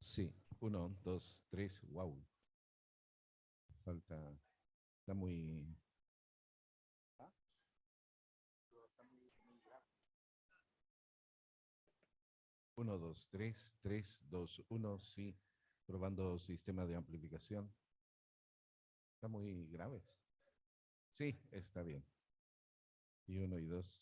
Sí, uno, dos, tres, wow. Falta, está muy... Uno, dos, tres, dos, uno, sí. Probando sistema de amplificación. Está muy graves. Sí, está bien. Y uno y dos.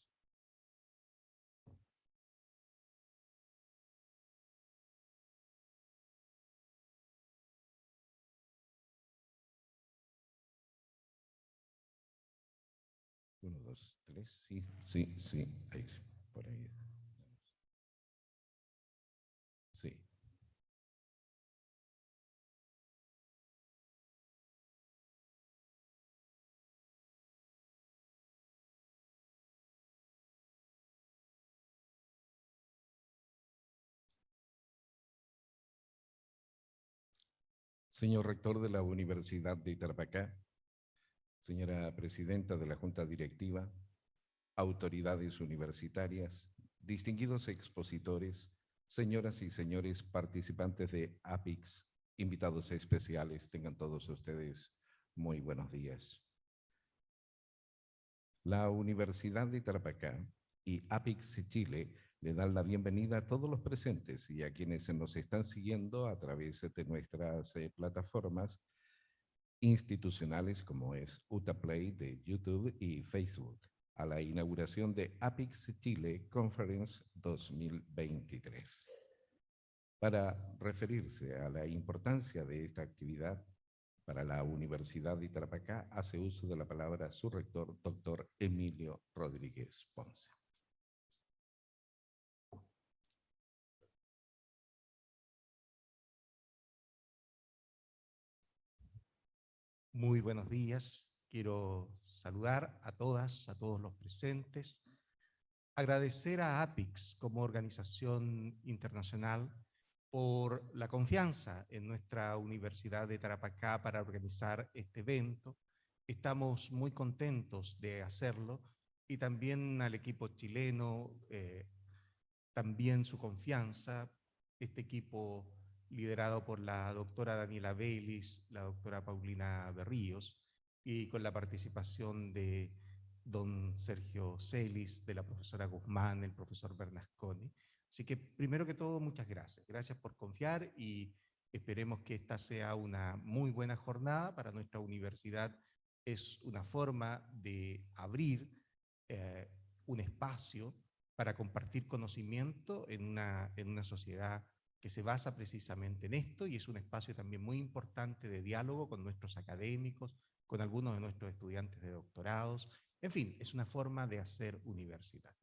Uno, dos, tres, sí, sí, sí. Ahí, sí, por ahí. Sí. Señor rector de la Universidad de Tarapacá, señora presidenta de la Junta Directiva, autoridades universitarias, distinguidos expositores, señoras y señores participantes de APIKS, invitados especiales, tengan todos ustedes muy buenos días. La Universidad de Tarapacá y APIKS Chile le dan la bienvenida a todos los presentes y a quienes nos están siguiendo a través de nuestras plataformas institucionales como es UTAPlay de YouTube y Facebook, a la inauguración de APIKS Chile Conference 2023. Para referirse a la importancia de esta actividad, para la Universidad de Tarapacá hace uso de la palabra su rector, doctor Emilio Rodríguez Ponce. Muy buenos días. Quiero saludar a todas, a todos los presentes. Agradecer a APIKS como organización internacional por la confianza en nuestra Universidad de Tarapacá para organizar este evento. Estamos muy contentos de hacerlo y también al equipo chileno, también su confianza, este equipo liderado por la doctora Daniela Vélez, la doctora Paulina Berríos, y con la participación de don Sergio Celis, de la profesora Guzmán, el profesor Bernasconi. Así que, primero que todo, muchas gracias. Gracias por confiar y esperemos que esta sea una muy buena jornada para nuestra universidad. Es una forma de abrir un espacio para compartir conocimiento en una sociedad que se basa precisamente en esto y es un espacio también muy importante de diálogo con nuestros académicos, con algunos de nuestros estudiantes de doctorados. En fin, es una forma de hacer universidad.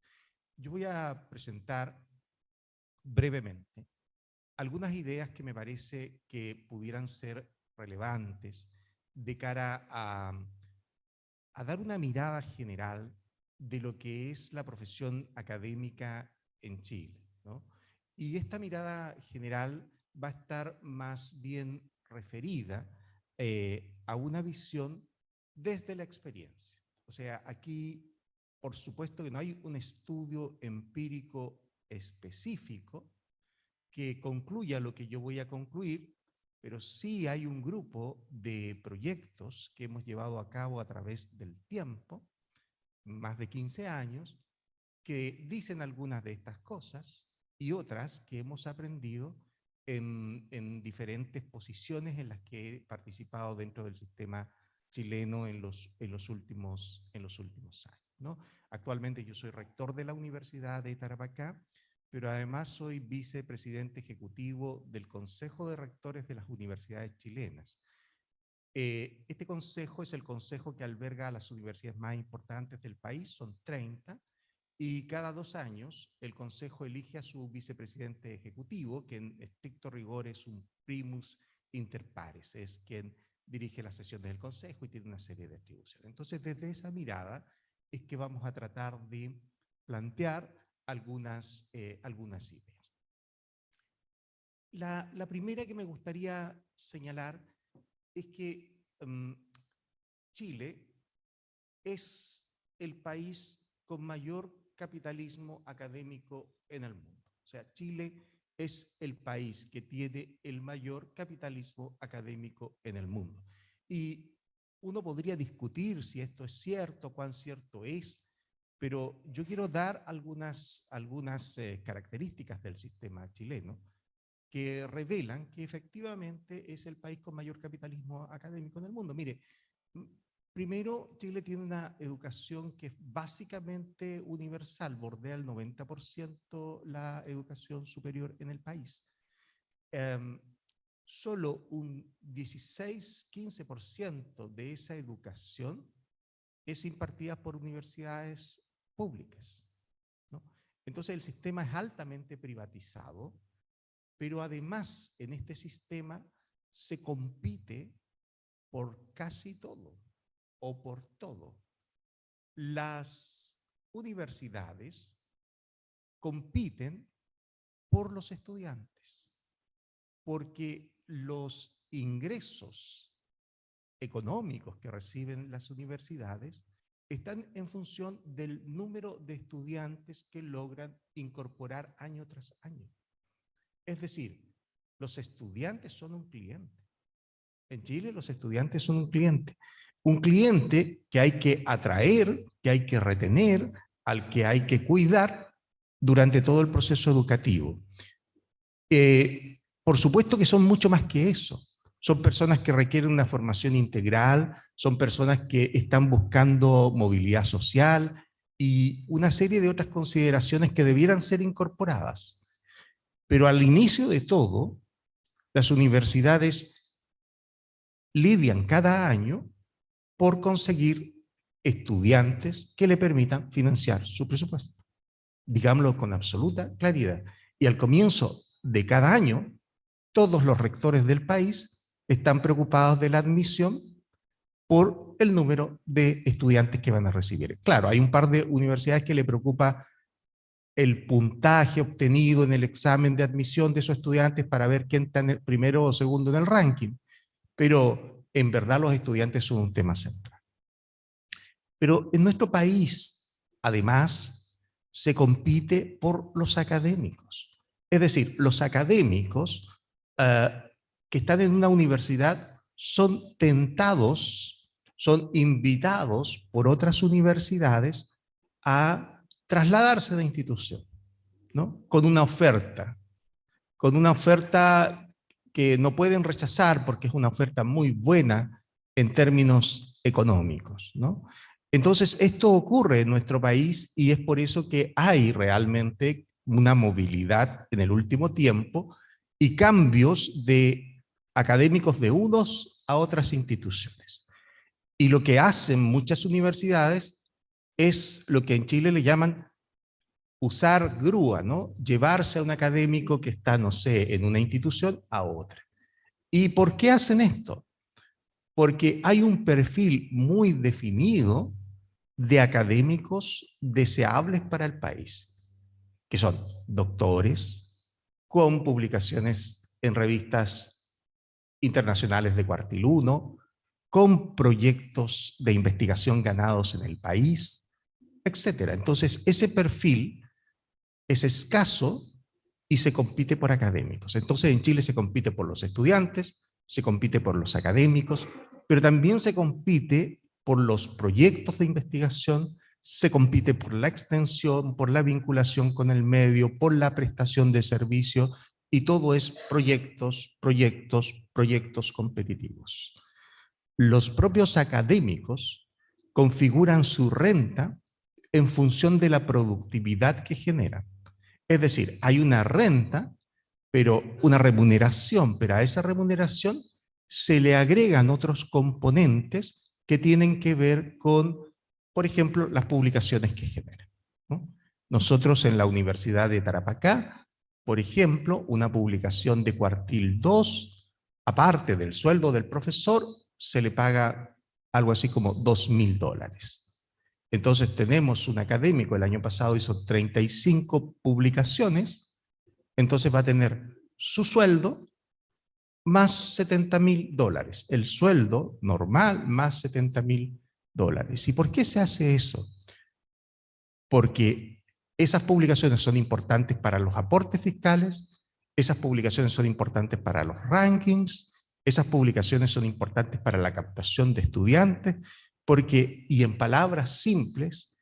Yo voy a presentar brevemente algunas ideas que me parece que pudieran ser relevantes de cara a dar una mirada general de lo que es la profesión académica en Chile, ¿no? Y esta mirada general va a estar más bien referida a una visión desde la experiencia. O sea, aquí, por supuesto que no hay un estudio empírico específico que concluya lo que yo voy a concluir, pero sí hay un grupo de proyectos que hemos llevado a cabo a través del tiempo, más de 15 años, que dicen algunas de estas cosas y otras que hemos aprendido en diferentes posiciones en las que he participado dentro del sistema chileno en los últimos años, ¿no? Actualmente yo soy rector de la Universidad de Tarapacá, pero además soy vicepresidente ejecutivo del Consejo de Rectores de las Universidades Chilenas. Este consejo es el consejo que alberga a las universidades más importantes del país, son 30, y cada 2 años el consejo elige a su vicepresidente ejecutivo, que en estricto rigor es un primus inter pares, es quien dirige las sesiones del consejo y tiene una serie de atribuciones. Entonces, desde esa mirada es que vamos a tratar de plantear algunas ideas. La primera que me gustaría señalar es que Chile es el país con mayor capitalismo académico en el mundo. O sea, Chile es el país que tiene el mayor capitalismo académico en el mundo. Y uno podría discutir si esto es cierto, cuán cierto es, pero yo quiero dar algunas características del sistema chileno que revelan que efectivamente es el país con mayor capitalismo académico en el mundo. Mire, primero, Chile tiene una educación que es básicamente universal, bordea el 90% la educación superior en el país. Solo un 16-15% de esa educación es impartida por universidades públicas, ¿no? Entonces el sistema es altamente privatizado, pero además en este sistema se compite por casi todo o por todo. Las universidades compiten por los estudiantes, porque los ingresos económicos que reciben las universidades están en función del número de estudiantes que logran incorporar año tras año. Es decir, los estudiantes son un cliente. En Chile los estudiantes son un cliente. Un cliente que hay que atraer, que hay que retener, al que hay que cuidar durante todo el proceso educativo. Por supuesto que son mucho más que eso. Son personas que requieren una formación integral, son personas que están buscando movilidad social y una serie de otras consideraciones que debieran ser incorporadas. Pero al inicio de todo, las universidades lidian cada año por conseguir estudiantes que le permitan financiar su presupuesto. Digámoslo con absoluta claridad. Y al comienzo de cada año, todos los rectores del país están preocupados de la admisión por el número de estudiantes que van a recibir. Claro, hay un par de universidades que le preocupa el puntaje obtenido en el examen de admisión de esos estudiantes para ver quién está en el primero o segundo en el ranking. Pero en verdad los estudiantes son un tema central. Pero en nuestro país, además, se compite por los académicos. Es decir, los académicos que están en una universidad son tentados, son invitados por otras universidades a trasladarse de institución, ¿no? Con una oferta que no pueden rechazar porque es una oferta muy buena en términos económicos, ¿no? Entonces, esto ocurre en nuestro país y es por eso que hay realmente una movilidad en el último tiempo y cambios de académicos de unos a otras instituciones. Y lo que hacen muchas universidades es lo que en Chile le llaman usar grúa, ¿no? Llevarse a un académico que está, no sé, en una institución a otra. ¿Y por qué hacen esto? Porque hay un perfil muy definido de académicos deseables para el país, que son doctores con publicaciones en revistas internacionales de cuartil 1, con proyectos de investigación ganados en el país, etc. Entonces, ese perfil es escaso y se compite por académicos. Entonces, en Chile se compite por los estudiantes, se compite por los académicos, pero también se compite por los proyectos de investigación, se compite por la extensión, por la vinculación con el medio, por la prestación de servicio, y todo es proyectos, proyectos, proyectos competitivos. Los propios académicos configuran su renta en función de la productividad que generan. Es decir, hay una renta, pero una remuneración, pero a esa remuneración se le agregan otros componentes que tienen que ver con, por ejemplo, las publicaciones que generan, ¿no? Nosotros en la Universidad de Tarapacá, por ejemplo, una publicación de cuartil 2, aparte del sueldo del profesor, se le paga algo así como $2.000. Entonces tenemos un académico, el año pasado hizo 35 publicaciones, entonces va a tener su sueldo más $70.000, el sueldo normal más $70.000. ¿Y por qué se hace eso? Porque esas publicaciones son importantes para los aportes fiscales, Esas publicaciones son importantes para los rankings, esas publicaciones son importantes para la captación de estudiantes, porque, y en palabras simples,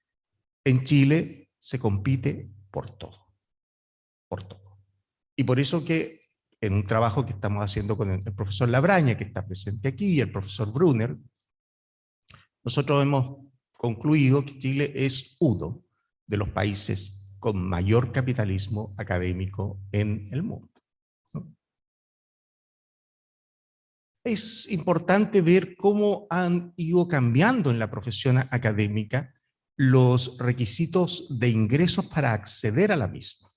en Chile se compite por todo, por todo. Y por eso que en un trabajo que estamos haciendo con el profesor Labraña, que está presente aquí, y el profesor Brunner, nosotros hemos concluido que Chile es uno de los países con mayor capitalismo académico en el mundo, ¿no? Es importante ver cómo han ido cambiando en la profesión académica los requisitos de ingresos para acceder a la misma.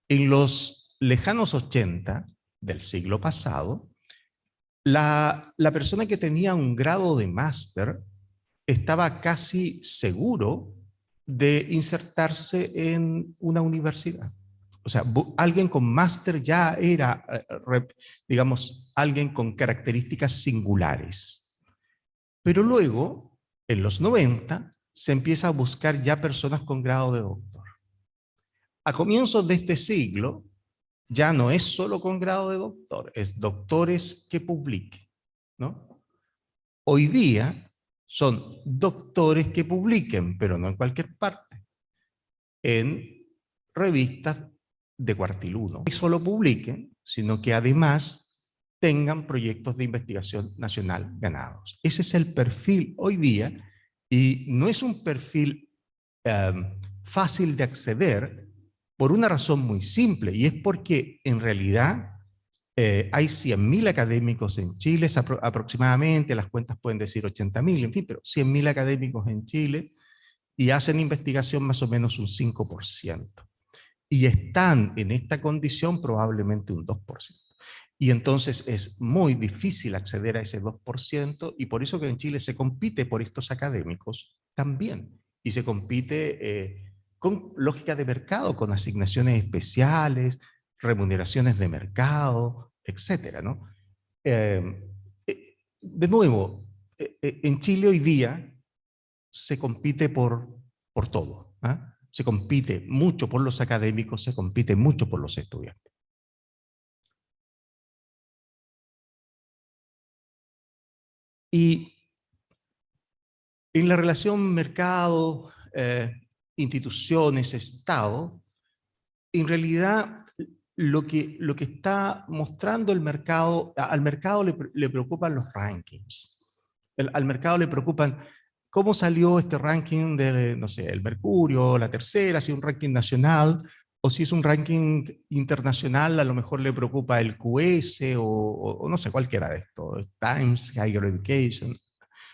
En los lejanos 80 del siglo pasado, la persona que tenía un grado de máster estaba casi seguro de insertarse en una universidad. O sea, alguien con máster ya era, digamos, alguien con características singulares. Pero luego, en los 90, se empieza a buscar ya personas con grado de doctor. A comienzos de este siglo, ya no es solo con grado de doctor, es doctores que publiquen, ¿no? Hoy día son doctores que publiquen, pero no en cualquier parte, en revistas de cuartil 1. No solo publiquen, sino que además tengan proyectos de investigación nacional ganados. Ese es el perfil hoy día, y no es un perfil fácil de acceder por una razón muy simple, y es porque en realidad hay 100.000 académicos en Chile, aproximadamente, las cuentas pueden decir 80.000, en fin, pero 100.000 académicos en Chile, y hacen investigación más o menos un 5%. Y están en esta condición probablemente un 2%. Y entonces es muy difícil acceder a ese 2%, y por eso que en Chile se compite por estos académicos también. Y se compite con lógica de mercado, con asignaciones especiales, remuneraciones de mercado, etcétera, ¿no? De nuevo, en Chile hoy día se compite por todo, ¿eh? Se compite mucho por los académicos, se compite mucho por los estudiantes. Y en la relación mercado, instituciones, Estado, en realidad lo que está mostrando el mercado, al mercado le preocupan los rankings. Al mercado le preocupan cómo salió este ranking de, no sé, el Mercurio, la Tercera, si es un ranking nacional, o si es un ranking internacional, a lo mejor le preocupa el QS o no sé, cualquiera de estos, Times, Higher Education,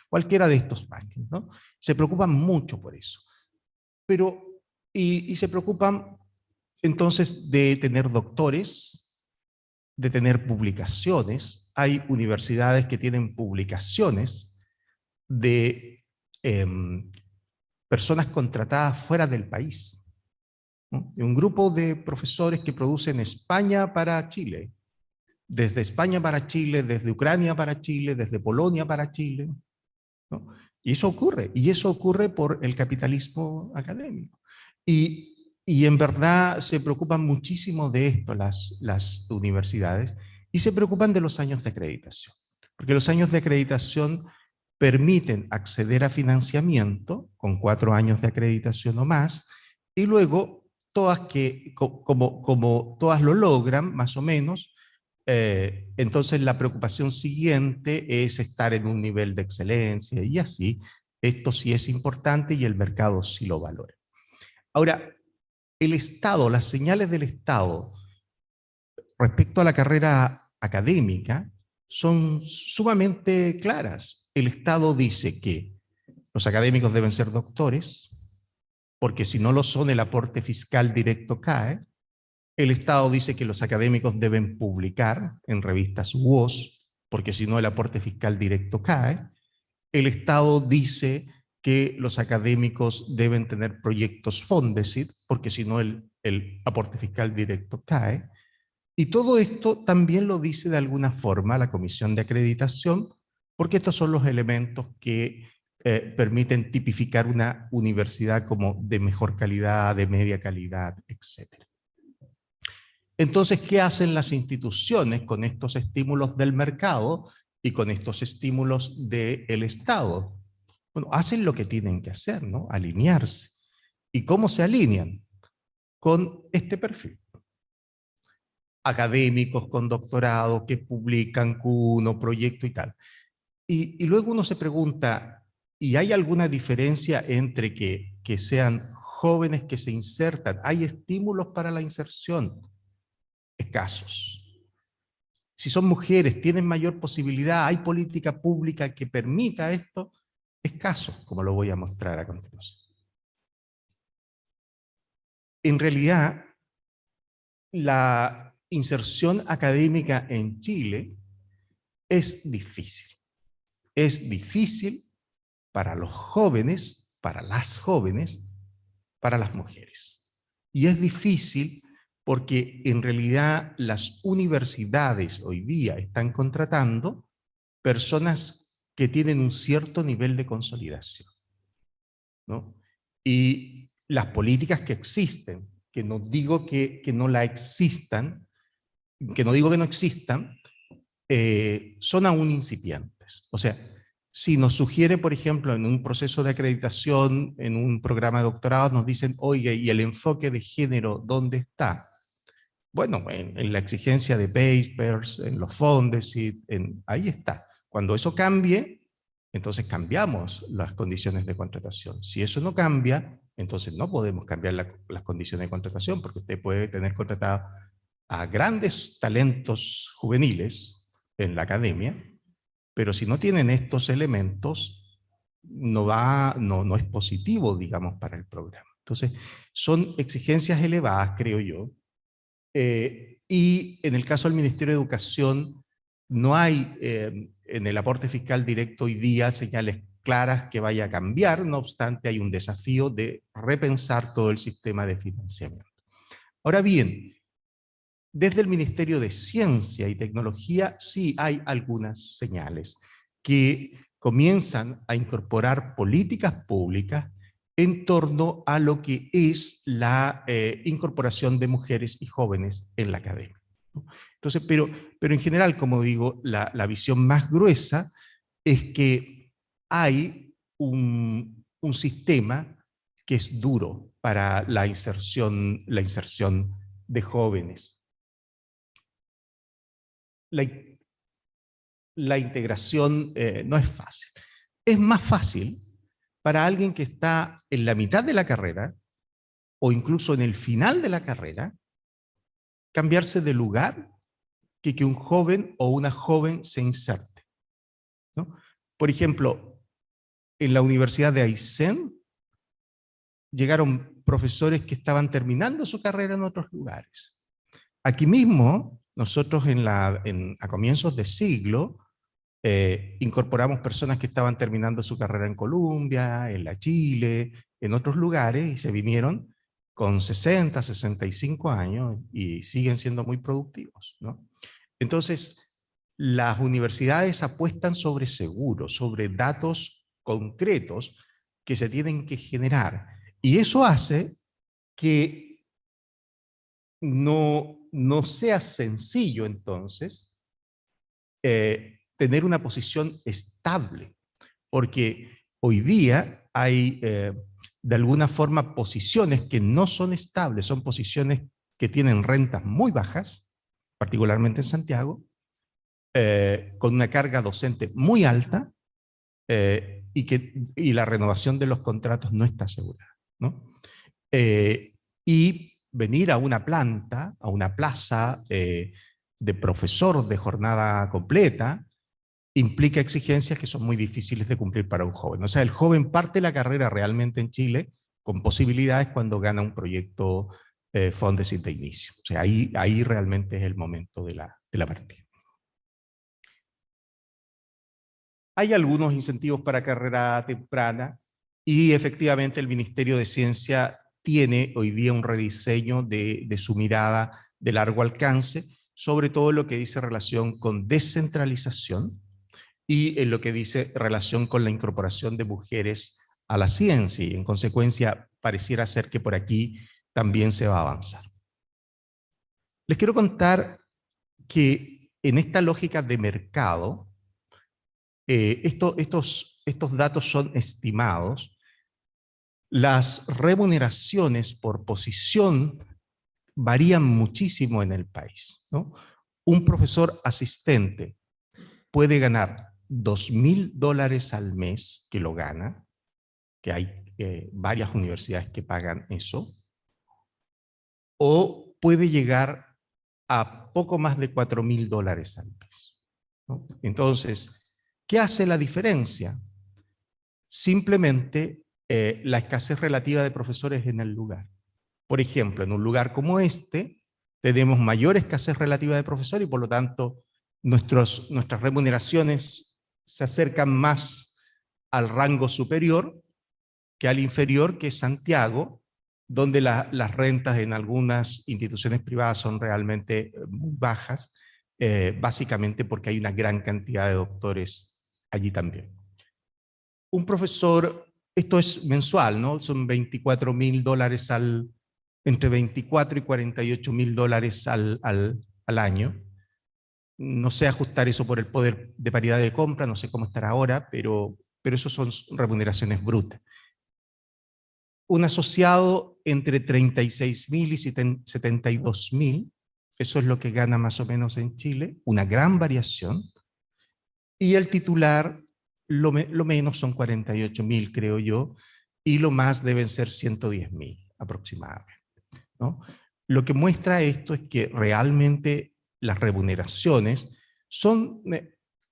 cualquiera de estos rankings, ¿no? Se preocupan mucho por eso. Pero, y se preocupan entonces de tener doctores, de tener publicaciones. Hay universidades que tienen publicaciones de personas contratadas fuera del país, ¿no? Un grupo de profesores que producen España para Chile, desde España para Chile, desde Ucrania para Chile, desde Polonia para Chile, ¿no? Y eso ocurre por el capitalismo académico. Y en verdad se preocupan muchísimo de esto las universidades, y se preocupan de los años de acreditación, porque los años de acreditación permiten acceder a financiamiento con 4 años de acreditación o más, y luego todas como todas lo logran, más o menos, entonces la preocupación siguiente es estar en un nivel de excelencia, y así, esto sí es importante y el mercado sí lo valora. Ahora, el Estado, las señales del Estado respecto a la carrera académica son sumamente claras. El Estado dice que los académicos deben ser doctores, porque si no lo son, el aporte fiscal directo cae. El Estado dice que los académicos deben publicar en revistas WOS, porque si no, el aporte fiscal directo cae. El Estado dice que los académicos deben tener proyectos Fondesit, porque si no, el aporte fiscal directo cae. Y todo esto también lo dice de alguna forma la Comisión de Acreditación, porque estos son los elementos que permiten tipificar una universidad como de mejor calidad, de media calidad, etc. Entonces, ¿qué hacen las instituciones con estos estímulos del mercado y con estos estímulos del Estado? Bueno, hacen lo que tienen que hacer, ¿no? Alinearse. ¿Y cómo se alinean? Con este perfil. Académicos con doctorado que publican Q1, proyecto y tal. Y luego uno se pregunta, ¿y hay alguna diferencia entre que sean jóvenes que se insertan? ¿Hay estímulos para la inserción? Escasos. Si son mujeres, tienen mayor posibilidad, hay política pública que permita esto, escasos, como lo voy a mostrar a continuación. En realidad, la inserción académica en Chile es difícil. Es difícil para los jóvenes, para las mujeres. Y es difícil porque en realidad las universidades hoy día están contratando personas que tienen un cierto nivel de consolidación, ¿no? Y las políticas que existen, que no digo que no la existan, que no digo que no existan, son aún incipientes. O sea, si nos sugiere, por ejemplo, en un proceso de acreditación, en un programa de doctorado, nos dicen, oye, ¿y el enfoque de género dónde está? Bueno, en la exigencia de papers, en los fondos, ahí está. Cuando eso cambie, entonces cambiamos las condiciones de contratación. Si eso no cambia, entonces no podemos cambiar las condiciones de contratación, porque usted puede tener contratado a grandes talentos juveniles en la academia, pero si no tienen estos elementos, no es positivo, digamos, para el programa. Entonces, son exigencias elevadas, creo yo, y en el caso del Ministerio de Educación, no hay en el aporte fiscal directo hoy día señales claras que vaya a cambiar, no obstante hay un desafío de repensar todo el sistema de financiamiento. Ahora bien, desde el Ministerio de Ciencia y Tecnología sí hay algunas señales que comienzan a incorporar políticas públicas en torno a lo que es la incorporación de mujeres y jóvenes en la academia. Entonces, pero en general, como digo, la visión más gruesa es que hay un sistema que es duro para la inserción de jóvenes. La integración no es fácil. Es más fácil para alguien que está en la mitad de la carrera o incluso en el final de la carrera cambiarse de lugar que un joven o una joven se inserte, ¿no? Por ejemplo, en la Universidad de Aysén llegaron profesores que estaban terminando su carrera en otros lugares. Aquí mismo, nosotros a comienzos de siglo, incorporamos personas que estaban terminando su carrera en Colombia, en la Chile, en otros lugares, y se vinieron con 60, 65 años y siguen siendo muy productivos, ¿no? Entonces, las universidades apuestan sobre seguros, sobre datos concretos que se tienen que generar. Y eso hace que no sea sencillo, entonces, tener una posición estable, porque hoy día hay de alguna forma posiciones que no son estables, son posiciones que tienen rentas muy bajas, particularmente en Santiago, con una carga docente muy alta y la renovación de los contratos no está asegurada, ¿no? Y venir a una planta, a una plaza de profesor de jornada completa, implica exigencias que son muy difíciles de cumplir para un joven. O sea, el joven parte la carrera realmente en Chile con posibilidades cuando gana un proyecto Fondesit de inicio. O sea, ahí realmente es el momento de la partida. Hay algunos incentivos para carrera temprana y efectivamente el Ministerio de Ciencia tiene hoy día un rediseño de su mirada de largo alcance, sobre todo lo que dice relación con descentralización y en lo que dice relación con la incorporación de mujeres a la ciencia, y en consecuencia pareciera ser que por aquí también se va a avanzar. Les quiero contar que en esta lógica de mercado, estos datos son estimados. Las remuneraciones por posición varían muchísimo en el país, ¿no? Un profesor asistente puede ganar $2.000 al mes, que lo gana, que hay varias universidades que pagan eso, o puede llegar a poco más de $4.000 al mes, ¿no? Entonces, ¿qué hace la diferencia? Simplemente la escasez relativa de profesores en el lugar. Por ejemplo, en un lugar como este, tenemos mayor escasez relativa de profesores y por lo tanto nuestras remuneraciones se acercan más al rango superior que al inferior, que es Santiago, donde las rentas en algunas instituciones privadas son realmente muy bajas, básicamente porque hay una gran cantidad de doctores allí también. Un profesor, esto es mensual, ¿no? Son $24.000 entre 24 y $48.000 al año. No sé ajustar eso por el poder de paridad de compra, no sé cómo estará ahora, pero eso son remuneraciones brutas. Un asociado entre 36.000 y 72.000, eso es lo que gana más o menos en Chile, una gran variación. Y el titular, lo menos son 48.000, creo yo, y lo más deben ser 110.000 aproximadamente, ¿no? Lo que muestra esto es que realmente las remuneraciones son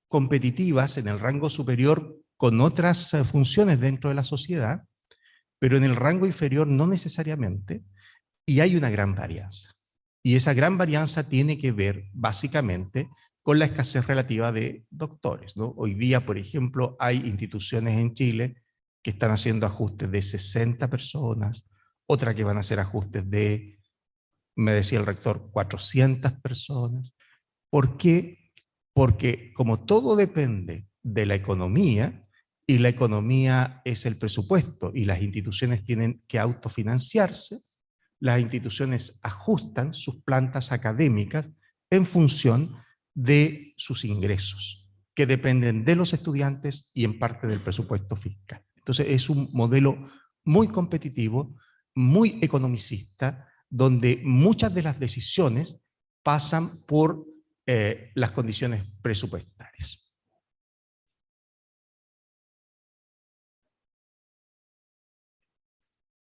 competitivas en el rango superior con otras funciones dentro de la sociedad, pero en el rango inferior no necesariamente, y hay una gran varianza. Y esa gran varianza tiene que ver básicamente con la escasez relativa de doctores, ¿no? Hoy día, por ejemplo, hay instituciones en Chile que están haciendo ajustes de 60 personas, otras que van a hacer ajustes de, me decía el rector, 400 personas. ¿Por qué? Porque como todo depende de la economía, y la economía es el presupuesto, y las instituciones tienen que autofinanciarse, las instituciones ajustan sus plantas académicas en función de sus ingresos, que dependen de los estudiantes y en parte del presupuesto fiscal. Entonces es un modelo muy competitivo, muy economicista, donde muchas de las decisiones pasan por las condiciones presupuestarias.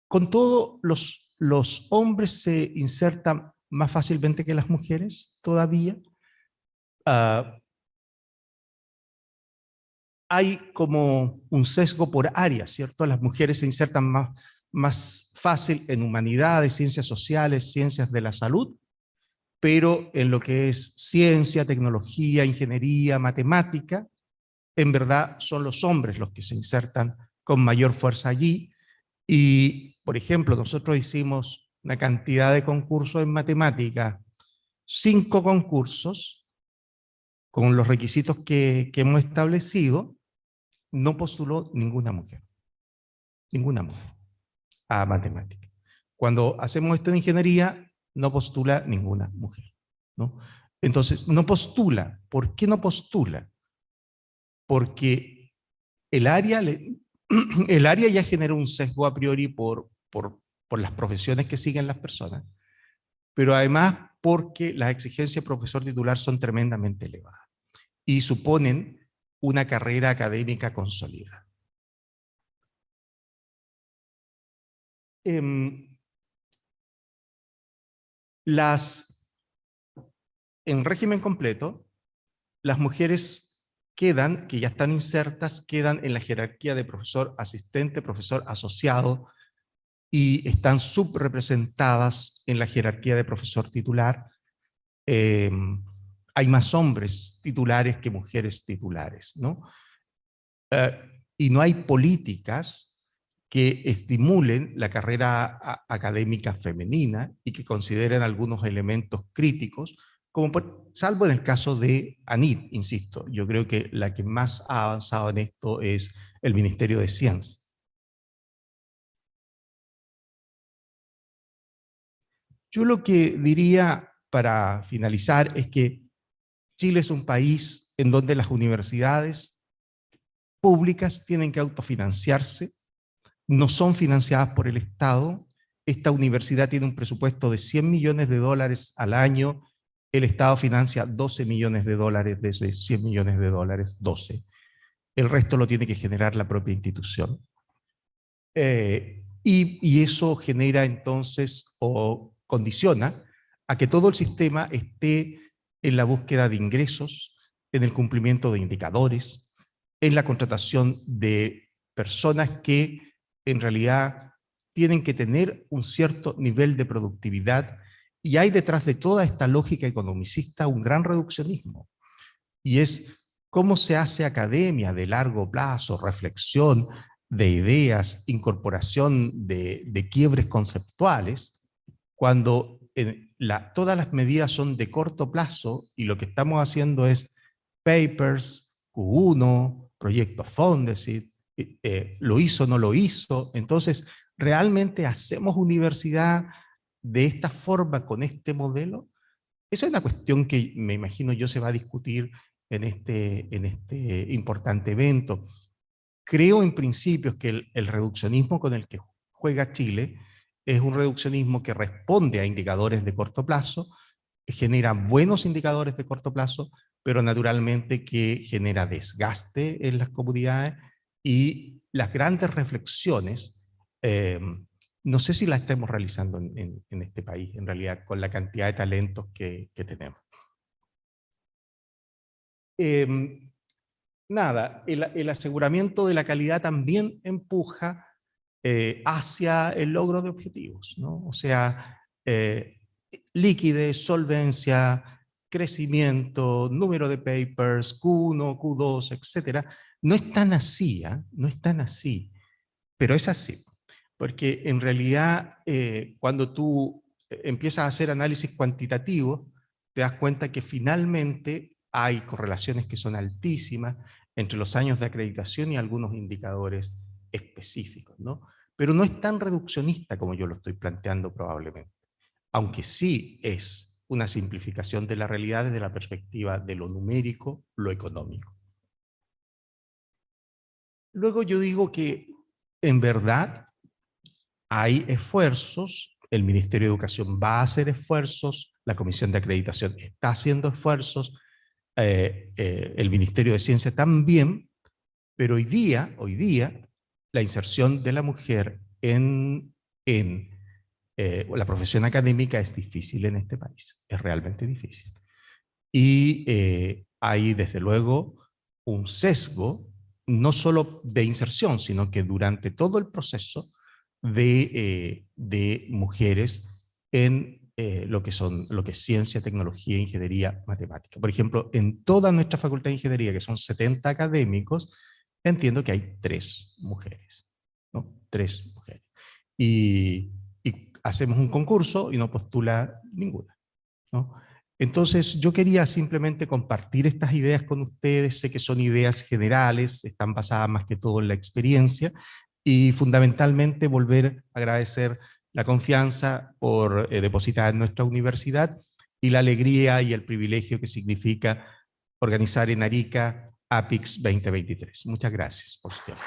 Con todo, los hombres se insertan más fácilmente que las mujeres todavía. Hay como un sesgo por área, ¿cierto? Las mujeres se insertan más fácil en humanidades, ciencias sociales, ciencias de la salud, pero en lo que es ciencia, tecnología, ingeniería, matemática, en verdad son los hombres los que se insertan con mayor fuerza allí. Y, por ejemplo, nosotros hicimos una cantidad de concursos en matemática, 5 concursos, con los requisitos que hemos establecido, no postuló ninguna mujer a matemática. Cuando hacemos esto en ingeniería, no postula ninguna mujer, ¿no? Entonces, no postula. ¿Por qué no postula? Porque el área, el área ya genera un sesgo a priori por las profesiones que siguen las personas, pero además porque las exigencias de profesor titular son tremendamente elevadas y suponen una carrera académica consolidada. En régimen completo, las mujeres quedan, que ya están insertas, quedan en la jerarquía de profesor asistente, profesor asociado, y están subrepresentadas en la jerarquía de profesor titular. Hay más hombres titulares que mujeres titulares, ¿no? Y no hay políticas que estimulen la carrera académica femenina y que consideren algunos elementos críticos, como salvo en el caso de ANIT, insisto. Yo creo que la que más ha avanzado en esto es el Ministerio de Ciencia. Yo lo que diría para finalizar es que Chile es un país en donde las universidades públicas tienen que autofinanciarse, no son financiadas por el Estado. Esta universidad tiene un presupuesto de $100 millones al año, el Estado financia $12 millones de esos $100 millones, 12. El resto lo tiene que generar la propia institución. Y eso genera entonces, o condiciona, a que todo el sistema esté en la búsqueda de ingresos, en el cumplimiento de indicadores, en la contratación de personas que en realidad tienen que tener un cierto nivel de productividad, y hay detrás de toda esta lógica economicista un gran reduccionismo, y es cómo se hace academia de largo plazo, reflexión de ideas, incorporación de quiebres conceptuales, cuando todas las medidas son de corto plazo y lo que estamos haciendo es papers, Q1, proyectos Fondesit, lo hizo, no lo hizo. Entonces, ¿realmente hacemos universidad de esta forma, con este modelo? Esa es una cuestión que me imagino yo se va a discutir en este importante evento. Creo en principios que el reduccionismo con el que juega Chile es un reduccionismo que responde a indicadores de corto plazo, genera buenos indicadores de corto plazo, pero naturalmente que genera desgaste en las comunidades, y las grandes reflexiones, no sé si las estemos realizando en este país, en realidad, con la cantidad de talentos que tenemos. Nada, el aseguramiento de la calidad también empuja hacia el logro de objetivos, ¿no? O sea, liquidez, solvencia, crecimiento, número de papers, Q1, Q2, etcétera. No es tan así, no es tan así, pero es así. Porque en realidad, cuando tú empiezas a hacer análisis cuantitativo, te das cuenta que finalmente hay correlaciones que son altísimas entre los años de acreditación y algunos indicadores específicos, ¿no? Pero no es tan reduccionista como yo lo estoy planteando probablemente, aunque sí es una simplificación de la realidad desde la perspectiva de lo numérico, lo económico. Luego yo digo que, en verdad, hay esfuerzos, el Ministerio de Educación va a hacer esfuerzos, la Comisión de Acreditación está haciendo esfuerzos, el Ministerio de Ciencia también, pero hoy día, la inserción de la mujer en la profesión académica es difícil en este país, es realmente difícil. Y hay desde luego un sesgo, no solo de inserción, sino que durante todo el proceso de mujeres en lo que es ciencia, tecnología, ingeniería, matemática. Por ejemplo, en toda nuestra facultad de ingeniería, que son 70 académicos, entiendo que hay 3 mujeres, ¿no? 3 mujeres. Y hacemos un concurso y no postula ninguna, ¿no? Entonces, yo quería simplemente compartir estas ideas con ustedes. Sé que son ideas generales, están basadas más que todo en la experiencia, y fundamentalmente volver a agradecer la confianza por depositar en nuestra universidad, y la alegría y el privilegio que significa organizar en Arica APIKS 2023. Muchas gracias por su tiempo.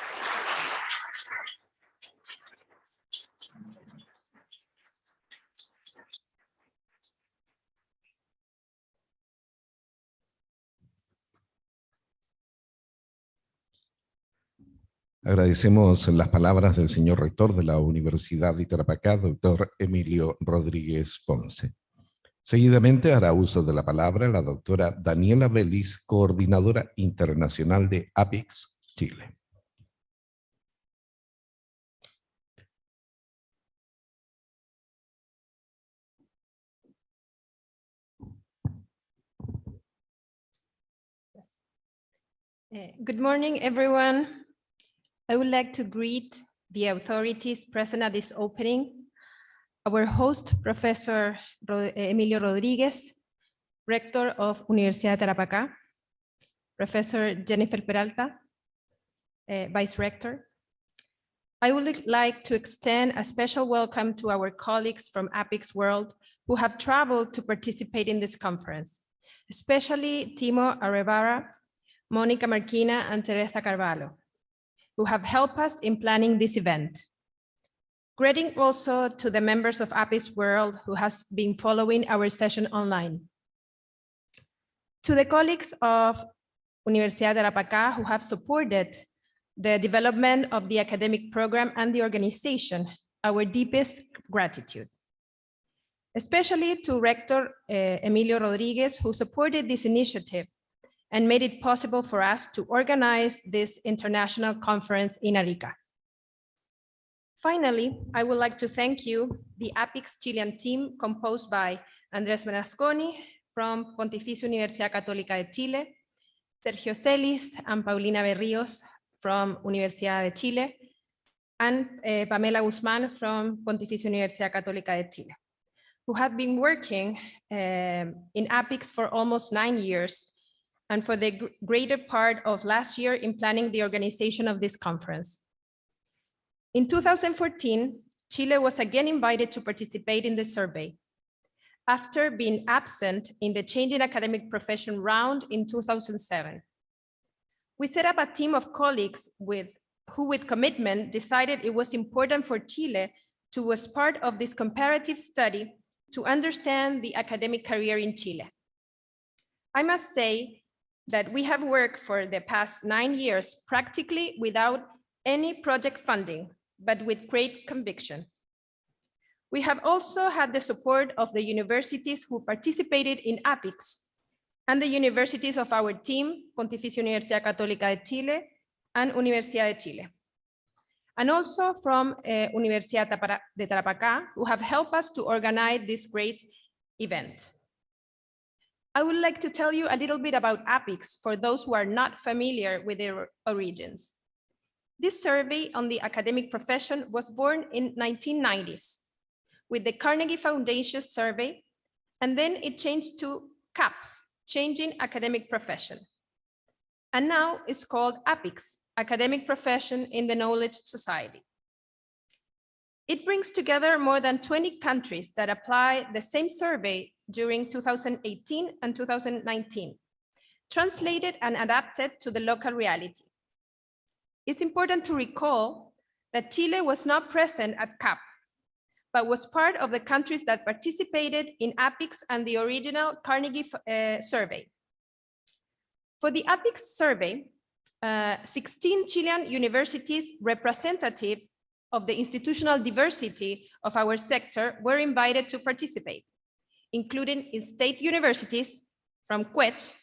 Agradecemos las palabras del señor rector de la Universidad de Tarapacá, doctor Emilio Rodríguez Ponce. Seguidamente hará uso de la palabra la doctora Daniela Vélez, coordinadora internacional de APIKS Chile. Good morning, everyone. I would like to greet the authorities present at this opening, our host, Professor Emilio Rodríguez, Rector of Universidad de Tarapacá, Professor Jennifer Peralta, Vice Rector, I would like to extend a special welcome to our colleagues from APIKS World who have traveled to participate in this conference, especially Timo Arevara, Monica Marquina, and Teresa Carvalho, who have helped us in planning this event. Greeting also to the members of APIKS World who has been following our session online. To the colleagues of Universidad de Tarapacá who have supported the development of the academic program and the organization, our deepest gratitude. Especially to Rector Emilio Rodriguez, who supported this initiative and made it possible for us to organize this international conference in Arica. Finally, I would like to thank you, the APIKS Chilean team composed by Andrés Menasconi from Pontificia Universidad Católica de Chile, Sergio Celis and Paulina Berríos from Universidad de Chile, and Pamela Guzmán from Pontificia Universidad Católica de Chile, who have been working in APIKS for almost 9 years, and for the greater part of last year in planning the organization of this conference. In 2014, Chile was again invited to participate in the survey, after being absent in the Changing Academic Profession round in 2007. We set up a team of colleagues who with commitment decided it was important for Chile to was part of this comparative study to understand the academic career in Chile. I must say that we have worked for the past 9 years practically without any project funding, but with great conviction. We have also had the support of the universities who participated in APIKS and the universities of our team, Pontificia Universidad Católica de Chile and Universidad de Chile. And also from Universidad de Tarapacá, who have helped us to organize this great event. I would like to tell you a little bit about APIKS for those who are not familiar with their origins. This survey on the academic profession was born in 1990s with the Carnegie Foundation survey, and then it changed to CAP, Changing Academic Profession. And now it's called APIKS, Academic Profession in the Knowledge Society. It brings together more than 20 countries that apply the same survey during 2018 and 2019, translated and adapted to the local reality. It's important to recall that Chile was not present at CAP, but was part of the countries that participated in APIKS and the original Carnegie survey. For the APIKS survey, 16 Chilean universities representative of the institutional diversity of our sector were invited to participate, including in state universities from CUET,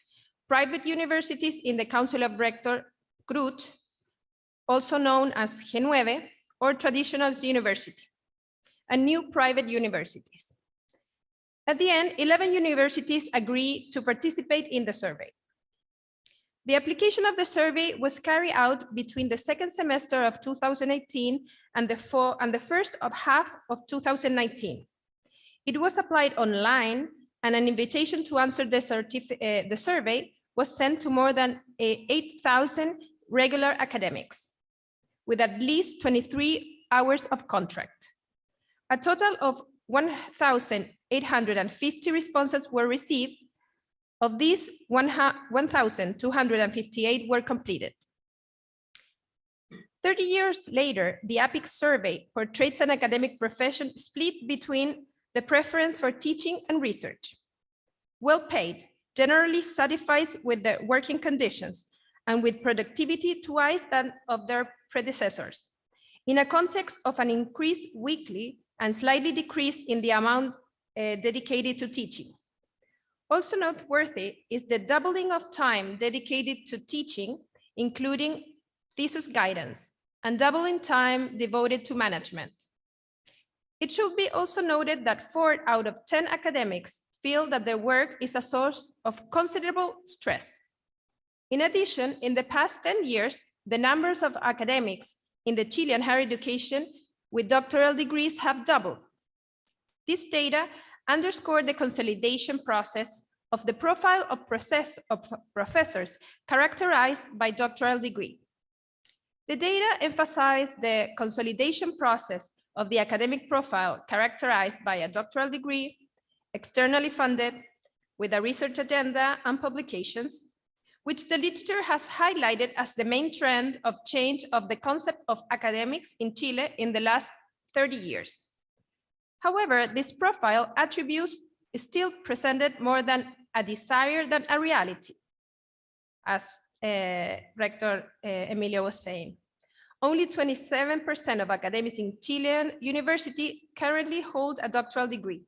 private universities in the Council of Rector CRUT, also known as G9, or traditional university, and new private universities. At the end, 11 universities agreed to participate in the survey. The application of the survey was carried out between the second semester of 2018 and the first half of 2019. It was applied online, and an invitation to answer the survey was sent to more than 8,000 regular academics, with at least 23 hours of contract. A total of 1,850 responses were received. Of these, 1,258 were completed. 30 years later, the APIKS survey portrays an academic profession split between the preference for teaching and research. Well-paid, generally satisfied with the working conditions and with productivity twice that of their predecessors, in a context of an increased weekly and slightly decrease in the amount dedicated to teaching. Also noteworthy is the doubling of time dedicated to teaching, including thesis guidance, and doubling time devoted to management. It should be also noted that 4 out of 10 academics feel that their work is a source of considerable stress. In addition, in the past 10 years, the numbers of academics in the Chilean higher education with doctoral degrees have doubled. This data underscore the consolidation process of the profile of professors characterized by doctoral degree. The data emphasize the consolidation process of the academic profile characterized by a doctoral degree, externally funded, with a research agenda and publications, which the literature has highlighted as the main trend of change of the concept of academics in Chile in the last 30 years. However, this profile attributes still presented more than a desire than a reality, as Rector Emilio was saying. Only 27% of academics in Chilean university currently hold a doctoral degree.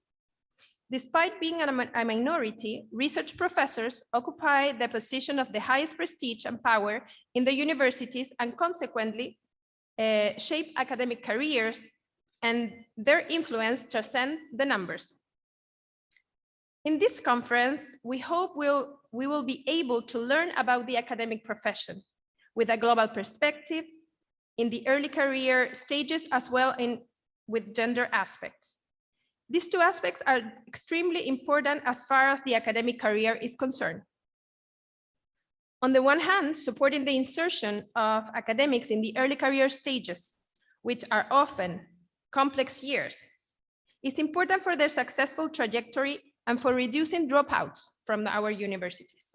Despite being a minority, research professors occupy the position of the highest prestige and power in the universities and consequently shape academic careers, and their influence transcends the numbers. In this conference, we hope we will be able to learn about the academic profession with a global perspective in the early career stages as well with gender aspects. These two aspects are extremely important as far as the academic career is concerned. On the one hand, supporting the insertion of academics in the early career stages, which are often complex years, is important for their successful trajectory and for reducing dropouts from our universities.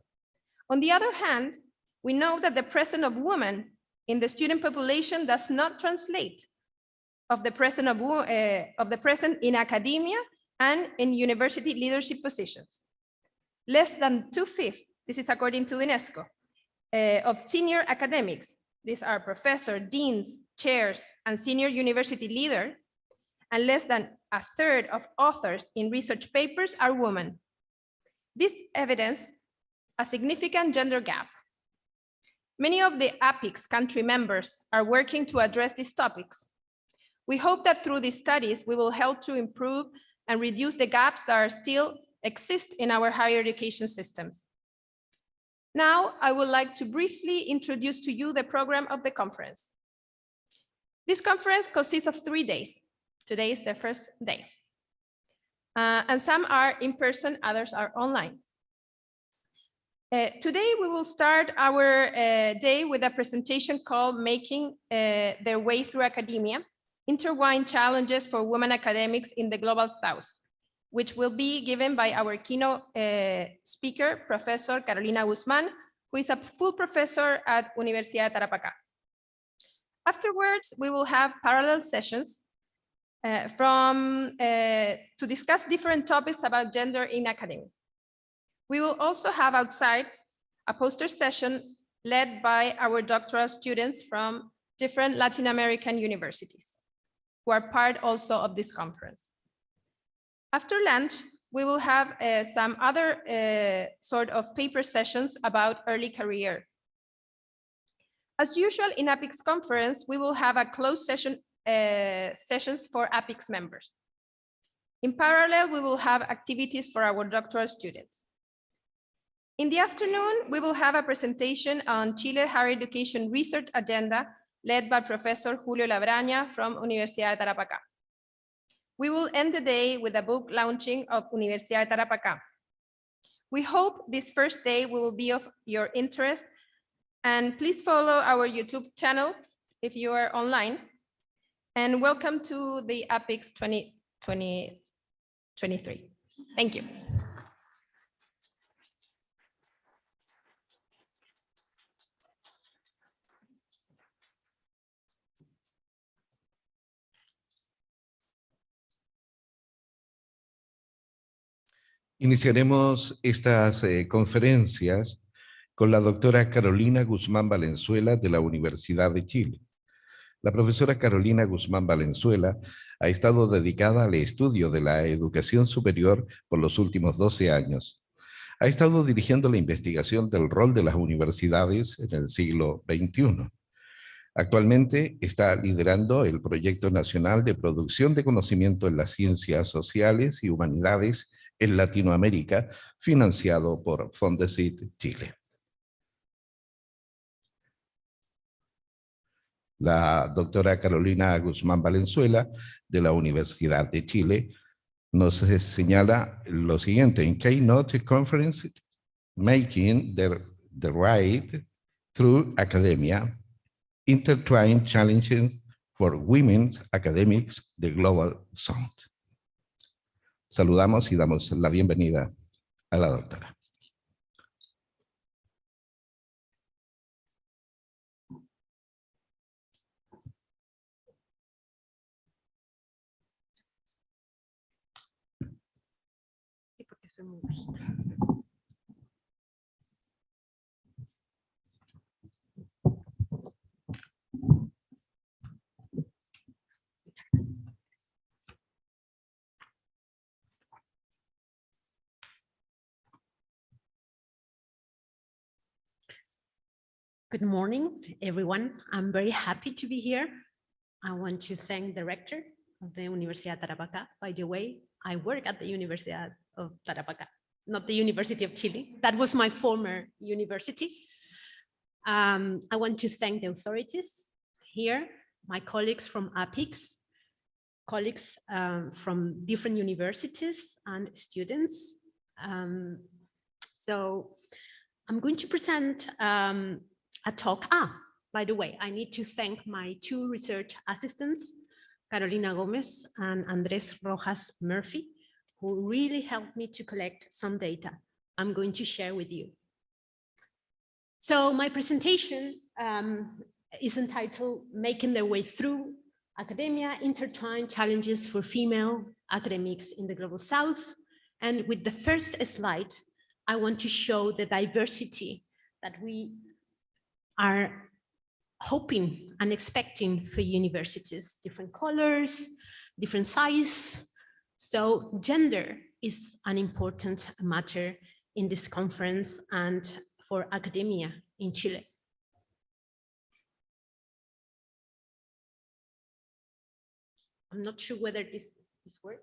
On the other hand, we know that the presence of women in the student population does not translate of the present in academia and in university leadership positions. Less than 2/5, this is according to UNESCO, of senior academics, these are professors, deans, chairs, and senior university leaders, and less than 1/3 of authors in research papers are women. This evidence a significant gender gap. Many of the APIKS country members are working to address these topics. We hope that through these studies, we will help to improve and reduce the gaps that still exist in our higher education systems. Now, I would like to briefly introduce to you the program of the conference. This conference consists of 3 days. Today is the first day. And some are in person, others are online. Today, we will start our day with a presentation called Making Their Way Through Academia, Intertwined Challenges for Women Academics in the Global South, which will be given by our keynote speaker, Professor Carolina Guzmán, who is a full professor at Universidad de Tarapacá. Afterwards, we will have parallel sessions to discuss different topics about gender in academia. We will also have outside a poster session led by our doctoral students from different Latin American universities, who are part also of this conference. After lunch, we will have some other sort of paper sessions about early career. As usual in APIKS conference, we will have a closed sessions for APIKS members. In parallel, we will have activities for our doctoral students. In the afternoon, we will have a presentation on Chile Higher Education Research Agenda led by Professor Julio Labraña from Universidad de Tarapacá. We will end the day with a book launching of Universidad de Tarapacá. We hope this first day will be of your interest, and please follow our YouTube channel if you are online, and welcome to the APIKS 2023. Thank you. Iniciaremos estas conferencias con la doctora Carolina Guzmán Valenzuela de la Universidad de Chile. La profesora Carolina Guzmán Valenzuela ha estado dedicada al estudio de la educación superior por los últimos 12 años. Ha estado dirigiendo la investigación del rol de las universidades en el siglo XXI. Actualmente está liderando el Proyecto Nacional de Producción de Conocimiento en las Ciencias Sociales y Humanidades en Latinoamérica, financiado por Fondesit Chile. La doctora Carolina Guzmán Valenzuela, de la Universidad de Chile, nos señala lo siguiente: en Keynote Conference, Making the Right Through Academia, Intertwined Challenges for Women's Academics, the Global South. Saludamos y damos la bienvenida a la doctora. Good morning, everyone. I'm very happy to be here. I want to thank the rector of the Universidad Tarapacá. By the way, I work at the Universidad of Tarapacá, not the University of Chile. That was my former university. I want to thank the authorities here, my colleagues from APIKS, colleagues from different universities and students. So I'm going to present a talk. By the way, I need to thank my two research assistants, Carolina Gomez and Andres Rojas Murphy, who really helped me to collect some data I'm going to share with you. So my presentation is entitled Making Their Way Through Academia, Intertwined Challenges for Female Academics in the Global South. And with the first slide, I want to show the diversity that we are hoping and expecting for universities, different colors, different size. So gender is an important matter in this conference and for academia in Chile. I'm not sure whether this works.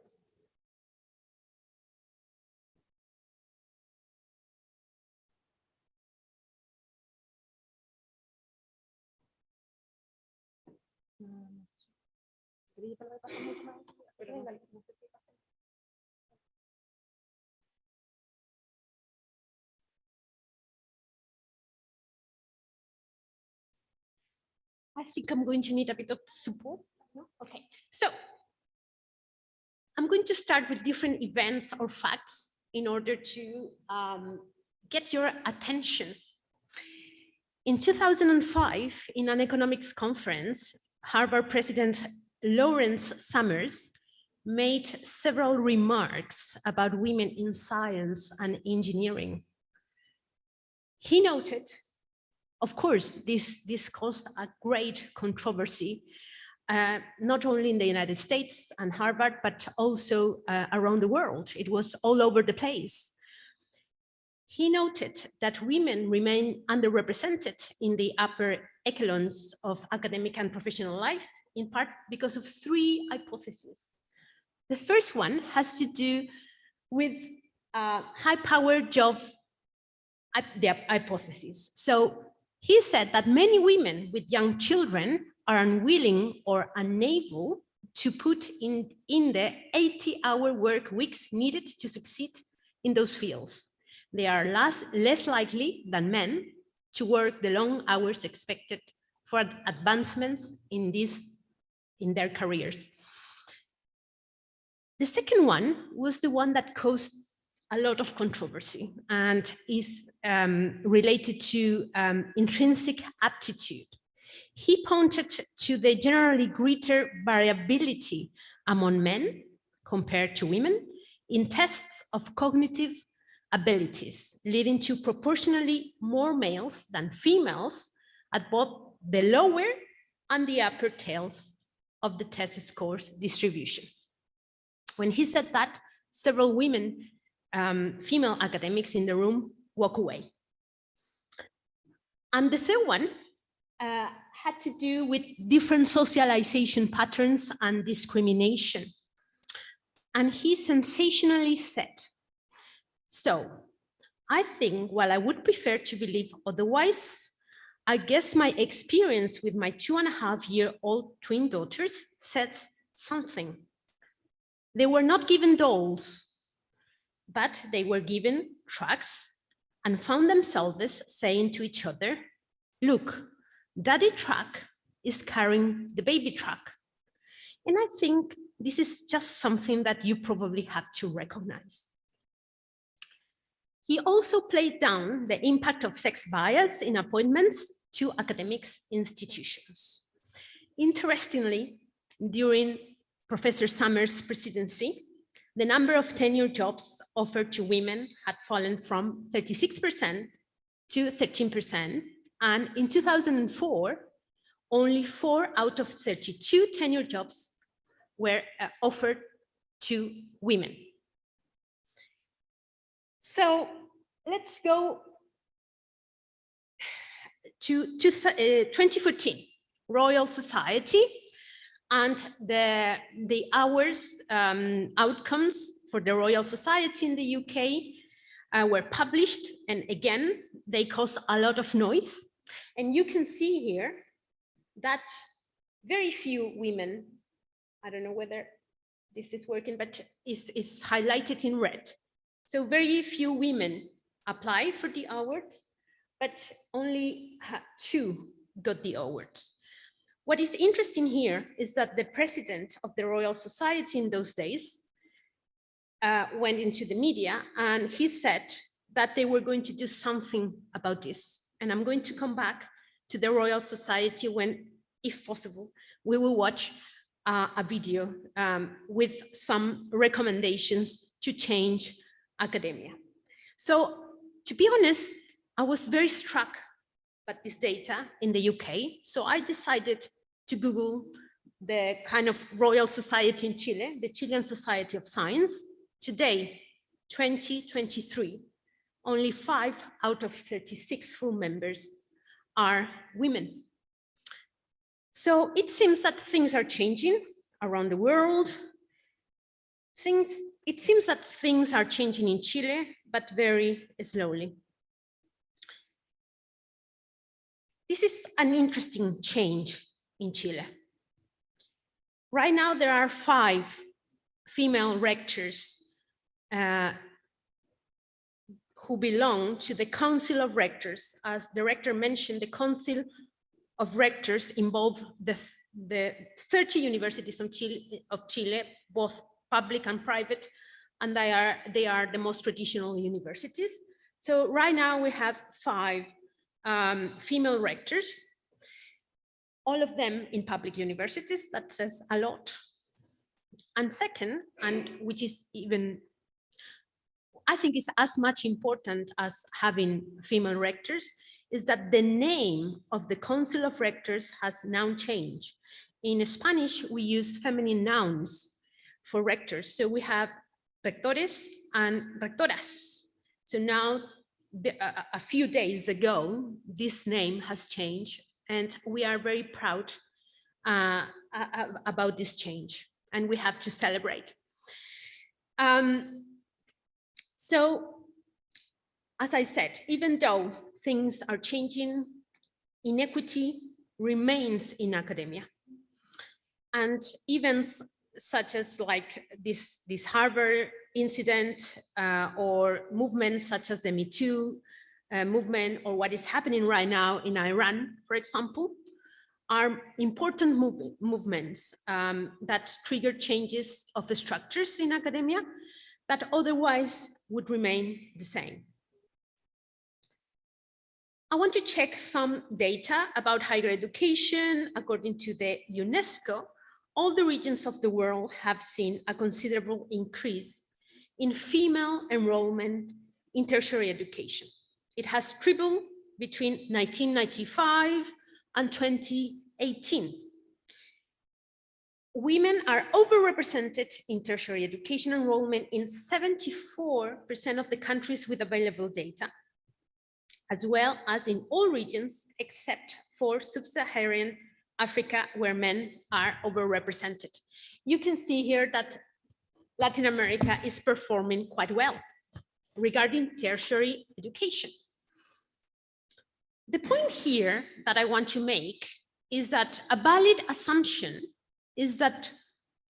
I think I'm going to need a bit of support. No? Okay, so I'm going to start with different events or facts in order to get your attention. In 2005, in an economics conference, Harvard President Lawrence Summers made several remarks about women in science and engineering. He noted, of course, this caused a great controversy, not only in the United States and Harvard, but also around the world. It was all over the place. He noted that women remain underrepresented in the upper echelons of academic and professional life, in part because of three hypotheses. The first one has to do with high-powered job hypothesis. So he said that many women with young children are unwilling or unable to put in the 80-hour work weeks needed to succeed in those fields. They are less likely than men to work the long hours expected for advancements in their careers. The second one was the one that caused a lot of controversy and is related to intrinsic aptitude. He pointed to the generally greater variability among men compared to women in tests of cognitive abilities, leading to proportionally more males than females at both the lower and the upper tails of the test scores distribution. When he said that, several women, female academics in the room, walk away. And the third one had to do with different socialization patterns and discrimination. And he sensationally said, so I think, while I would prefer to believe otherwise, I guess my experience with my 2.5-year-old twin daughters says something. They were not given dolls, but they were given trucks and found themselves saying to each other, look, Daddy Truck is carrying the baby truck. And I think this is just something that you probably have to recognize. He also played down the impact of sex bias in appointments to academic institutions. Interestingly, during Professor Summers' presidency, the number of tenure jobs offered to women had fallen from 36% to 13%. And in 2004, only 4 out of 32 tenure jobs were offered to women. So let's go to 2014, Royal Society, and the outcomes for the Royal Society in the UK were published, and again, they caused a lot of noise. And you can see here that very few women, I don't know whether this is working, but is highlighted in red. So very few women apply for the awards, but only 2 got the awards. What is interesting here is that the president of the Royal Society in those days went into the media, and he said that they were going to do something about this. And I'm going to come back to the Royal Society when, if possible, we will watch a video with some recommendations to change academia. So to be honest, I was very struck by this data in the UK. So I decided to Google the kind of Royal Society in Chile, the Chilean Society of Science. Today, 2023, only 5 out of 36 full members are women. So it seems that things are changing around the world. It seems that things are changing in Chile, but very slowly. This is an interesting change in Chile. Right now, there are 5 female rectors who belong to the Council of Rectors. As the rector mentioned, the Council of Rectors involve the 30 universities of Chile, both public and private, and they are the most traditional universities. So right now we have 5 female rectors, all of them in public universities. That says a lot. And second, and which is even, I think is as much important as having female rectors, is that the name of the Council of Rectors has now changed. In Spanish, we use feminine nouns for rectors. So we have rectores and rectoras. So now, a few days ago, this name has changed, and we are very proud about this change, and we have to celebrate. So, as I said, even though things are changing, inequity remains in academia. And events such as like this Harvard incident or movements such as the Me Too movement, or what is happening right now in Iran, for example, are important movements that trigger changes of the structures in academia that otherwise would remain the same. I want to check some data about higher education. According to the UNESCO, all the regions of the world have seen a considerable increase in female enrollment in tertiary education. It has tripled between 1995 and 2018. Women are overrepresented in tertiary education enrollment in 74% of the countries with available data, as well as in all regions except for sub-Saharan Africa, where men are overrepresented. You can see here that Latin America is performing quite well regarding tertiary education. The point here that I want to make is that a valid assumption is that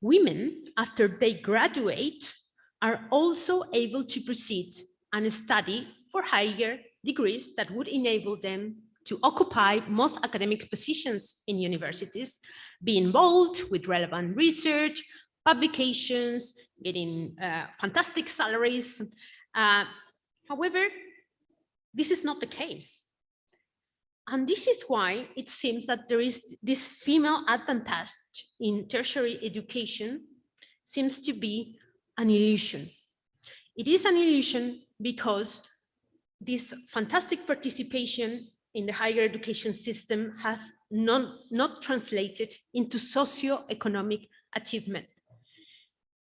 women, after they graduate, are also able to proceed and study for higher degrees that would enable them to occupy most academic positions in universities, be involved with relevant research, publications, getting fantastic salaries. However, this is not the case. And this is why it seems that there is this female advantage in tertiary education seems to be an illusion. It is an illusion because this fantastic participation in the higher education system has not translated into socio-economic achievement.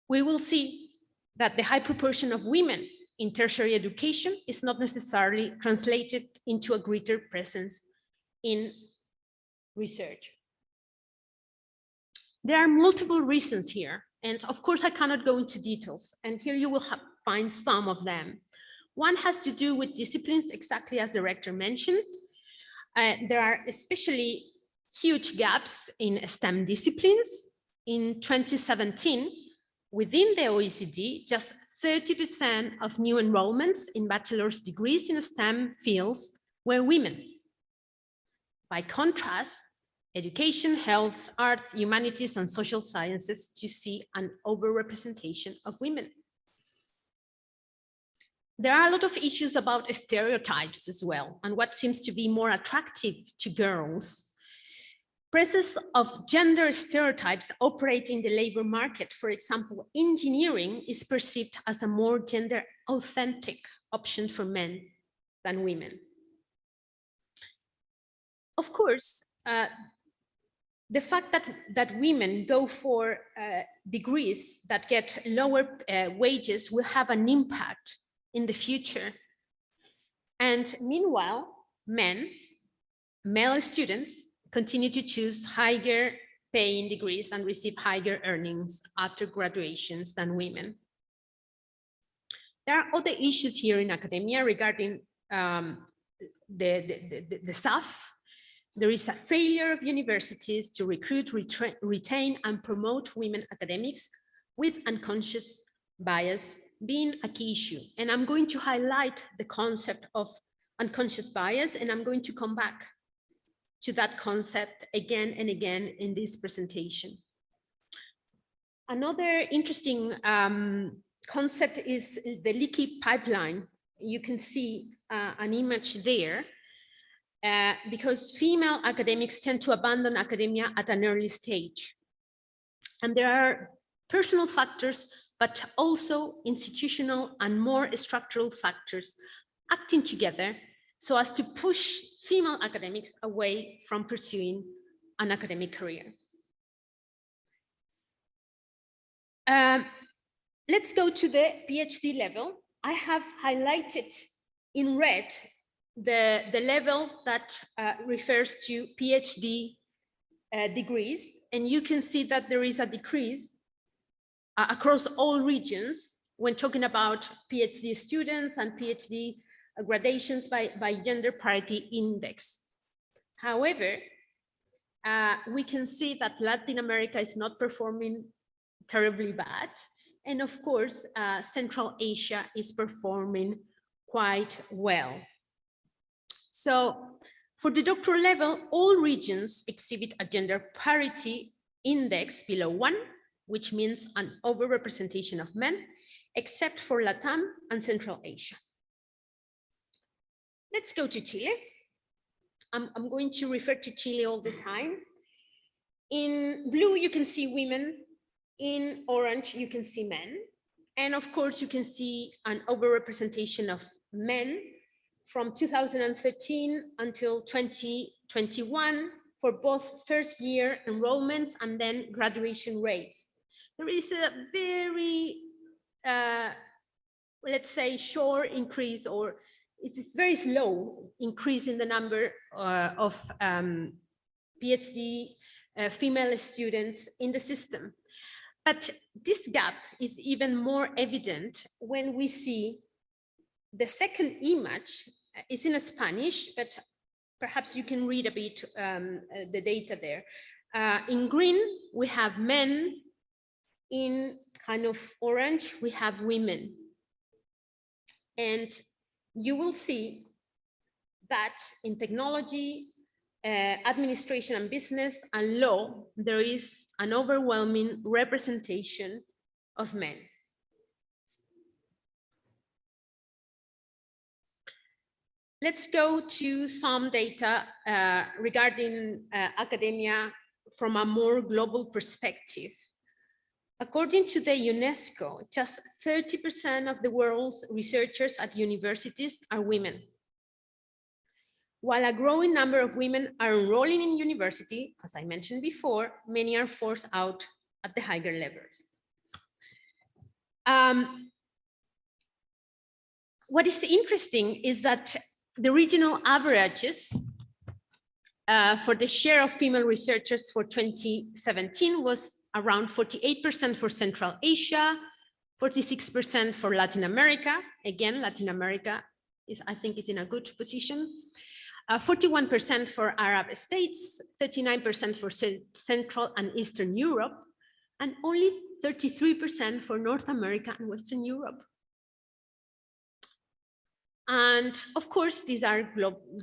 We will see that the high proportion of women in tertiary education is not necessarily translated into a greater presence in research. There are multiple reasons here, and of course I cannot go into details, and here you will find some of them. One has to do with disciplines, exactly as the rector mentioned. There are especially huge gaps in STEM disciplines. In 2017, within the OECD, just 30% of new enrollments in bachelor's degrees in STEM fields were women. By contrast, education, health, art, humanities, and social sciences, you see an overrepresentation of women. There are a lot of issues about stereotypes as well, and what seems to be more attractive to girls. Presence of gender stereotypes operate in the labor market. For example, engineering is perceived as a more gender authentic option for men than women. Of course, the fact that women go for degrees that get lower wages will have an impact in the future. And meanwhile, male students continue to choose higher paying degrees and receive higher earnings after graduations than women. There are other issues here in academia regarding the staff. There is a failure of universities to recruit, retain, and promote women academics, with unconscious bias being a key issue. And I'm going to highlight the concept of unconscious bias, and I'm going to come back to that concept again and again in this presentation. Another interesting concept is the leaky pipeline. You can see an image there. Because female academics tend to abandon academia at an early stage. And there are personal factors, but also institutional and more structural factors acting together so as to push female academics away from pursuing an academic career. Let's go to the PhD level. I have highlighted in red the level that refers to PhD degrees, and you can see that there is a decrease across all regions when talking about PhD students and PhD gradations by gender parity index. However, we can see that Latin America is not performing terribly bad, and of course, Central Asia is performing quite well. So for the doctoral level, all regions exhibit a gender parity index below 1, which means an overrepresentation of men, except for Latam and Central Asia. Let's go to Chile. I'm going to refer to Chile all the time. In blue, you can see women. In orange, you can see men. And of course, you can see an overrepresentation of men from 2013 until 2021 for both first year enrollments and then graduation rates. There is a very, let's say, short increase, or it is very slow increase in the number of PhD female students in the system. But this gap is even more evident when we see the second image. Is in Spanish, but perhaps you can read a bit the data there. In green, we have men. In kind of orange, we have women. And you will see that in technology, administration and business and law, there is an overwhelming representation of men. Let's go to some data regarding academia from a more global perspective. According to the UNESCO, just 30% of the world's researchers at universities are women. While a growing number of women are enrolling in university, as I mentioned before, many are forced out at the higher levels. What is interesting is that the regional averages for the share of female researchers for 2017 was around 48% for Central Asia, 46% for Latin America. Again, Latin America is, I think, is in a good position. 41% for Arab states, 39% for Central and Eastern Europe, and only 33% for North America and Western Europe. And of course, these are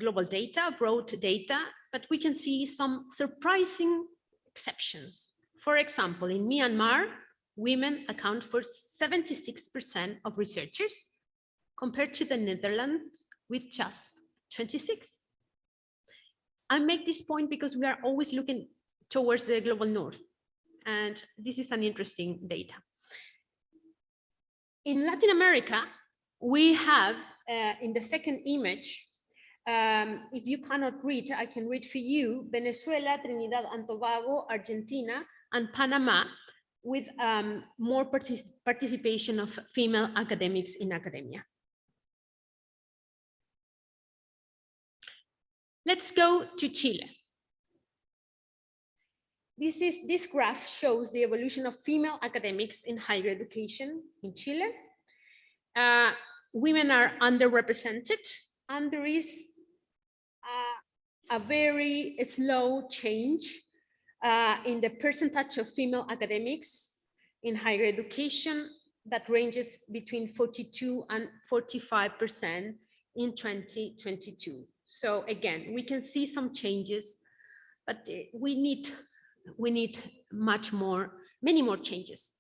global data, broad data, but we can see some surprising exceptions. For example, in Myanmar, women account for 76% of researchers, compared to the Netherlands with just 26%. I make this point because we are always looking towards the global north, and this is an interesting data. In Latin America, we have, in the second image, if you cannot read, I can read for you, Venezuela, Trinidad and Tobago, Argentina, and Panama, with more participation of female academics in academia. Let's go to Chile. This graph shows the evolution of female academics in higher education in Chile. Women are underrepresented, and there is a very slow change in the percentage of female academics in higher education that ranges between 42 and 45% in 2022. So again, we can see some changes, but we need many more changes.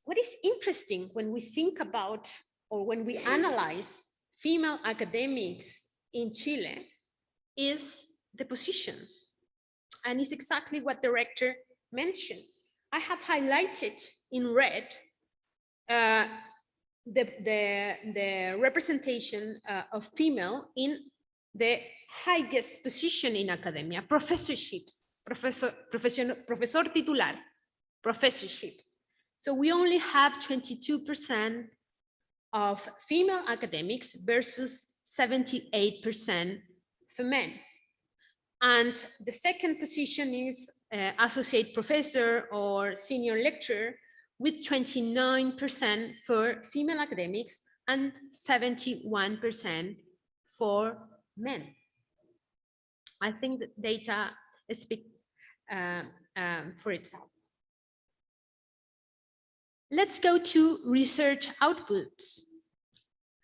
What is interesting when we think about, or when we analyze female academics in Chile, is the positions, and it's exactly what the rector mentioned. I have highlighted in red the representation of female in the highest position in academia, professorships, professor titular, professorship. So we only have 22% of female academics versus 78% for men. And the second position is associate professor or senior lecturer, with 29% for female academics and 71% for men. I think the data speak for itself. Let's go to research outputs.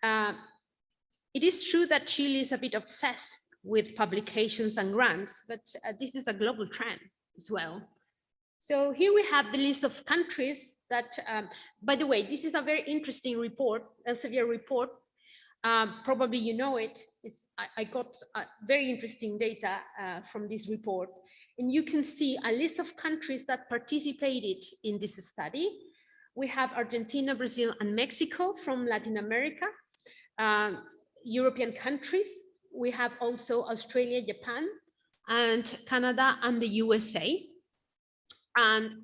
It is true that Chile is a bit obsessed with publications and grants, but this is a global trend as well. So here we have the list of countries that, by the way, this is a very interesting report, Elsevier report. Probably you know it. I got very interesting data from this report. And you can see a list of countries that participated in this study. We have Argentina, Brazil, and Mexico from Latin America, European countries. We have also Australia, Japan, and Canada, and the USA. And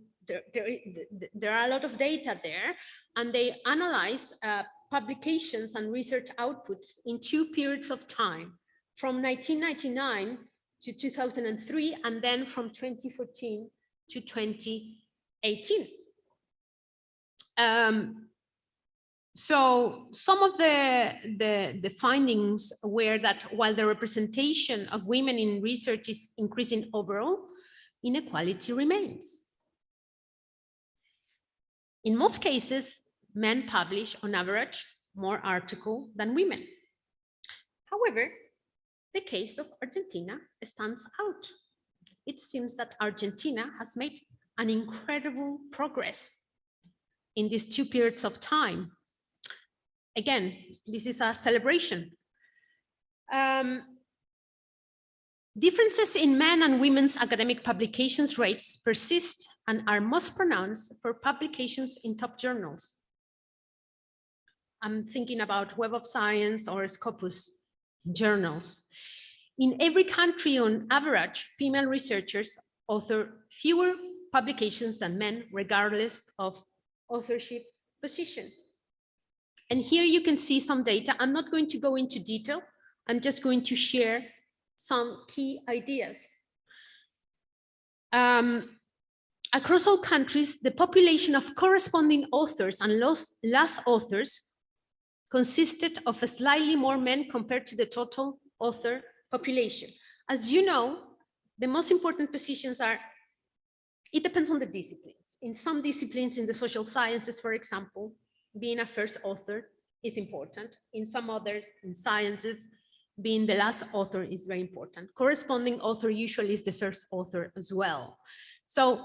there are a lot of data there, and they analyze publications and research outputs in 2 periods of time, from 1999 to 2003, and then from 2014 to 2018. So some of the findings were that while the representation of women in research is increasing overall, inequality remains. In most cases, men publish on average more articles than women. However, the case of Argentina stands out. It seems that Argentina has made an incredible progress in these 2 periods of time. Again, this is a celebration. Differences in men and women's academic publications rates persist and are most pronounced for publications in top journals. I'm thinking about Web of Science or Scopus journals. In every country, on average, female researchers author fewer publications than men, regardless of authorship position. And here you can see some data. I'm not going to go into detail. I'm just going to share some key ideas. Across all countries, the population of corresponding authors and last authors consisted of slightly more men compared to the total author population. As you know, the most important positions are, it depends on the disciplines. In some disciplines, in the social sciences, for example, being a first author is important. In some others, in sciences, being the last author is very important. Corresponding author usually is the first author as well. So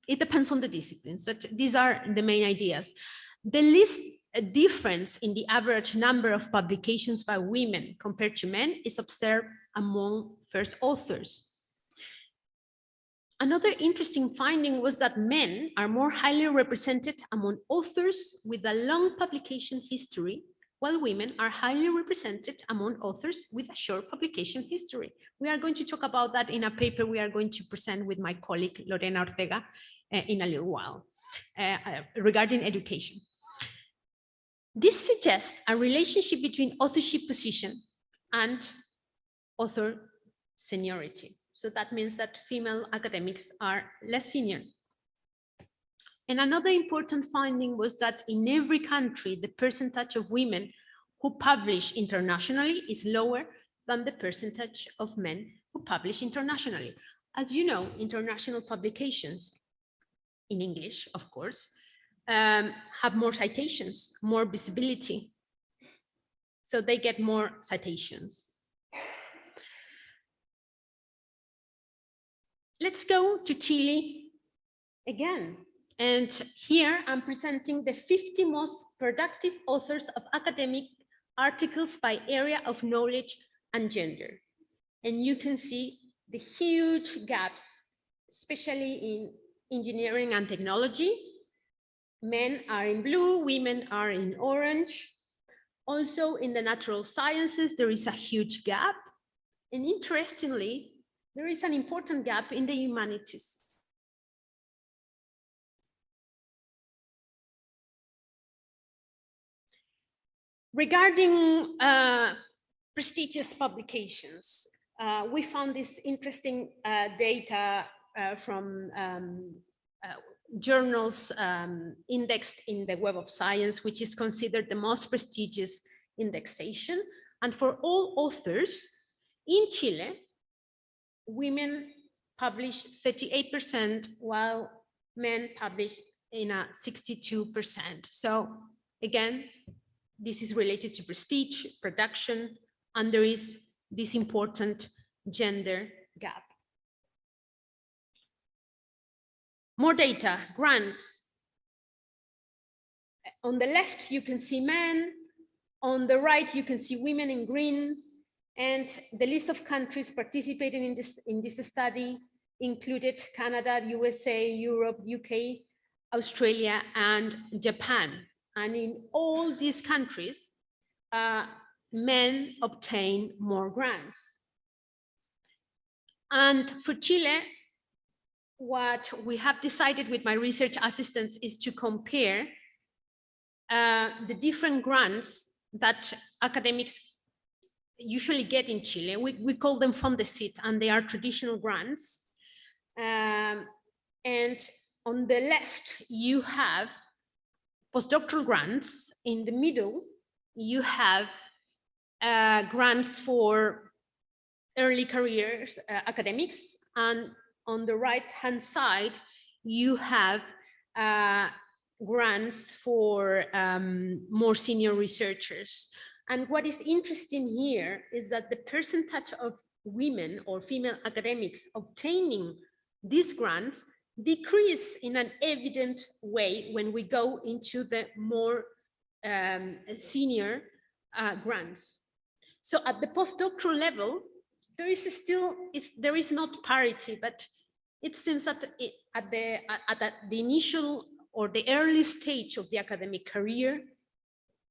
it depends on the disciplines, but these are the main ideas. The least difference in the average number of publications by women compared to men is observed among first authors. Another interesting finding was that men are more highly represented among authors with a long publication history, while women are highly represented among authors with a short publication history. We are going to talk about that in a paper we are going to present with my colleague Lorena Ortega in a little while regarding education. This suggests a relationship between authorship position and author seniority. So that means that female academics are less senior. And another important finding was that in every country, the percentage of women who publish internationally is lower than the percentage of men who publish internationally. As you know, international publications, in English, of course, have more citations, more visibility. So they get more citations. Let's go to Chile again. And here I'm presenting the 50 most productive authors of academic articles by area of knowledge and gender. And you can see the huge gaps, especially in engineering and technology. Men are in blue, women are in orange. Also in the natural sciences, there is a huge gap. And interestingly, there is an important gap in the humanities. Regarding prestigious publications, we found this interesting data from journals indexed in the Web of Science, which is considered the most prestigious indexation. And for all authors in Chile, women publish 38%, while men publish in a 62%. So again, this is related to prestige, production, and there is this important gender gap. More data, grants. On the left, you can see men. On the right, you can see women in green. And the list of countries participating in this study included Canada, USA, Europe, UK, Australia, and Japan. And in all these countries, men obtain more grants. And for Chile, what we have decided with my research assistants is to compare the different grants that academics usually get in Chile. We call them Fondesit, and they are traditional grants. And on the left, you have postdoctoral grants. In the middle, you have grants for early careers academics. And on the right-hand side, you have grants for more senior researchers. And what is interesting here is that the percentage of women or female academics obtaining these grants decrease in an evident way when we go into the more senior grants. So at the postdoctoral level, there is not parity, but it seems that at the initial or the early stage of the academic career,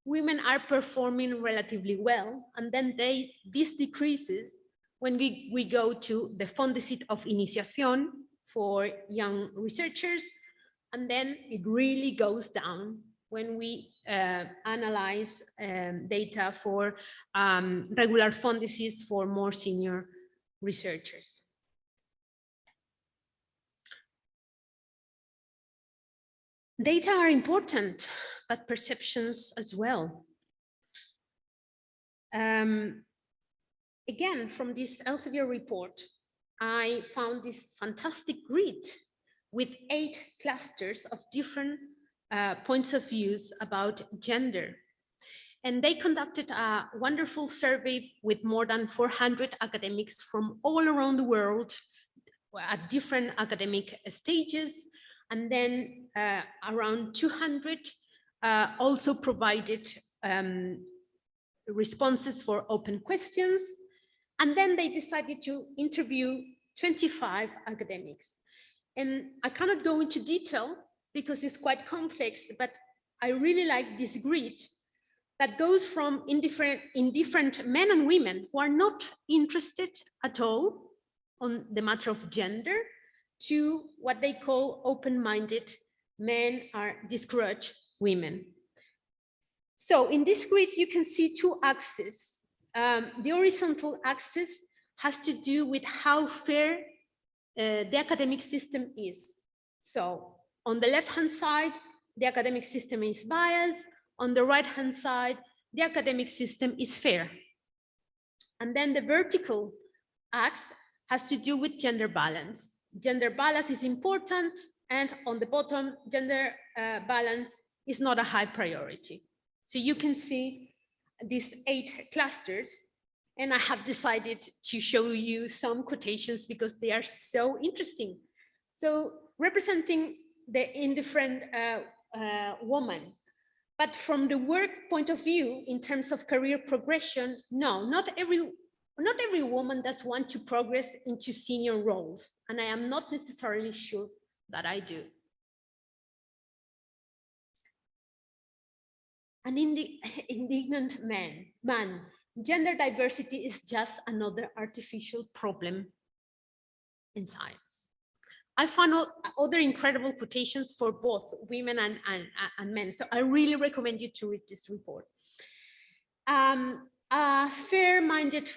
women are performing relatively well, and then this decreases when we go to the Fondesit of Iniciación for young researchers, and then it really goes down when we analyze data for regular Fondesits for more senior researchers. Data are important, but perceptions as well. Again, from this Elsevier report, I found this fantastic grid with 8 clusters of different points of views about gender. And they conducted a wonderful survey with more than 400 academics from all around the world at different academic stages. And then around 200 also provided responses for open questions. And then they decided to interview 25 academics. And I cannot go into detail because it's quite complex, but I really like this grid that goes from indifferent men and women who are not interested at all on the matter of gender to what they call open-minded men are discouraged women. So in this grid, you can see 2 axes. The horizontal axis has to do with how fair the academic system is. So on the left-hand side, the academic system is biased. On the right-hand side, the academic system is fair. And then the vertical axis has to do with gender balance. Gender balance is important, and on the bottom, gender balance is not a high priority. So you can see these 8 clusters, and I have decided to show you some quotations because they are so interesting. So representing the indifferent woman, but from the work point of view, in terms of career progression, no, not every woman does want to progress into senior roles, and I am not necessarily sure that I do. An indignant man, gender diversity is just another artificial problem in science. I found other incredible quotations for both women and men, so I really recommend you to read this report. A fair-minded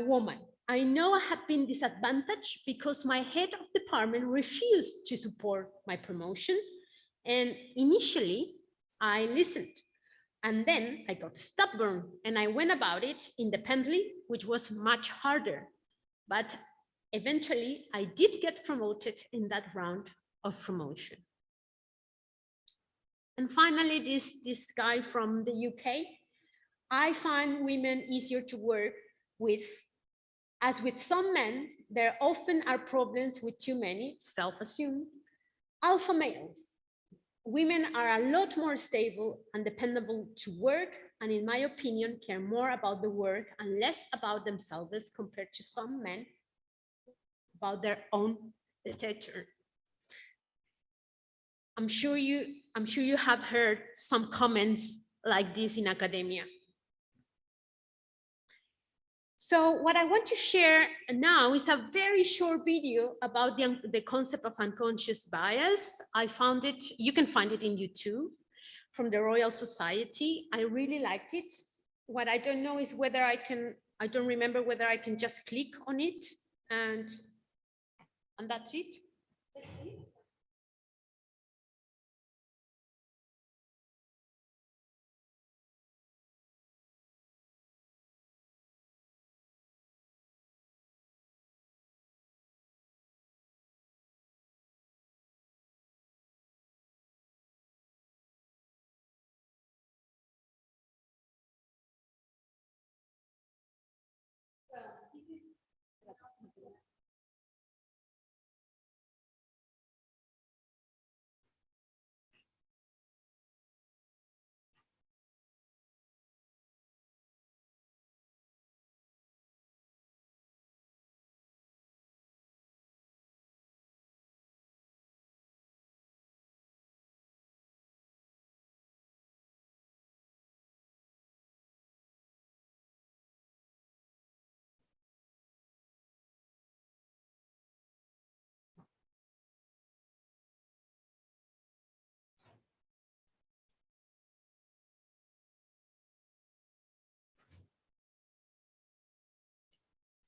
woman. I know I have been disadvantaged because my head of department refused to support my promotion, and initially I listened. And then I got stubborn and I went about it independently, which was much harder. But eventually I did get promoted in that round of promotion. And finally, this guy from the UK, I find women easier to work with. As with some men, there often are problems with too many self-assumed alpha males. Women are a lot more stable and dependable to work, and in my opinion, care more about the work and less about themselves compared to some men about their own stature. I'm sure you have heard some comments like this in academia. So what I want to share now is a very short video about the concept of unconscious bias. I found it, you can find it in YouTube from the Royal Society. I really liked it. What I don't know is whether I don't remember whether I can just click on it and that's it.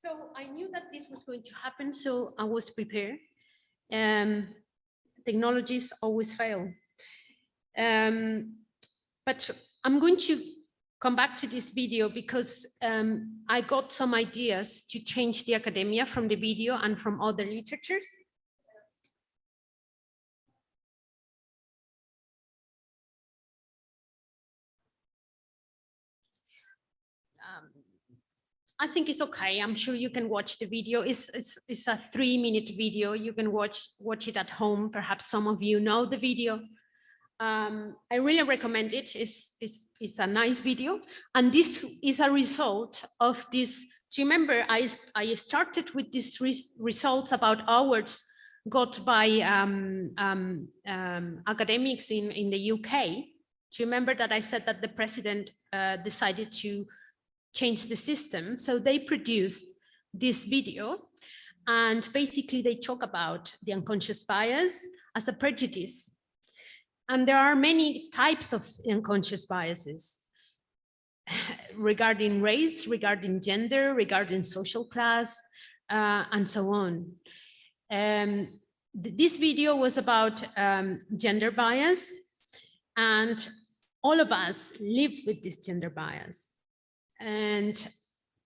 So I knew that this was going to happen, so I was prepared. Technologies always fail. But I'm going to come back to this video because I got some ideas to change the academia from the video and from other literatures. I think it's okay. I'm sure you can watch the video. It's a 3-minute video. You can watch it at home. Perhaps some of you know the video. I really recommend it. It's a nice video. And this is a result of this. Do you remember I started with these results about awards got by academics in the UK? Do you remember that I said that the president decided to change the system? So they produced this video, and basically they talk about the unconscious bias as a prejudice. And there are many types of unconscious biases regarding race, regarding gender, regarding social class, and so on. This video was about gender bias, and all of us live with this gender bias. And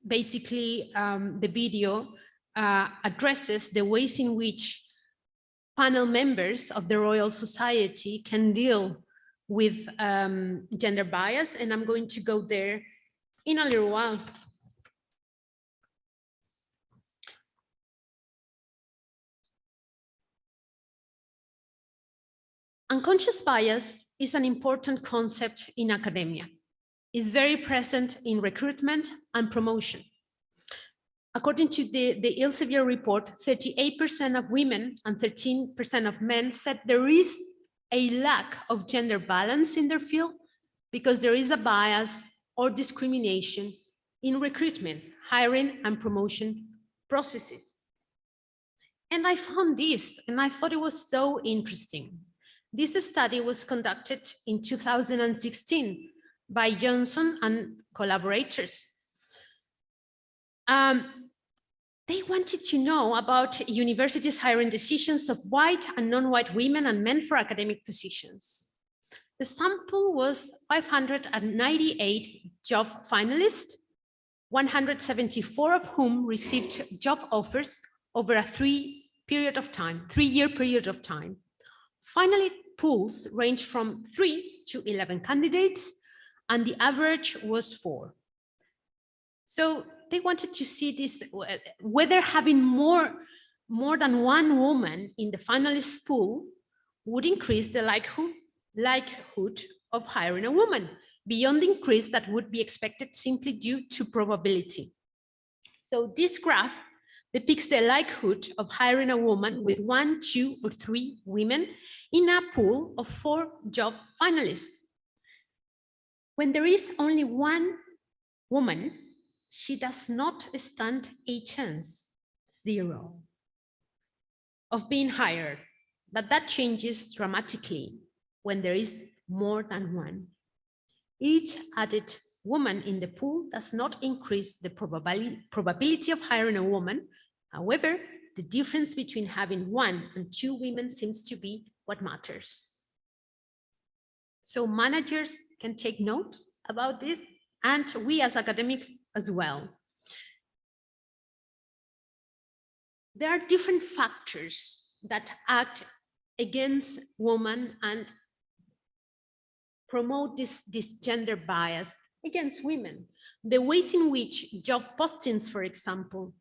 basically, the video addresses the ways in which panel members of the Royal Society can deal with gender bias, and I'm going to go there in a little while. Unconscious bias is an important concept in academia. It's very present in recruitment and promotion. According to the Elsevier report, 38% of women and 13% of men said there is a lack of gender balance in their field because there is a bias or discrimination in recruitment, hiring, and promotion processes. And I found this, and I thought it was so interesting. This study was conducted in 2016 by Johnson and collaborators. They wanted to know about universities' hiring decisions of white and non-white women and men for academic positions. The sample was 598 job finalists, 174 of whom received job offers over a 3-year period of time. Finally, pools ranged from 3 to 11 candidates, and the average was 4. So they wanted to see this, whether having more than one woman in the finalist pool would increase the likelihood of hiring a woman beyond the increase that would be expected simply due to probability. So this graph depicts the likelihood of hiring a woman with 1, 2, or 3 women in a pool of 4 job finalists. When there is only 1 woman, she does not stand a chance, 0, of being hired. But that changes dramatically when there is more than 1. Each added woman in the pool does not increase the probability of hiring a woman. However, the difference between having 1 and 2 women seems to be what matters. So managers can take notes about this, and we as academics as well. There are different factors that act against women and promote this gender bias against women. The ways in which job postings, for example,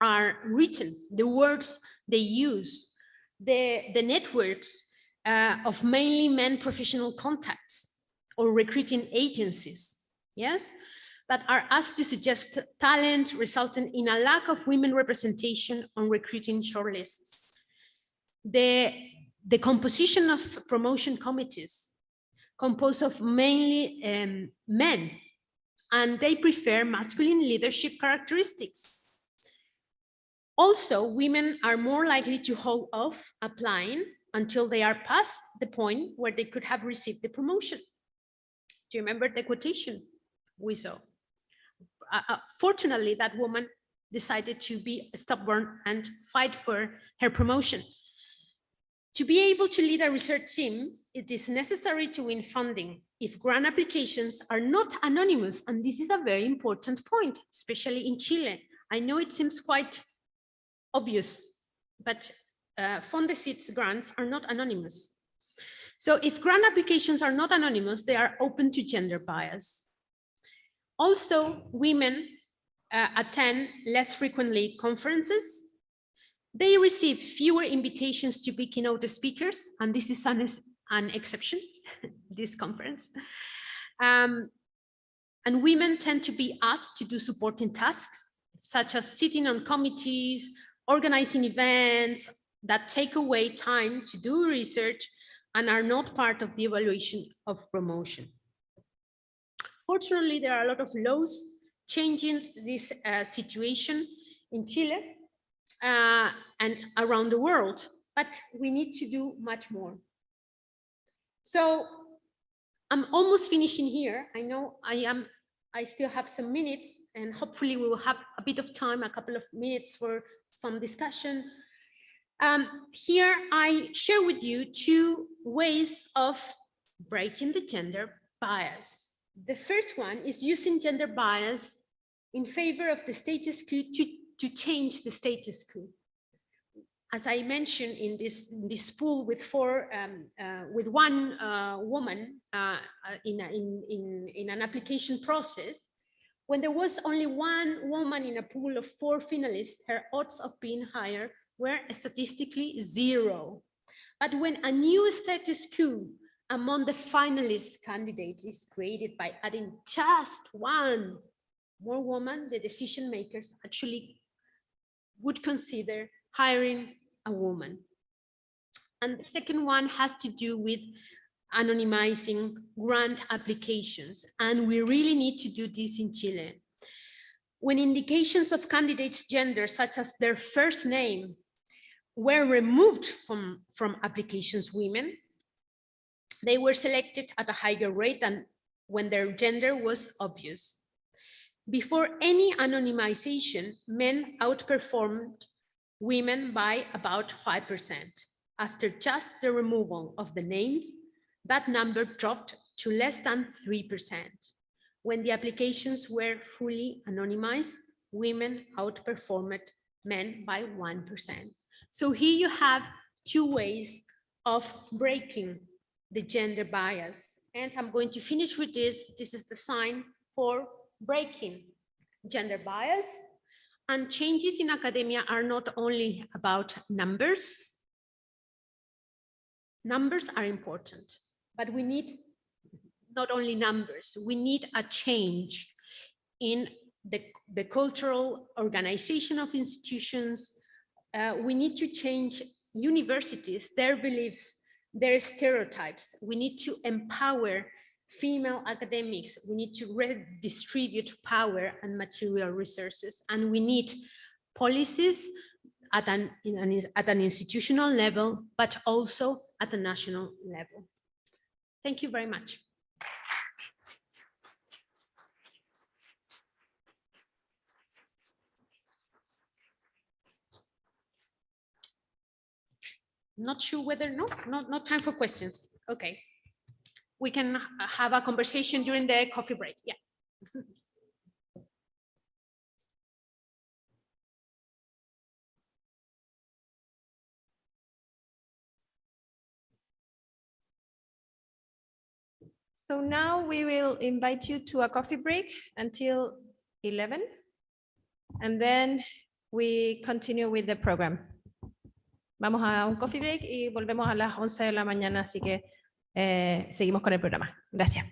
are written, the words they use, the networks of mainly men professional contacts or recruiting agencies, yes, that are asked to suggest talent resulting in a lack of women representation on recruiting shortlists. The composition of promotion committees composed of mainly men, and they prefer masculine leadership characteristics. Also, women are more likely to hold off applying until they are past the point where they could have received the promotion. Do you remember the quotation we saw? Fortunately, that woman decided to be stubborn and fight for her promotion. To be able to lead a research team, it is necessary to win funding if grant applications are not anonymous. And this is a very important point, especially in Chile. I know it seems quite obvious, but Fondesit grants are not anonymous. So if grant applications are not anonymous, they are open to gender bias. Also, women attend less frequently conferences. They receive fewer invitations to be keynote speakers, and this is an exception, this conference. And women tend to be asked to do supporting tasks, such as sitting on committees, organizing events that take away time to do research and are not part of the evaluation of promotion. Fortunately, there are a lot of laws changing this situation in Chile and around the world, but we need to do much more. So I'm almost finishing here. I know I still have some minutes, and hopefully we will have a bit of time, a couple of minutes for some discussion. Here I share with you two ways of breaking the gender bias. The first one is using gender bias in favor of the status quo to change the status quo. As I mentioned in this pool with one woman in an application process, when there was only one woman in a pool of 4 finalists, her odds of being hired were statistically 0. But when a new status quo among the finalist candidates is created by adding just one more woman, the decision makers actually would consider hiring a woman. And the second one has to do with anonymizing grant applications. And we really need to do this in Chile. When indications of candidates' gender, such as their first name, were removed from applications women, they were selected at a higher rate than when their gender was obvious. Before any anonymization, men outperformed women by about 5%. After just the removal of the names, that number dropped to less than 3%. When the applications were fully anonymized, women outperformed men by 1%. So here you have two ways of breaking the gender bias. And I'm going to finish with this. This is the sign for breaking gender bias. And changes in academia are not only about numbers. Numbers are important, but we need not only numbers, we need a change in the cultural organization of institutions. We need to change universities, their beliefs, their stereotypes. We need to empower female academics. We need to redistribute power and material resources. And we need policies at an institutional level, but also at the national level. Thank you very much. Not sure whether, not time for questions. Okay. We can have a conversation during the coffee break. Yeah. So now we will invite you to a coffee break until 11. And then we continue with the program. Vamos a un coffee break y volvemos a las 11 de la mañana, así que seguimos con el programa. Gracias.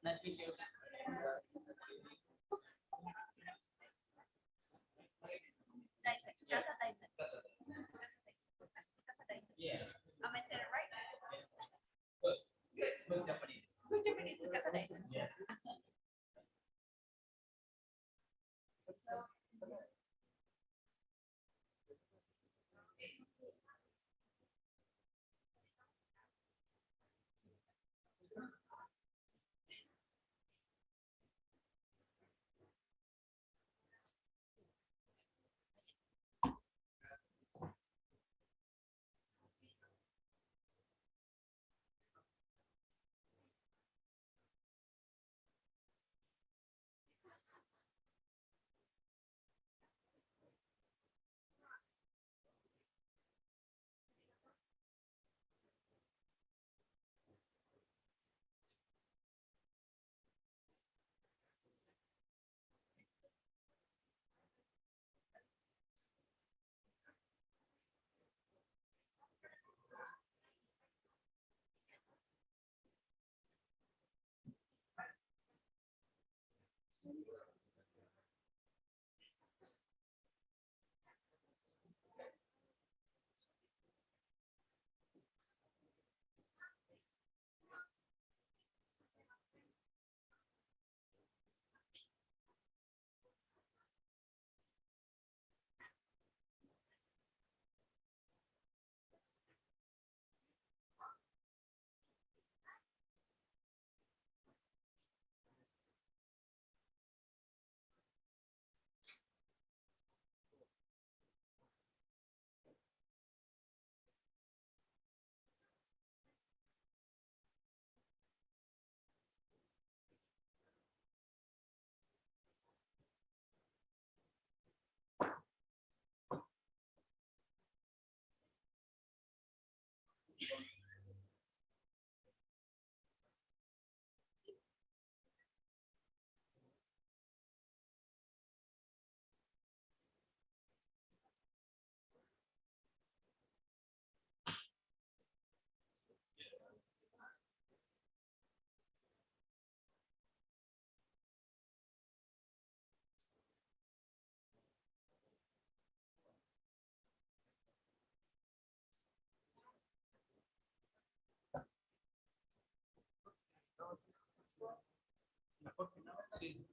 Nice to meet you. Yeah. Am I saying it right? Good. Good Japanese. Good Japanese. Yeah. Sí.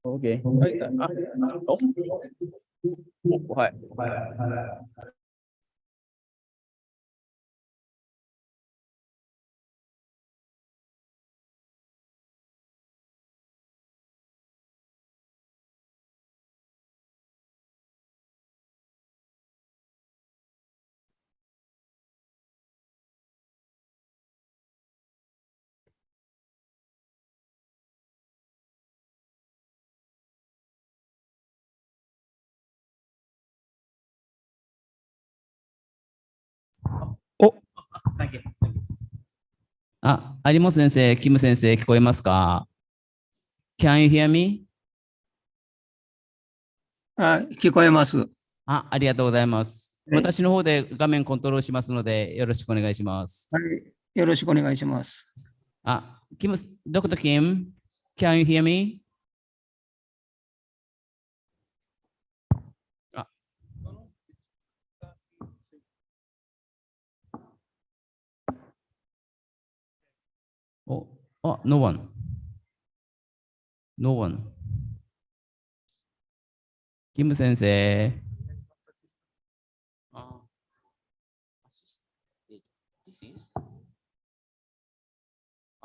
OK。はい。お、有本先生、キム先生、聞こえますか？ Can you hear me? 聞こえます。ありがとうございます。私の方で画面コントロールしますので、よろしくお願いします。はい、よろしくお願いします。Dr. Kim, can you hear me? No one. No one. キム先生。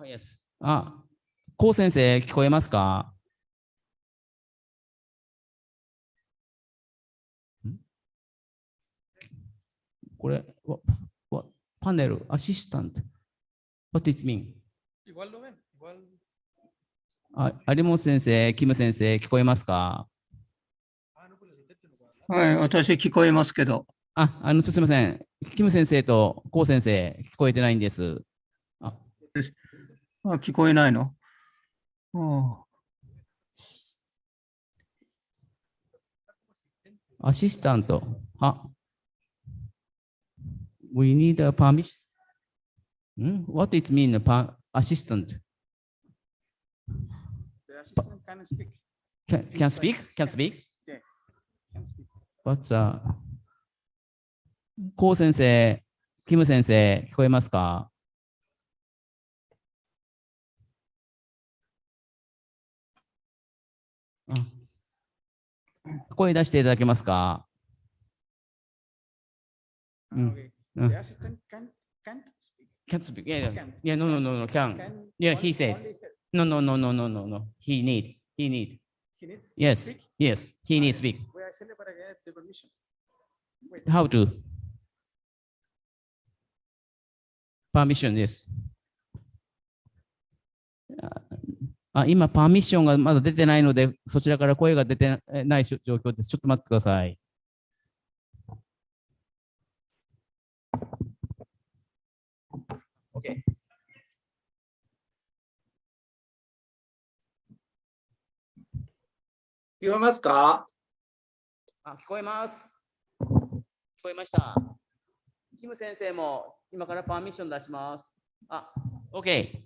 Yes. コウ先生、聞こえますか？これ、パネル、アシスタント。What does it mean? 有本先生、キム先生、聞こえますか？はい、私聞こえますけど。すみません。キム先生とコウ先生、聞こえてないんです。聞こえないの？アシスタント。We need a permission. What does it mean, assistant? The assistant can speak. Can speak? Can speak? Yeah, can speak. But コウ先生、キム先生、聞こえますか？声出していただけますか？Okay. The assistant can't speak. Can't speak. Yeah, Can't. yeah, no, no, no, no, can. Yeah, he said. Only No, no, no, no, no, no, no. He need. he need Yes, speak. yes, he needs speak. Voy a hacerle para que dé permission. Wait. How to? Permissionです。今、パーミッションがまだ出てないので、そちらから声が出てない状況です。ちょっと待ってください。OK。聞こえますか？聞こえます。聞こえました。キム先生も今からパーミッション出します。OK。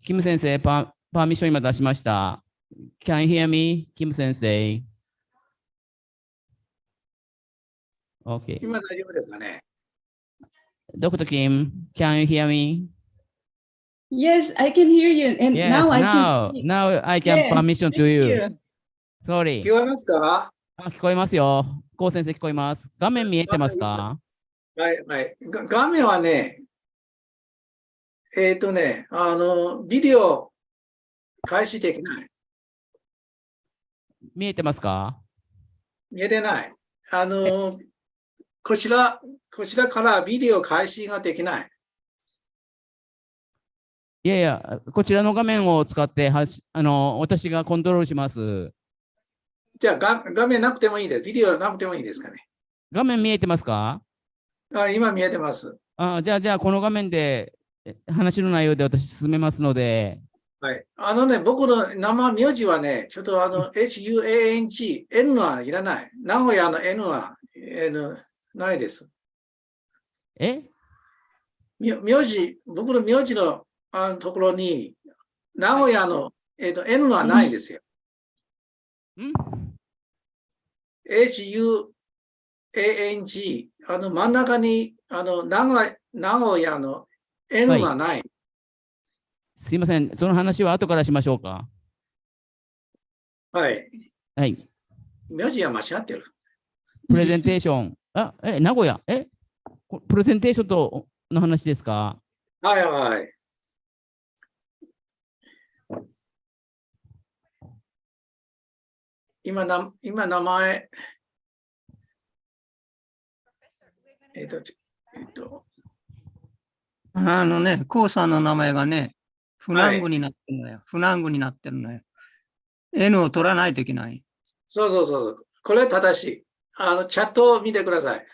キム先生、パーミッション今出しました。Can you hear me? キム先生。OK。今大丈夫ですかね？ Dr. Kim, can you hear me? Yes, I can hear you. And Yes, now I can speak. now I can Yes, permission to thank you. you. Sorry. 聞こえますか？聞こえますよ。コウ先生聞こえます。画面見えてますか？はいはい。画面はね、ビデオ開始できない。見えてますか？見えてない。こちらからビデオ開始ができない。いやいや、こちらの画面を使って私がコントロールします。じゃあ画面なくてもいいです。ビデオなくてもいいですかね。画面見えてますか？今見えてます。じゃあこの画面で話の内容で私進めますので。はい。僕の名字はね、ちょっとHUANG、N はいらない。名古屋の N は、ないです。僕の名字のところに、名古屋の、N はないですよ。HUANG、真ん中に、名古屋の N はない。すいません、その話は後からしましょうか。はい。はい。名字は間違ってる。プレゼンテーション。名古屋。プレゼンテーションとの話ですか？はいはい。今名前、コウさんの名前がね、フラングになってるのよ。フラングになってるのよ。N を取らないといけない。そう。これ正しい。チャットを見てください。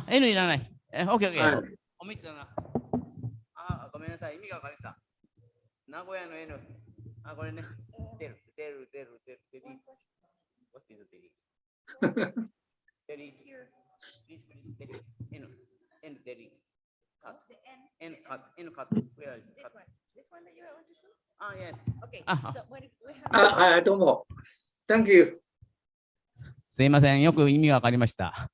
N いらない。OK。はい、おみつだな。ごめんなさい。意味がわかりました。名古屋の N。これね。出る。What is delete? Delete. Please delete. N delete. Cut. N cut. Where is cut? This one that you want to see? Yes. Okay. So what we have. はい、どうも。Thank you. すいません。よく意味がわかりました。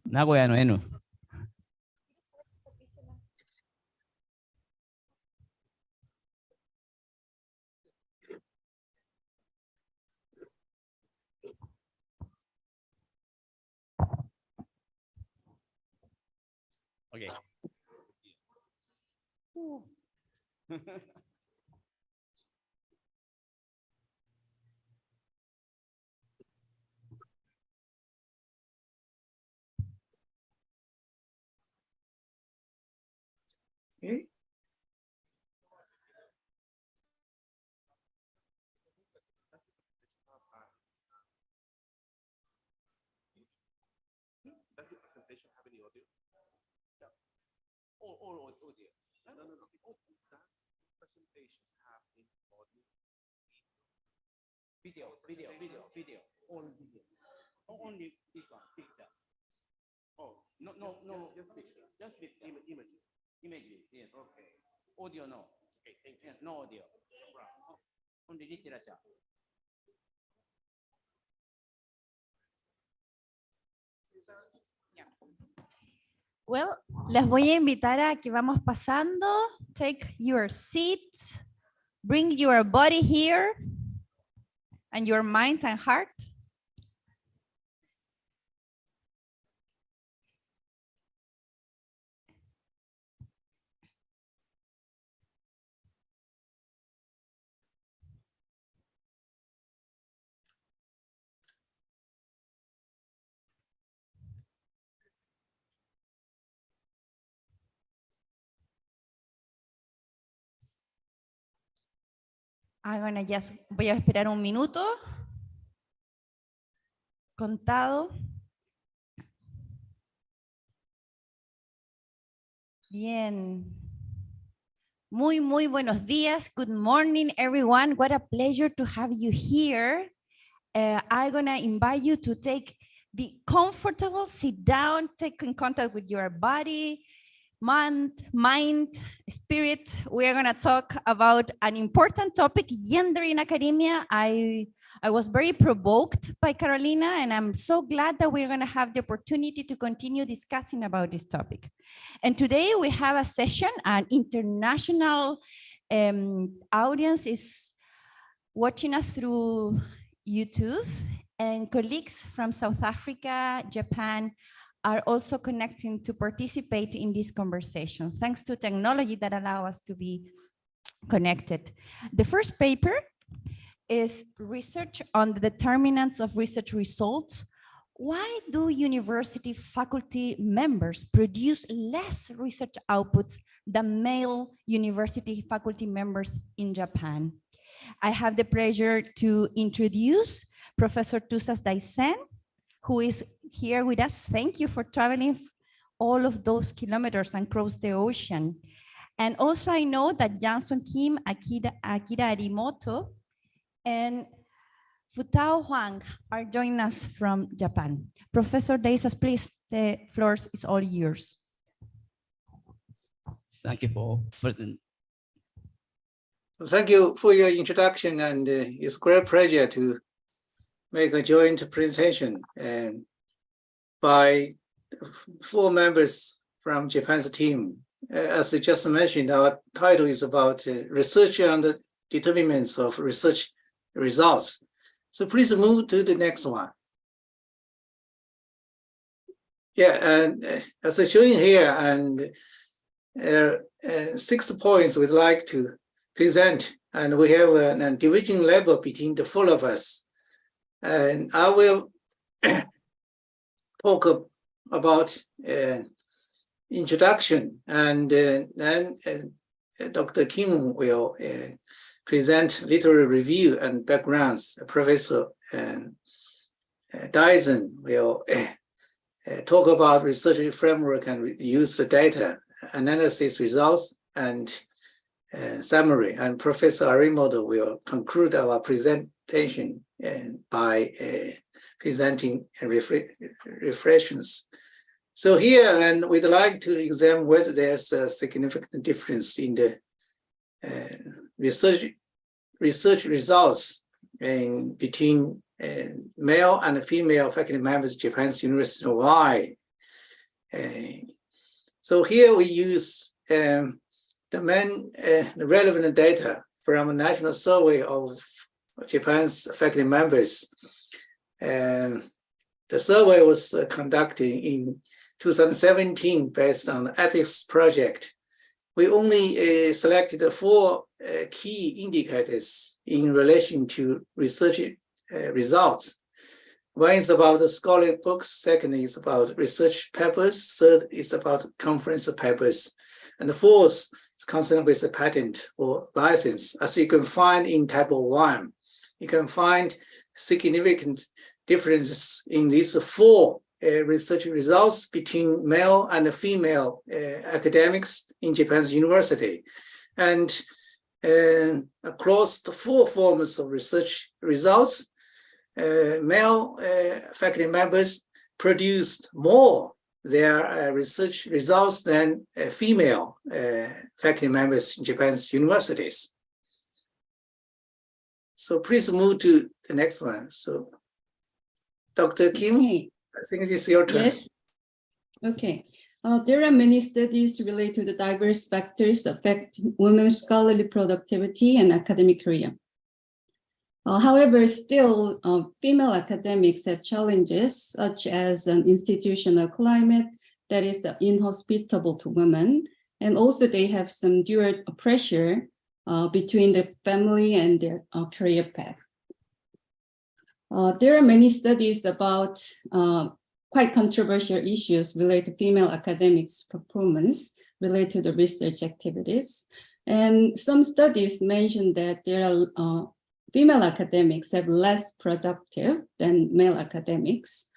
名古屋の N。OK。Does the presentation have any audio? All audio. No. Does the presentation have any audio? Video. All video. Only this one, picture. No, just picture. Just picture. Images, yes. Okay. Audio, no. Okay, thank you. Yes, no audio. Only literature. Well, les voy a invitar a que vamos pasando. Take your seat. Bring your body here and your mind and heart. Voy a esperar un minuto. Contado. Bien. Muy buenos días. Good morning, everyone. What a pleasure to have you here. I'm gonna invite you to be comfortable, sit down, take in contact with your body, mind, spirit. We are gonna talk about an important topic, gender in academia. I was very provoked by Carolina, and I'm so glad that we're gonna have the opportunity to continue discussing about this topic. And today we have a session, an international audience is watching us through YouTube, and colleagues from South Africa, Japan, are also connecting to participate in this conversation, thanks to technology that allow us to be connected. The first paper is research on the determinants of research results. Why do university faculty members produce less research outputs than male university faculty members in Japan? I have the pleasure to introduce Professor Tusas Daisen, who is here with us. Thank you for traveling all of those kilometers and across the ocean. And also I know that Jansson Kim, Akira Arimoto, and Futao Huang are joining us from Japan. Professor Daisen, please, the floor is all yours. Thank you for present. Thank you for your introduction, and it's a great pleasure to make a joint presentation by 4 members from Japan's team. As I just mentioned, our title is about research on the determinants of research results. So please move to the next one. Yeah, and as I show you here, and 6 points we'd like to present, and we have a division level between the 4 of us. And I will talk about introduction, and then Dr. Kim will present literary review and backgrounds. Professor Daisen will talk about research framework and use the data, analysis results, and summary. And Professor Arimoto will conclude our presentation by presenting reflections. So here, and we'd like to examine whether there's a significant difference in the research results between male and female faculty members of Japan's university. Why? So here we use the main relevant data from a national survey of Japan's faculty members. The survey was conducted in 2017 based on the APIKS project. We only selected 4 key indicators in relation to research results. One is about the scholarly books, second is about research papers, third is about conference papers, and the fourth is concerned with the patent or license. As you can find in table 1, you can find significant differences in these 4 research results between male and female academics in Japan's university. And across the 4 forms of research results, male faculty members produced more their research results than female faculty members in Japan's universities. So please move to the next one. So Dr. Kim, Okay. I think it is your turn. Yes. Okay. There are many studies related to the diverse factors affect women's scholarly productivity and academic career. However, still, female academics have challenges such as an institutional climate that is inhospitable to women, and also they have some dual pressure between the family and their career path. There are many studies about quite controversial issues related to female academics' performance related to the research activities. And some studies mention that there are female academics have less productive than male academics.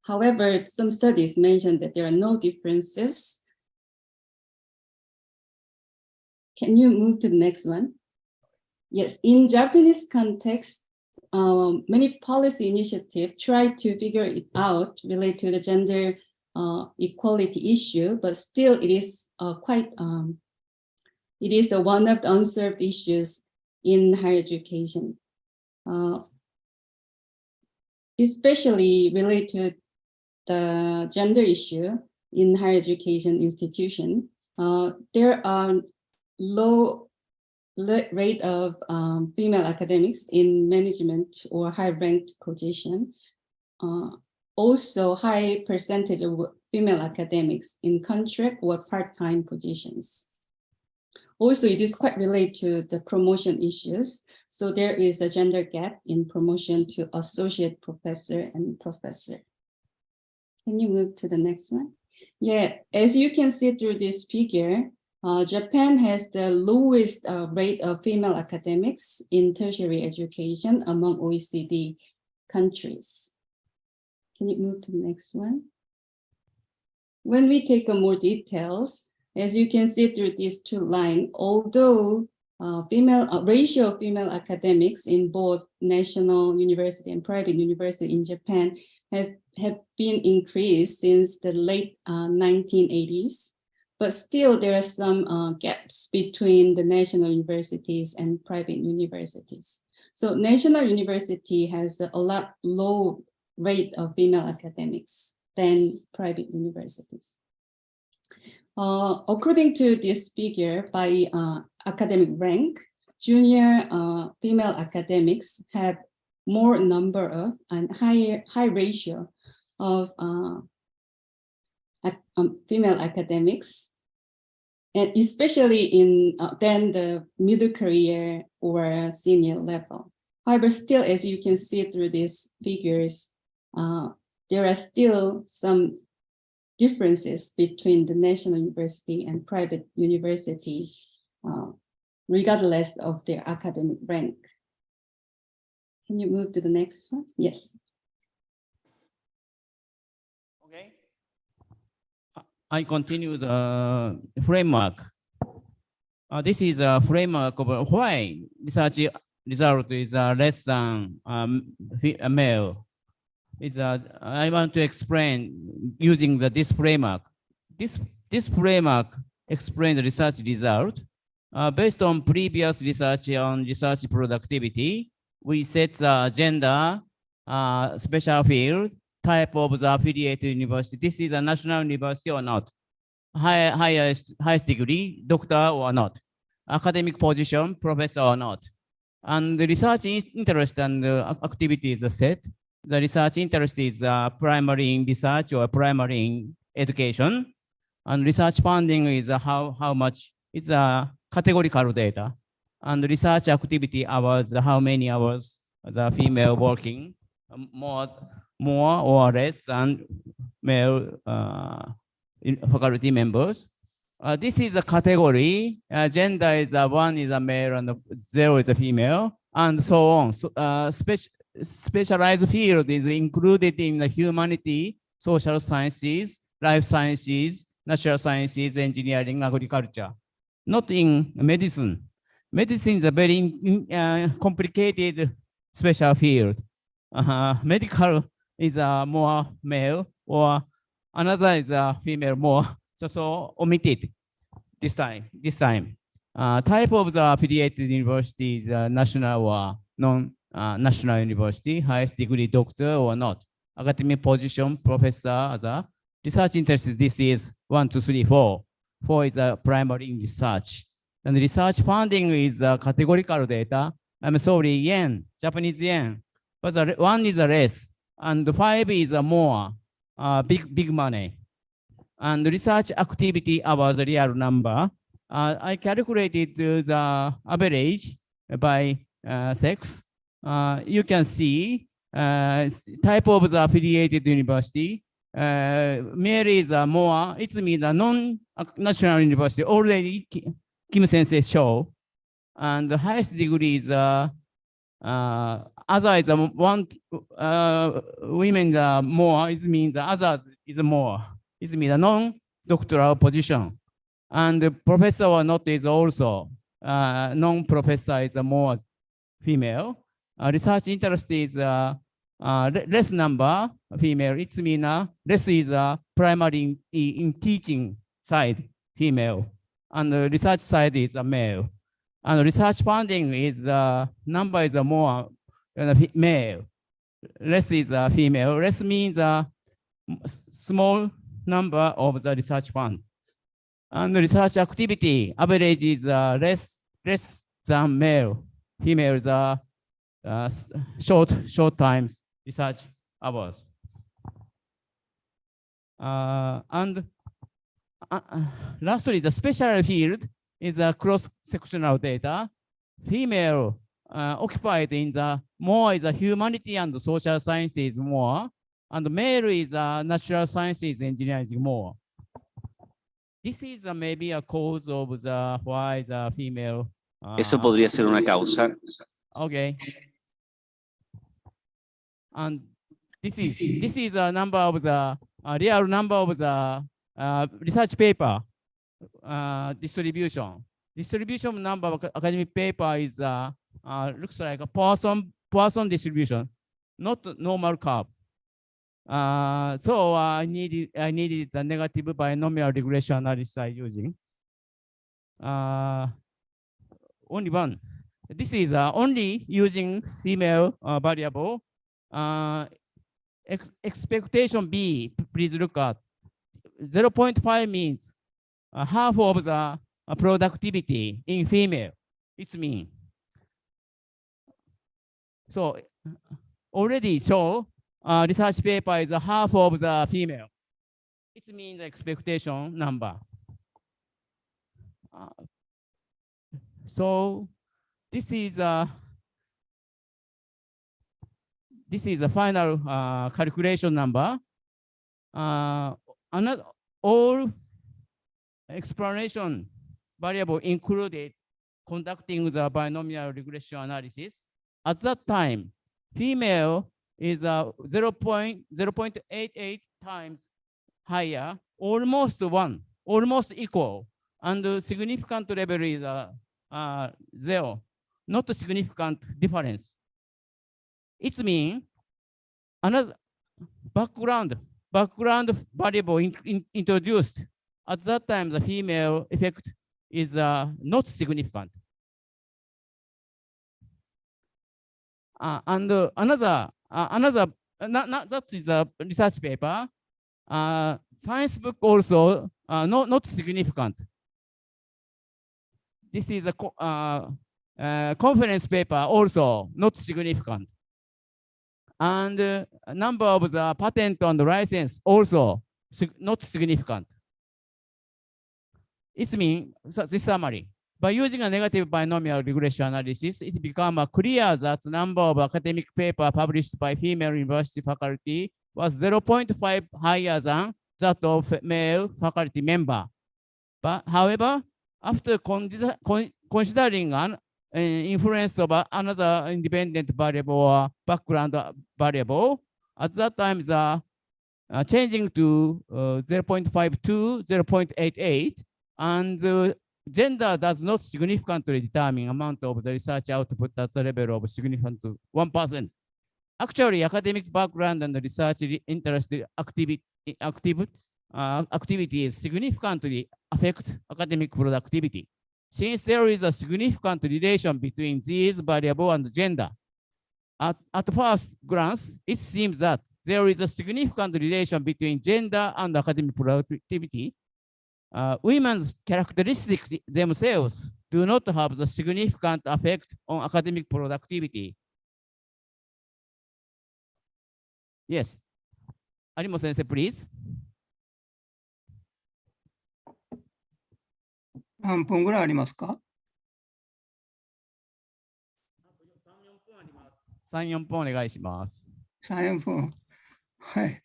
However, some studies mention that there are no differences. Can you move to the next one? Yes, in Japanese context, many policy initiatives try to figure it out related to the gender equality issue, but still it is one of the unsolved issues in higher education, especially related to the gender issue in higher education institution. There are low rate of female academics in management or high-ranked position. Also, high percentage of female academics in contract or part-time positions. Also, it is quite related to the promotion issues. So there is a gender gap in promotion to associate professor and professor. Can you move to the next one? Yeah, as you can see through this figure, Japan has the lowest rate of female academics in tertiary education among OECD countries. Can you move to the next one? When we take more details, as you can see through these two lines, although ratio of female academics in both national university and private university in Japan have been increased since the late 1980s. But still, there are some gaps between the national universities and private universities. So national university has a lot low rate of female academics than private universities. According to this figure by academic rank, junior female academics have more number of and high ratio of female academics, and especially in than the middle career or senior level. However, still, as you can see through these figures, there are still some differences between the national university and private university, regardless of their academic rank. Can you move to the next one? Yes. Okay. I continue the framework. This is a framework of why research result is less than male. I want to explain using this framework. This framework explains the research result. Based on previous research on research productivity, we set the gender, special field, type of the affiliated university. This is a national university or not, highest degree, doctor or not, academic position, professor or not. And the research interest and activity is set. The research interest is primary in research or primary in education. And research funding is how much is categorical data. And research activity hours, how many hours the female working, more or less than male faculty members. This is a category. Gender is 1 is a male and 0 is a female, and so on. So, specialized field is included in the humanity, social sciences, life sciences, natural sciences, engineering, agriculture. Not in medicine. Medicine is a very complicated special field. Medical is more male, or another is female more. So omitted this time. Type of the affiliated universities, national or non-national university, highest degree doctor or not, academic position, professor, research interest, this is 1, 2, 3, 4. 4 is a primary in research. And research funding is categorical data. I'm sorry, yen, Japanese yen. But the 1 is a less, and 5 is a more, big money. And research activity hours real number. I calculated the average by sex. You can see type of the affiliated university. Male is more, it means a non-national university already Kim Sensei show. And the highest degree is other is one women more, it means others is more. It means a non-doctoral position. And the professor or not is also non-professor is more female. Research interest is less number female. It means less is primary in teaching side female, and the research side is a male. And research funding is number is more male. Less is female. Less means a small number of the research fund. And the research activity average is less than male. Female is short times research hours. And lastly, the special field is a cross-sectional data. Female occupied in the more is a humanity and social sciences more, and male is natural sciences engineering more. This is maybe a cause of the why the female. Eso podría ser una causa. Okay. And this is a number of the real number of the research paper distribution. Distribution number of academic paper is looks like a Poisson distribution, not normal curve. So I needed the negative binomial regression analysis using only one. This is only using female variable. Expectation B, please look at 0.5 means half of the productivity in female. It's mean. So already show research paper is half of the female. It means the expectation number. So this is a final calculation number. Another all explanation variable included conducting the binomial regression analysis. At that time, female is 0.88 times higher, almost one, almost equal, and the significant level is 0, not a significant difference. It means another background variable introduced. At that time, the female effect is not significant. And another that is a research paper. Science book also not significant. This is a conference paper also not significant. And number of the patent and license also not significant. It means this summary. By using a negative binomial regression analysis, it becomes clear that the number of academic papers published by female university faculty was 0.5 higher than that of male faculty member. But however, after considering an influence of another independent variable or background variable, at that time the changing to 0.5 to 0.88, and gender does not significantly determine amount of the research output at the level of significant to 1%. Actually, academic background and research interest activities significantly affect academic productivity. Since there is a significant relation between these variables and gender, at first glance, it seems that there is a significant relation between gender and academic productivity. Women's characteristics themselves do not have the significant effect on academic productivity. Yes. Arimo sensei, please. 何分ぐらいありますか？ 3、4分お願いします。3、4分。はい。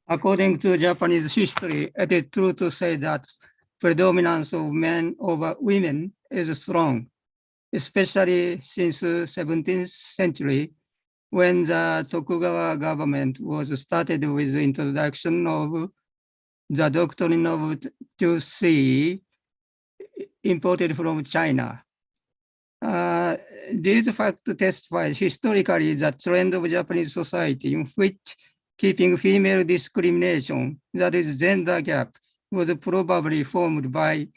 According to Japanese history, it is true to say that predominance of men over women is strong, especially since 17th century, when the Tokugawa government was started with the introduction of the doctrine of 2C imported from China. These facts testify historically the trend of Japanese society in which keeping female discrimination, that is gender gap, was probably formed by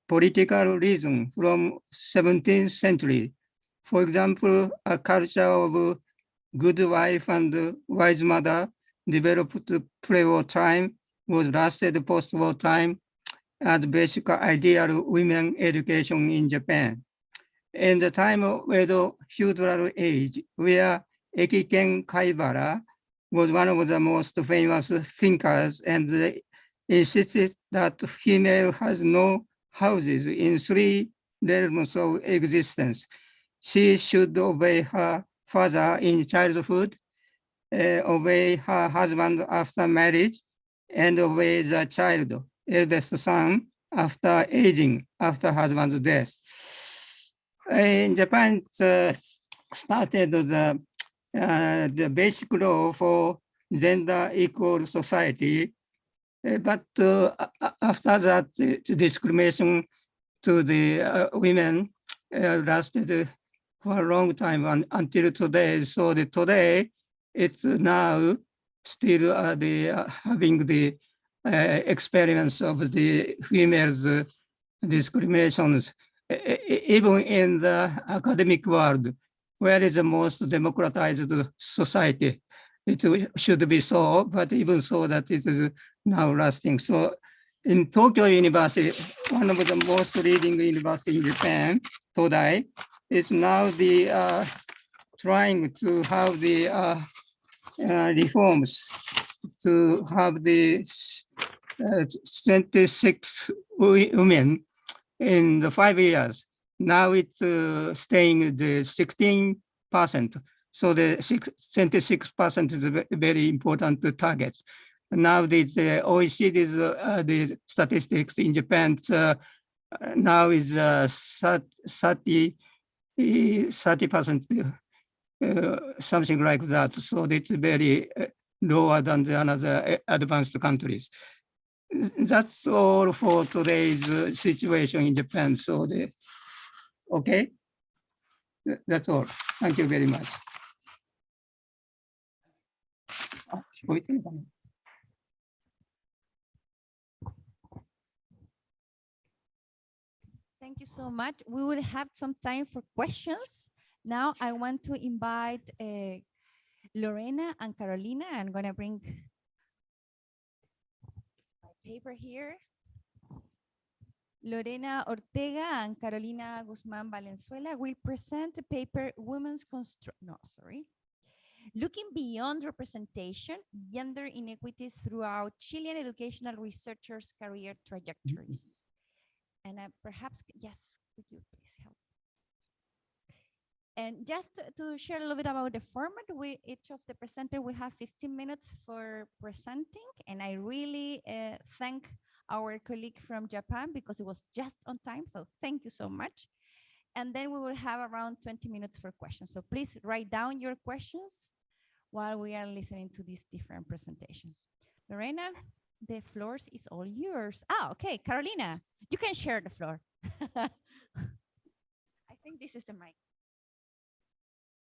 political reason from 17th century. For example, a culture of good wife and wise mother developed pre-war time was lasted post-war time as basic ideal women education in Japan. In the time of Edo feudal age, where Ekiken Kaibara was one of the most famous thinkers and insisted that female has no houses in 3 realms of existence. She should obey her father in childhood, obey her husband after marriage, and obey the child, eldest son, after aging, after husband's death. In Japan, started the basic law for gender equal society, but after that, discrimination to the women lasted for a long time until today. So today, it's now still having the experience of the females discriminations, even in the academic world, where is the most democratized society. It should be so, but even so that it is now lasting. So in Tokyo University, one of the most leading university in Japan, Todai, is now trying to have the reforms to have the 26 women in the 5 years. Now it's staying the 16%. So the 26% is a very important target. Now the OECD's the statistics in Japan now is 30%, something like that. So it's very lower than the other advanced countries. That's all for today's situation in Japan. So okay, that's all. Thank you very much. Thank you so much. We will have some time for questions. Now I want to invite Lorena and Carolina. I'm going to bring my paper here. Lorena Ortega and Carolina Guzman Valenzuela will present the paper Looking Beyond Representation, Gender Inequities Throughout Chilean Educational Researchers' Career Trajectories. And perhaps, yes, could you please help? And just to share a little bit about the format, each of the presenters will have 15 minutes for presenting. And I really thank our colleague from Japan because it was just on time. So thank you so much. And then we will have around 20 minutes for questions. So please write down your questions while we are listening to these different presentations. Lorena, the floor is all yours. Okay, Carolina, you can share the floor. I think this is the mic.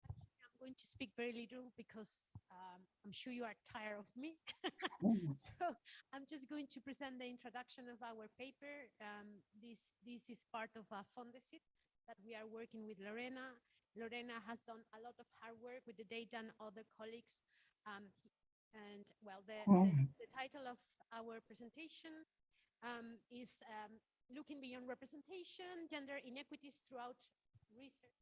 I'm going to speak very little because I'm sure you are tired of me. So I'm just going to present the introduction of our paper. This is part of a Fondesit that we are working with Lorena, Lorena has done a lot of hard work with the data and other colleagues. And well, the title of our presentation is Looking Beyond Representation, Gender Inequities Throughout Research.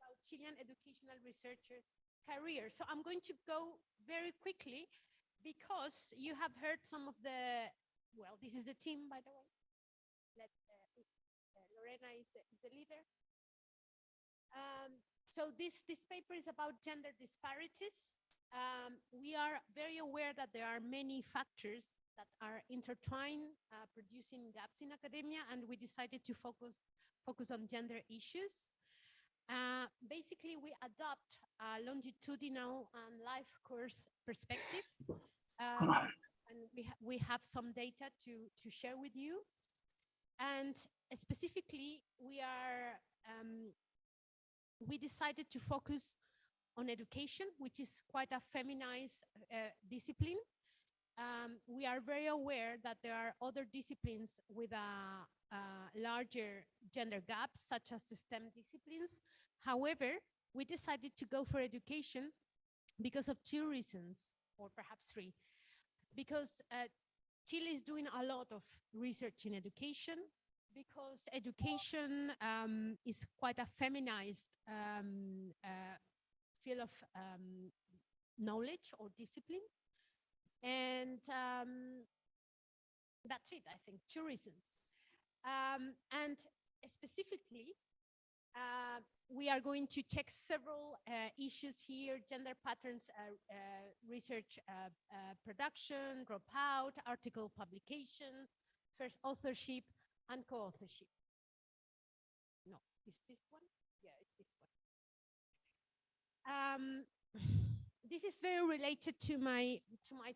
About Chilean educational researcher career. So I'm going to go very quickly because you have heard some of the, well, this is the team, by the way. Lorena is the leader. So this paper is about gender disparities. We are very aware that there are many factors that are intertwined, producing gaps in academia, and we decided to focus on gender issues. Basically, we adopt a longitudinal and life course perspective. And we have some data to share with you. And specifically, we decided to focus on education, which is quite a feminized discipline. We are very aware that there are other disciplines with a larger gender gap, such as the STEM disciplines. However, we decided to go for education because of two reasons, or perhaps three. Because Chile is doing a lot of research in education, because education is quite a feminized field of knowledge or discipline. And that's it, I think, two reasons. And specifically, we are going to check several issues here: gender patterns, research production, dropout, article publication, first authorship, and co-authorship. No, is this one? Yeah, it's this one. This is very related to my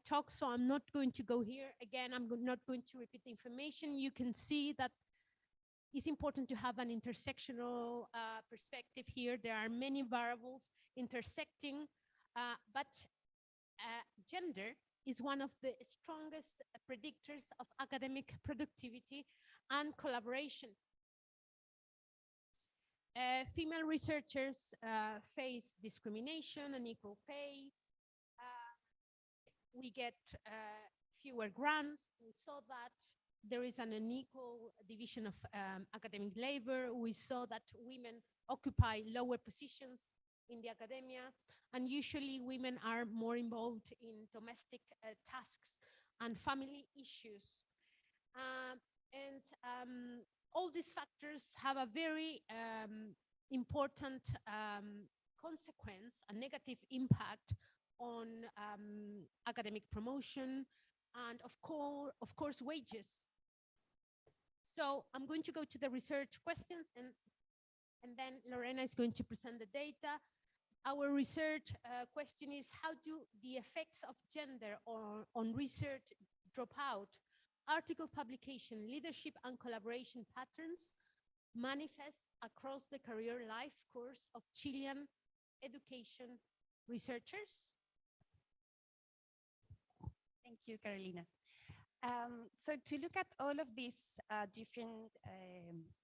talk, so I'm not going to go here. Again, I'm not going to repeat the information. You can see that it's important to have an intersectional perspective here. There are many variables intersecting, but gender is one of the strongest predictors of academic productivity and collaboration. Female researchers face discrimination and equal pay. We get fewer grants. We saw that there is an unequal division of academic labor. We saw that women occupy lower positions in the academia, and usually women are more involved in domestic tasks and family issues. All these factors have a very important consequence, a negative impact on academic promotion and of course wages. So I'm going to go to the research questions, and then Lorena is going to present the data. Our research question is: how do the effects of gender on research dropout, article publication, leadership, and collaboration patterns manifest across the career life course of Chilean education researchers? Thank you, Carolina. So to look at all of these different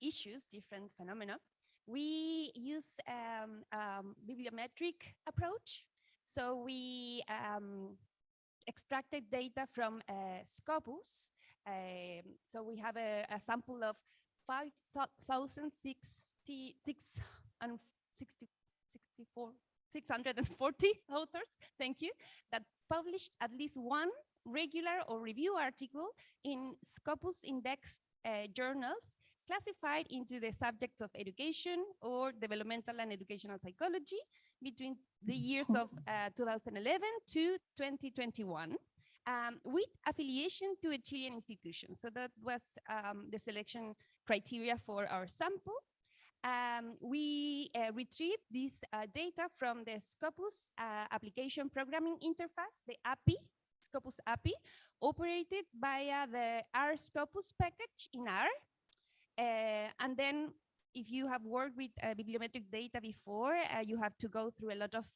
issues, different phenomena, we use a bibliometric approach. So we extracted data from Scopus. So we have a sample of 640 authors, thank you, that published at least one regular or review article in Scopus indexed journals classified into the subjects of education or developmental and educational psychology between the years of 2011 to 2021 with affiliation to a Chilean institution. So that was the selection criteria for our sample. We retrieved this data from the Scopus application programming interface, the API, Scopus API, operated via the R Scopus package in R. And then if you have worked with bibliometric data before, you have to go through a lot of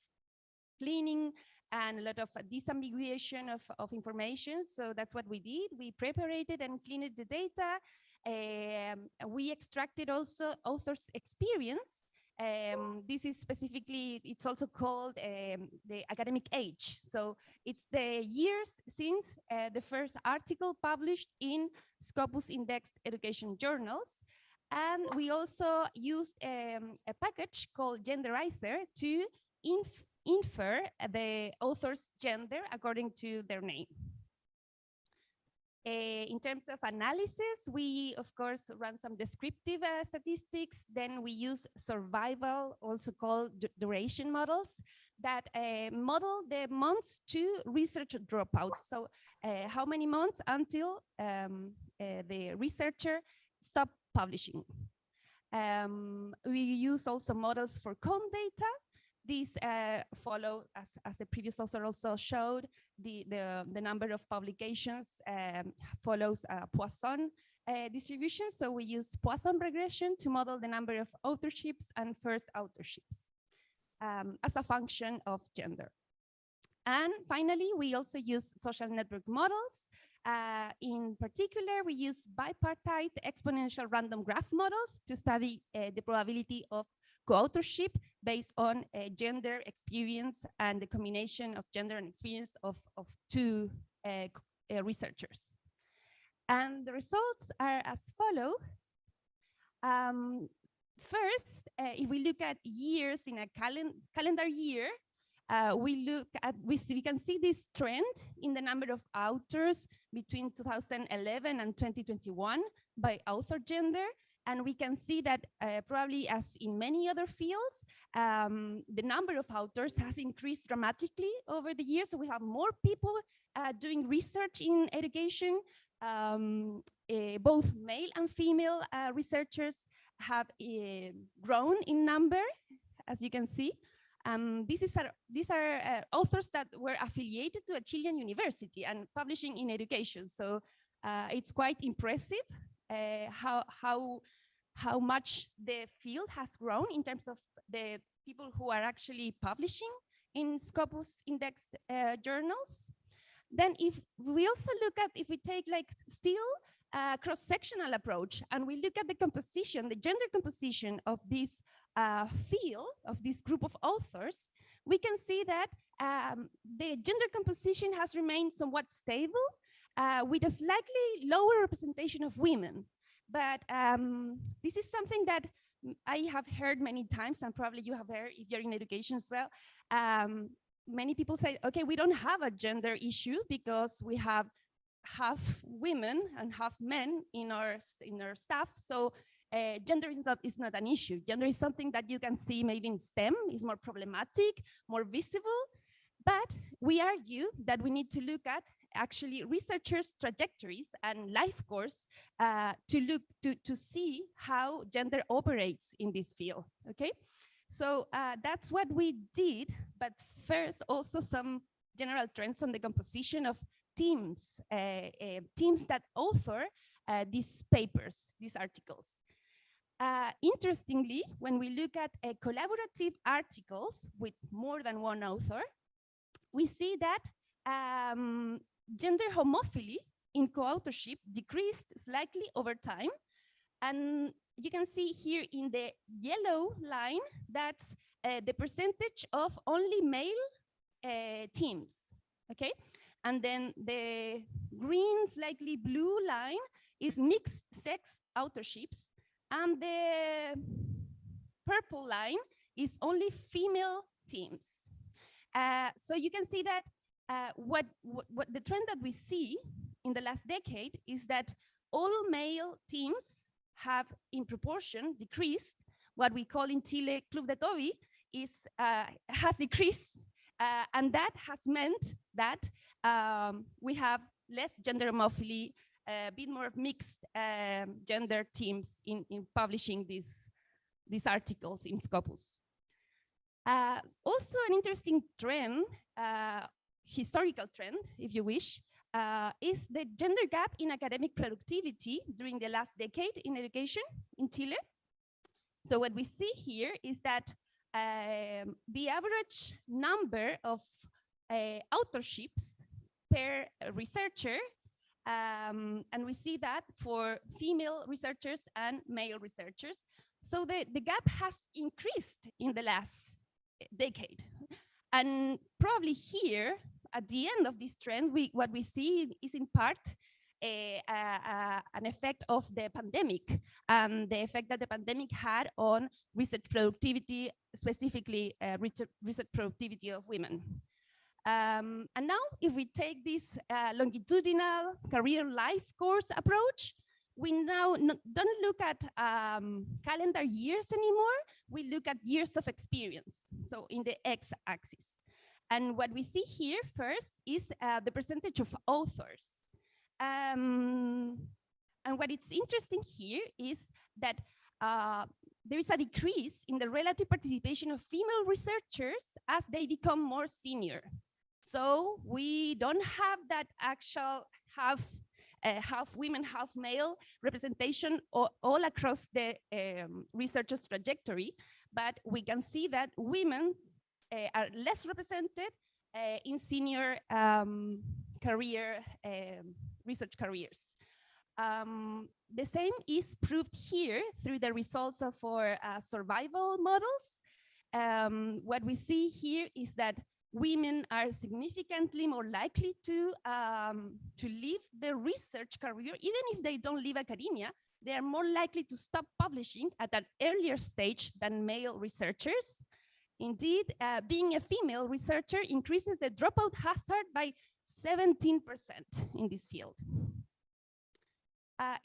cleaning and a lot of disambiguation of information. So that's what we did. We preparated and cleaned the data, We extracted also author's experience. This is specifically, it's also called the academic age. So it's the years since the first article published in Scopus indexed education journals. And we also used a package called Genderizer to infer the author's gender according to their name. In terms of analysis, we of course run some descriptive statistics. Then we use survival, also called duration models, that model the months to research dropouts. So how many months until the researcher stopped publishing. We use also models for con data. These follow, as the previous author also showed, the number of publications follows a Poisson distribution. So we use Poisson regression to model the number of authorships and first authorships as a function of gender. And finally, we also use social network models. In particular, we use bipartite exponential random graph models to study the probability of co-authorship based on gender, experience, and the combination of gender and experience of two researchers. And the results are as follow. First, if we look at years in a calendar year, we can see this trend in the number of authors between 2011 and 2021 by author gender. And we can see that probably as in many other fields, the number of authors has increased dramatically over the years. So we have more people doing research in education. Both male and female researchers have grown in number, as you can see. These are authors that were affiliated to a Chilean university and publishing in education. So it's quite impressive how much the field has grown in terms of the people who are actually publishing in Scopus indexed journals. Then if we also look at, if we take like still a cross-sectional approach and we look at the composition, the gender composition of this field, of this group of authors, we can see that the gender composition has remained somewhat stable with a slightly lower representation of women. But this is something that I have heard many times, and probably you have heard if you're in education as well. Many people say, okay, we don't have a gender issue because we have half women and half men in our staff. So gender is not an issue. Gender is something that you can see maybe in STEM, is more problematic, more visible. But we argue that we need to look at actually researchers' trajectories and life course to see how gender operates in this field, okay? So that's what we did, but first also some general trends on the composition of teams, teams that author these papers, these articles. Interestingly, when we look at collaborative articles with more than one author, we see that gender homophily in co-authorship decreased slightly over time. And you can see here in the yellow line, that's the percentage of only male teams, okay? And then the green, slightly blue line is mixed sex authorships. And the purple line is only female teams. So you can see that what the trend that we see in the last decade is that all male teams have in proportion decreased. What we call in Chile Club de Toby is has decreased, and that has meant that we have less gender homophily, a bit more mixed gender teams in publishing these articles in Scopus. Also an interesting trend, historical trend, if you wish, is the gender gap in academic productivity during the last decade in education in Chile. So what we see here is that the average number of authorships per researcher And we see that for female researchers and male researchers. So the gap has increased in the last decade. And probably here, at the end of this trend, what we see is in part an effect of the pandemic, and the effect that the pandemic had on research productivity, specifically research productivity of women. And now, if we take this longitudinal career life course approach, we now don't look at calendar years anymore, we look at years of experience, so in the x-axis. And what we see here first is the percentage of authors. And what is interesting here is that there is a decrease in the relative participation of female researchers as they become more senior. So we don't have that actual half women, half male representation all across the researcher's trajectory, but we can see that women are less represented in senior career research careers. The same is proved here through the results of our survival models. What we see here is that women are significantly more likely to leave the research career. Even if they don't leave academia, they are more likely to stop publishing at an earlier stage than male researchers. Indeed, being a female researcher increases the dropout hazard by 17% in this field.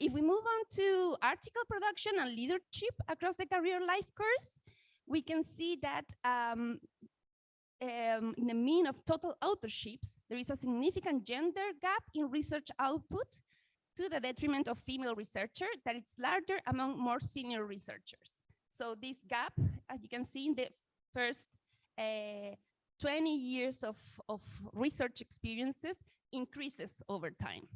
If we move on to article production and leadership across the career life course, we can see that in the mean of total authorships, there is a significant gender gap in research output to the detriment of female researchers, that it's larger among more senior researchers. So this gap, as you can see in the first 20 years of research experiences, increases over time.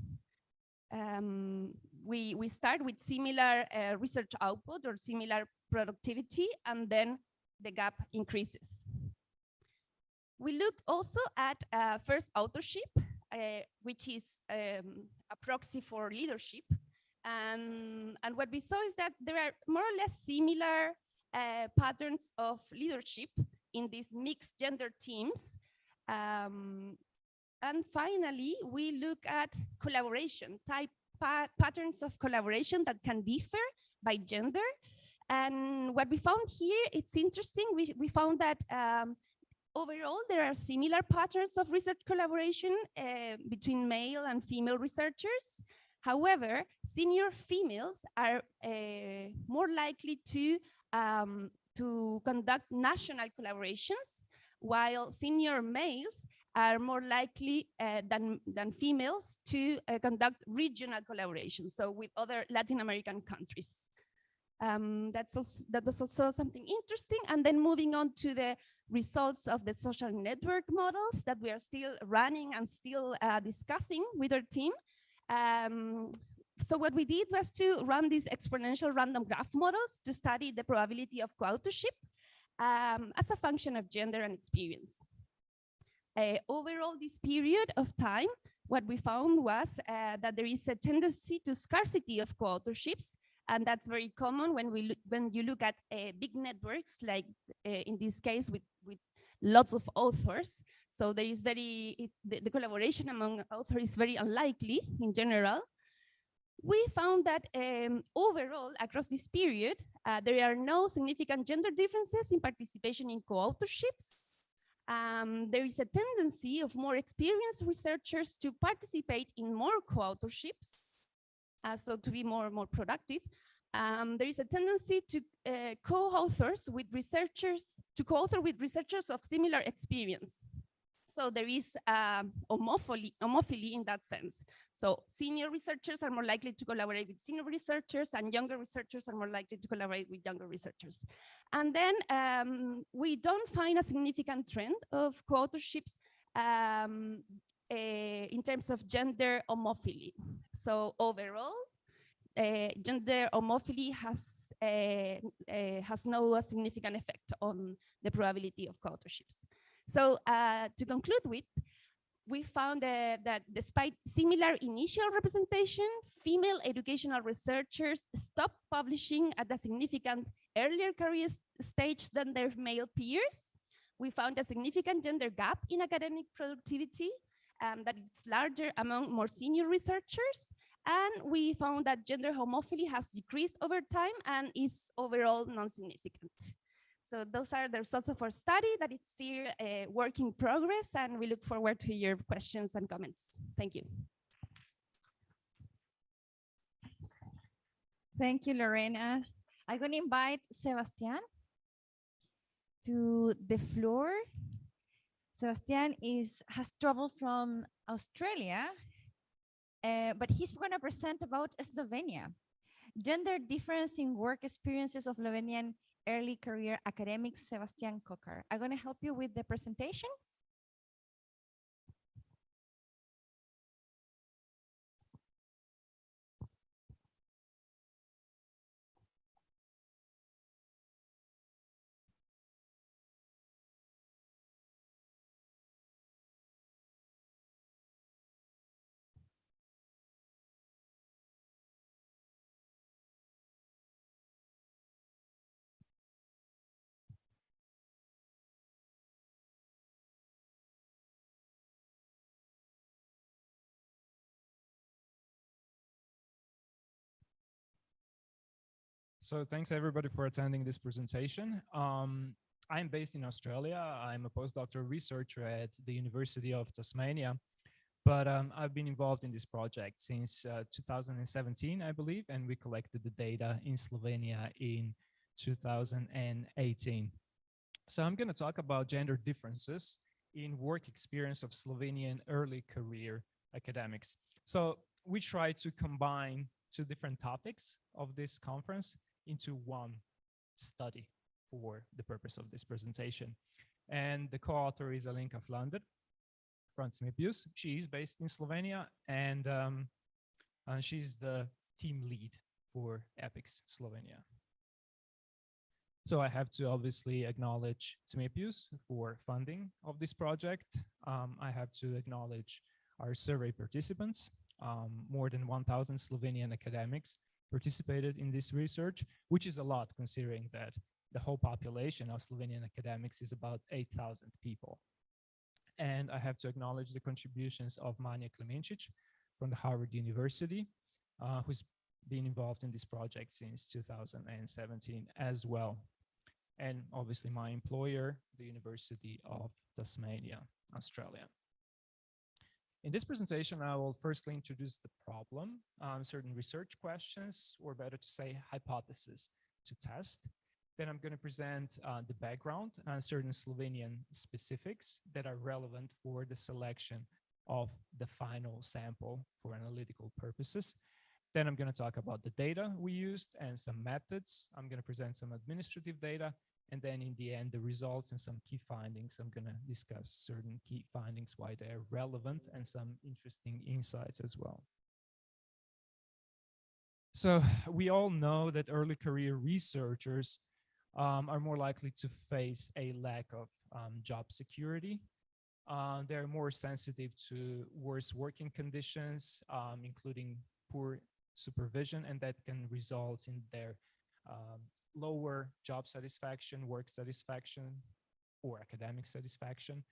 We start with similar research output or similar productivity, and then the gap increases. We look also at first authorship, which is a proxy for leadership. And what we saw is that there are more or less similar patterns of leadership in these mixed gender teams. And finally, we look at collaboration, patterns of collaboration that can differ by gender. And what we found here, it's interesting. We found that overall, there are similar patterns of research collaboration between male and female researchers. However, senior females are more likely to conduct national collaborations, while senior males are more likely than females to conduct regional collaborations, so with other Latin American countries. That was also something interesting. And then moving on to the results of the social network models that we are still running and still discussing with our team. So what we did was to run these exponential random graph models to study the probability of co-authorship as a function of gender and experience. Overall, this period of time, what we found was that there is a tendency to scarcity of co-authorships, and that's very common when you look at big networks, like in this case with lots of authors. So there is the collaboration among authors is very unlikely in general. We found that overall, across this period, there are no significant gender differences in participation in co-authorships. There is a tendency of more experienced researchers to participate in more co-authorships, so to be more productive. There is a tendency to co-author with researchers of similar experience. So there is homophily in that sense. So senior researchers are more likely to collaborate with senior researchers, and younger researchers are more likely to collaborate with younger researchers. And then we don't find a significant trend of co-authorships in terms of gender homophily. So overall, gender homophily has no significant effect on the probability of co-authorships. So to conclude with, we found that despite similar initial representation, female educational researchers stopped publishing at a significant earlier career stage than their male peers. We found a significant gender gap in academic productivity, that it's larger among more senior researchers. And we found that gender homophily has decreased over time and is overall non-significant. So those are the results of our study, that it's still a work in progress, and we look forward to your questions and comments. Thank you. Thank you, Lorena. I'm going to invite Sebastian to the floor. Sebastian has traveled from Australia, but he's going to present about Slovenia. Gender difference in work experiences of Slovenian early career academics, Sebastian Kokar. I'm going to help you with the presentation. So thanks everybody for attending this presentation. I'm based in Australia. I'm a postdoctoral researcher at the University of Tasmania, but I've been involved in this project since 2017, I believe, and we collected the data in Slovenia in 2018. So I'm going to talk about gender differences in work experience of Slovenian early career academics. So we try to combine two different topics of this conference into one study for the purpose of this presentation. And the co-author is Alenka Flander from Transmisión. She is based in Slovenia, and she's the team lead for APIKS Slovenia. So I have to obviously acknowledge Transmisión for funding of this project. I have to acknowledge our survey participants. More than 1,000 Slovenian academics participated in this research, which is a lot considering that the whole population of Slovenian academics is about 8,000 people. And I have to acknowledge the contributions of Manja Klemencic from the Harvard University, who's been involved in this project since 2017 as well. And obviously my employer, the University of Tasmania, Australia. In this presentation, I will firstly introduce the problem, certain research questions, or better to say hypotheses to test. Then I'm going to present the background and certain Slovenian specifics that are relevant for the selection of the final sample for analytical purposes. Then I'm going to talk about the data we used and some methods. I'm going to present some administrative data. And then in the end, the results and some key findings. I'm going to discuss certain key findings, why they're relevant, and some interesting insights as well. So we all know that early career researchers are more likely to face a lack of job security. They're more sensitive to worse working conditions, including poor supervision, and that can result in their lower job satisfaction, work satisfaction, or academic satisfaction.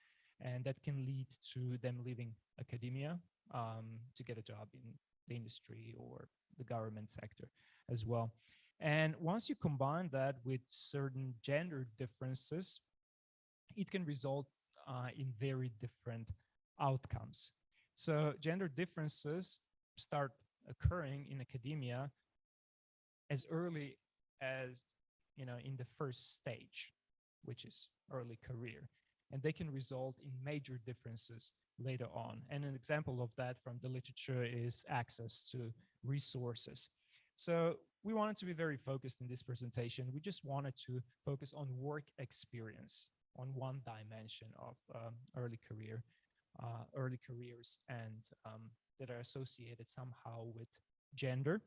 And that can lead to them leaving academia to get a job in the industry or the government sector as well. And once you combine that with certain gender differences, it can result in very different outcomes. So gender differences start occurring in academia as early as, in the first stage, which is early career. And they can result in major differences later on. And an example of that from the literature is access to resources. So we wanted to be very focused in this presentation. We just wanted to focus on work experience, on one dimension of early careers and that are associated somehow with gender.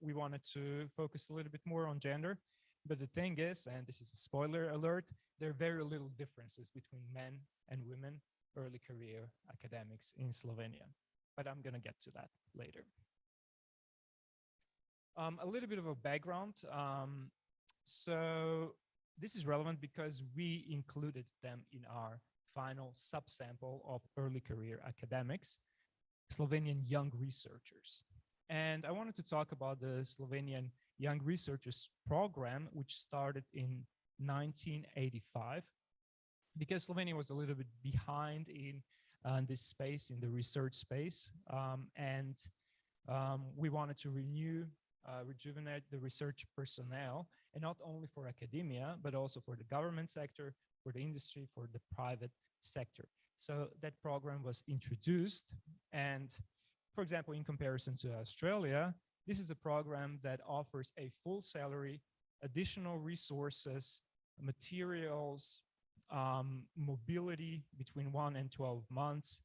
We wanted to focus a little bit more on gender, but the thing is, and this is a spoiler alert, there are very little differences between men and women early career academics in Slovenia, but I'm going to get to that later. A little bit of a background. So this is relevant because we included them in our final subsample of early career academics, Slovenian young researchers. And I wanted to talk about the Slovenian Young Researchers Program, which started in 1985, because Slovenia was a little bit behind in this space, in the research space. We wanted to rejuvenate the research personnel, and not only for academia, but also for the government sector, for the industry, for the private sector. So that program was introduced, and for example, in comparison to Australia, this is a program that offers a full salary, additional resources, materials, mobility between 1 and 12 months,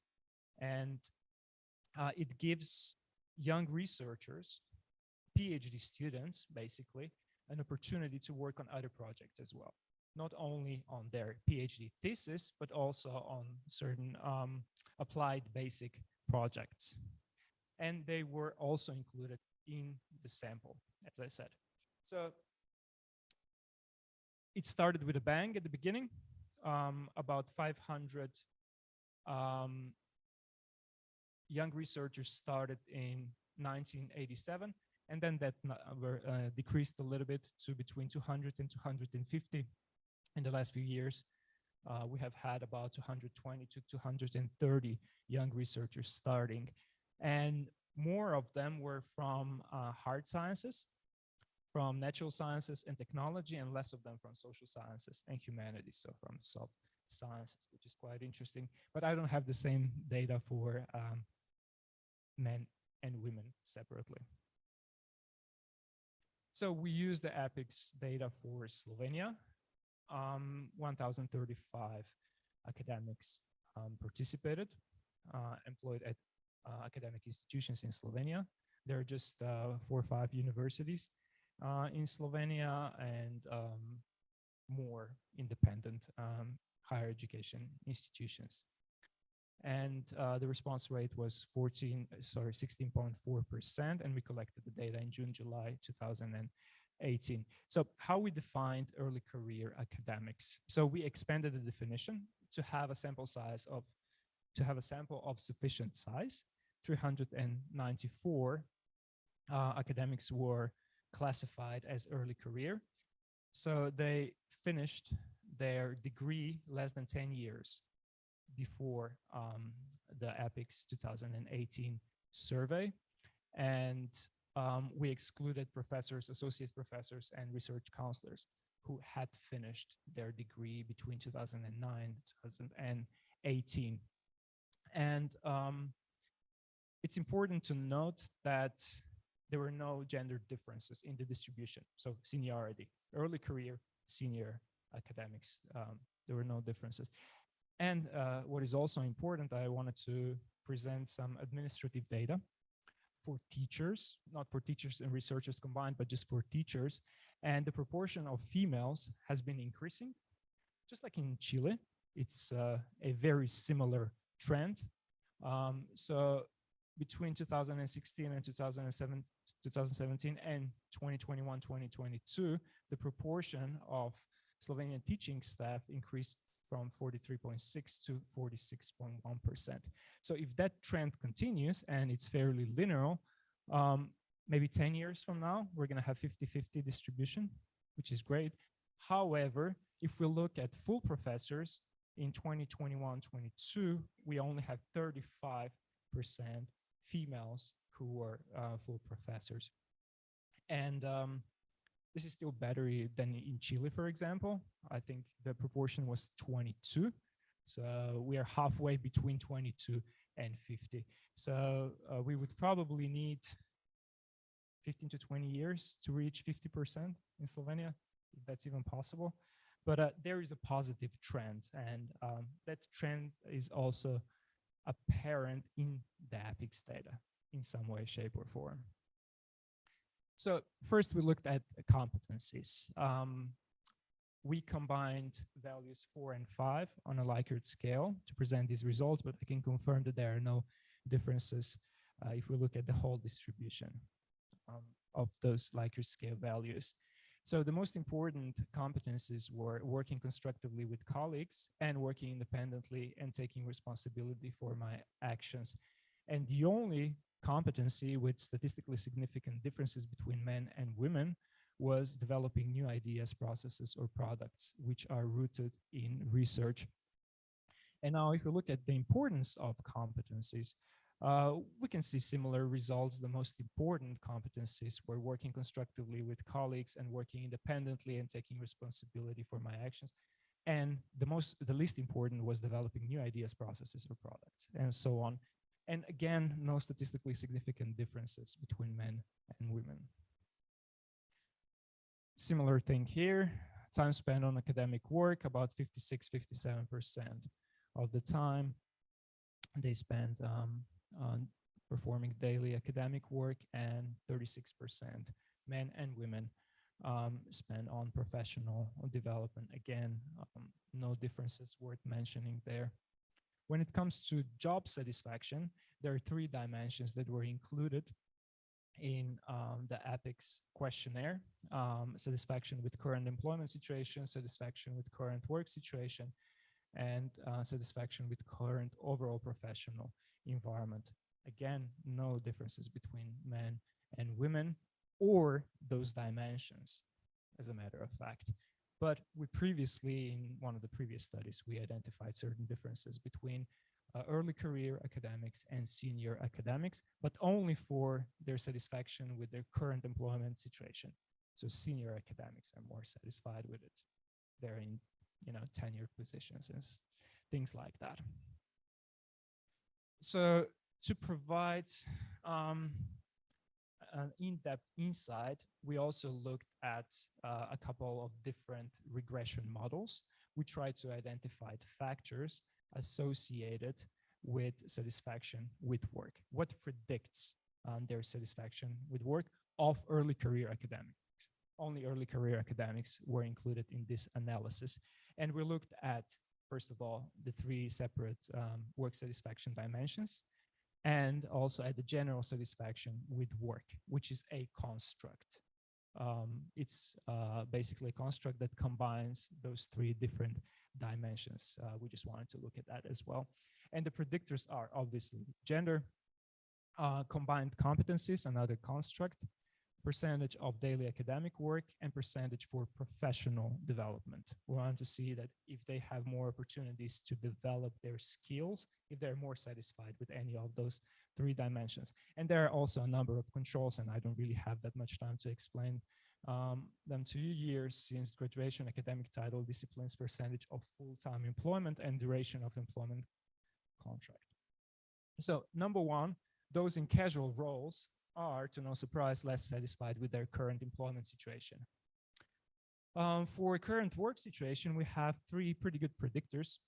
and it gives young researchers, PhD students, basically, an opportunity to work on other projects as well, not only on their PhD thesis, but also on certain applied basic projects. And they were also included in the sample, as I said. So it started with a bang at the beginning. About 500 young researchers started in 1987, and then that number decreased a little bit to between 200 and 250. In the last few years, we have had about 220 to 230 young researchers starting, and more of them were from hard sciences, from natural sciences and technology, and less of them from social sciences and humanities, so from soft sciences, which is quite interesting. But I don't have the same data for men and women separately. So we use the APIKS data for Slovenia. 1,035 academics participated, employed at academic institutions in Slovenia. There are just 4 or 5 universities in Slovenia, and more independent higher education institutions. And the response rate was 16.4%, and we collected the data in June, July 2018. So how we defined early career academics. So we expanded the definition to have a sample of sufficient size. 394 academics were classified as early career. So they finished their degree less than 10 years before the APIKS 2018 survey. And we excluded professors, associate professors, and research counselors who had finished their degree between 2009 and 2018. And it's important to note that there were no gender differences in the distribution. So seniority, early career, senior academics, there were no differences. And what is also important, I wanted to present some administrative data for teachers, not for teachers and researchers combined, but just for teachers. And the proportion of females has been increasing. Just like in Chile, it's a very similar trend. So between 2016 and 2017 and 2021, 2022, the proportion of Slovenian teaching staff increased from 43.6 to 46.1%. So if that trend continues and it's fairly linear, maybe 10 years from now, we're going to have 50-50 distribution, which is great. However, if we look at full professors in 2021-22, we only have 35% females who are full professors. And this is still better than in Chile, for example. I think the proportion was 22. So we are halfway between 22 and 50. So we would probably need 15 to 20 years to reach 50% in Slovenia, if that's even possible. But there is a positive trend, and that trend is also apparent in the APIKS data in some way, shape, or form. So first we looked at competencies. we combined values 4 and 5 on a Likert scale to present these results, but I can confirm that there are no differences if we look at the whole distribution of those Likert scale values. So the most important competencies were working constructively with colleagues and working independently and taking responsibility for my actions. And the only competency with statistically significant differences between men and women was developing new ideas, processes, or products which are rooted in research. And now if we look at the importance of competencies, we can see similar results. The most important competencies were working constructively with colleagues and working independently and taking responsibility for my actions. And the least important was developing new ideas, processes, or products, and so on. And again, no statistically significant differences between men and women. Similar thing here, time spent on academic work, about 56-57% of the time they spent on performing daily academic work, and 36% men and women spend on professional development. Again, no differences worth mentioning there. When it comes to job satisfaction, there are 3 dimensions that were included in the APIKS questionnaire: satisfaction with current employment situation, satisfaction with current work situation, and satisfaction with current overall professional environment. Again, no differences between men and women or those dimensions, as a matter of fact. But we previously, in one of the previous studies, we identified certain differences between early career academics and senior academics, but only for their satisfaction with their current employment situation. So senior academics are more satisfied with it. They're in, tenured positions and things like that. So to provide an in-depth insight, we also looked at a couple of different regression models. We tried to identify factors associated with satisfaction with work. What predicts their satisfaction with work of early career academics? Only early career academics were included in this analysis. And we looked at, first of all, the 3 separate work satisfaction dimensions, and also at the general satisfaction with work, which is a construct. It's basically a construct that combines those 3 different dimensions. We just wanted to look at that as well. And the predictors are obviously gender, combined competencies, another construct, percentage of daily academic work, and percentage for professional development. We want to see that if they have more opportunities to develop their skills, if they're more satisfied with any of those 3 dimensions. And there are also a number of controls, and I don't really have that much time to explain them to you. Years since graduation, academic title, disciplines, percentage of full-time employment, and duration of employment contract. So number 1, those in casual roles are, to no surprise, less satisfied with their current employment situation. For current work situation, we have 3 pretty good predictors,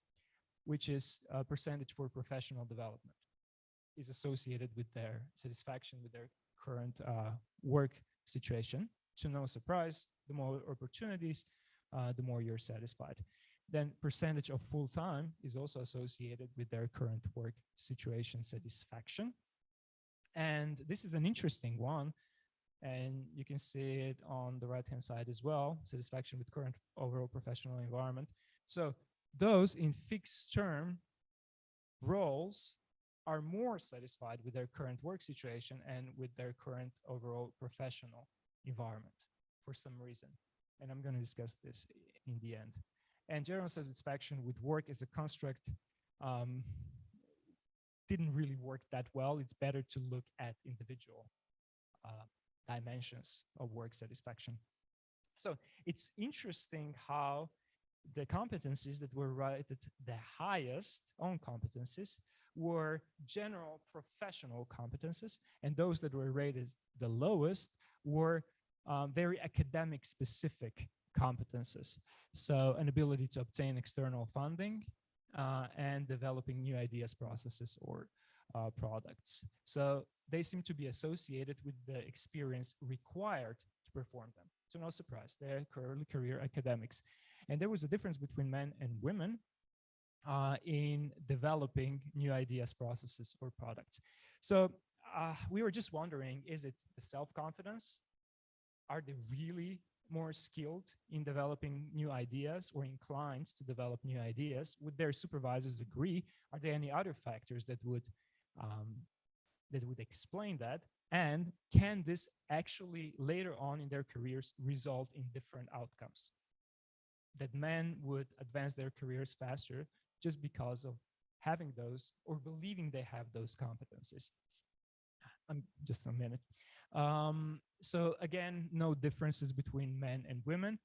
which is percentage for professional development is associated with their satisfaction with their current work situation. To no surprise, the more opportunities, the more you're satisfied. Then percentage of full-time is also associated with their current work situation satisfaction. And this is an interesting one, and you can see it on the right-hand side as well, satisfaction with current overall professional environment. So those in fixed-term roles are more satisfied with their current work situation and with their current overall professional environment for some reason. And I'm going to discuss this in the end. And general satisfaction with work as a construct didn't really work that well. It's better to look at individual dimensions of work satisfaction. So it's interesting how the competencies that were rated the highest on competencies were general professional competencies, and those that were rated the lowest were very academic specific competencies. So an ability to obtain external funding and developing new ideas, processes, or products. So they seem to be associated with the experience required to perform them. So no surprise, they're early career academics. And there was a difference between men and women in developing new ideas, processes, or products. So we were just wondering, is it the self-confidence? Are they really more skilled in developing new ideas or inclined to develop new ideas? Would their supervisors agree? Are there any other factors that would explain that? And can this actually later on in their careers result in different outcomes? That men would advance their careers faster just because of having those or believing they have those competencies. Just a minute. So again, no differences between men and women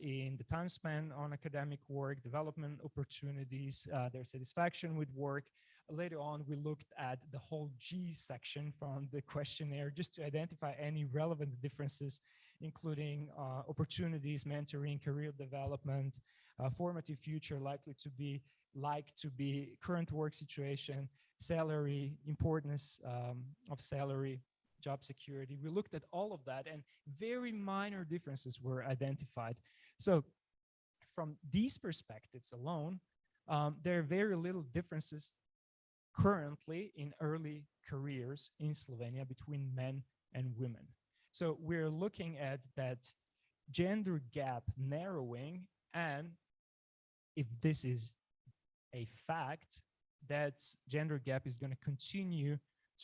in the time spent on academic work, development opportunities, their satisfaction with work. Later on, we looked at the whole G section from the questionnaire just to identify any relevant differences, including opportunities, mentoring, career development, formative future likely to be, current work situation, salary, importance of salary, job security. We looked at all of that, and very minor differences were identified. So from these perspectives alone, there are very little differences currently in early careers in Slovenia between men and women. So we're looking at that gender gap narrowing, and if this is a fact, that gender gap is going to continue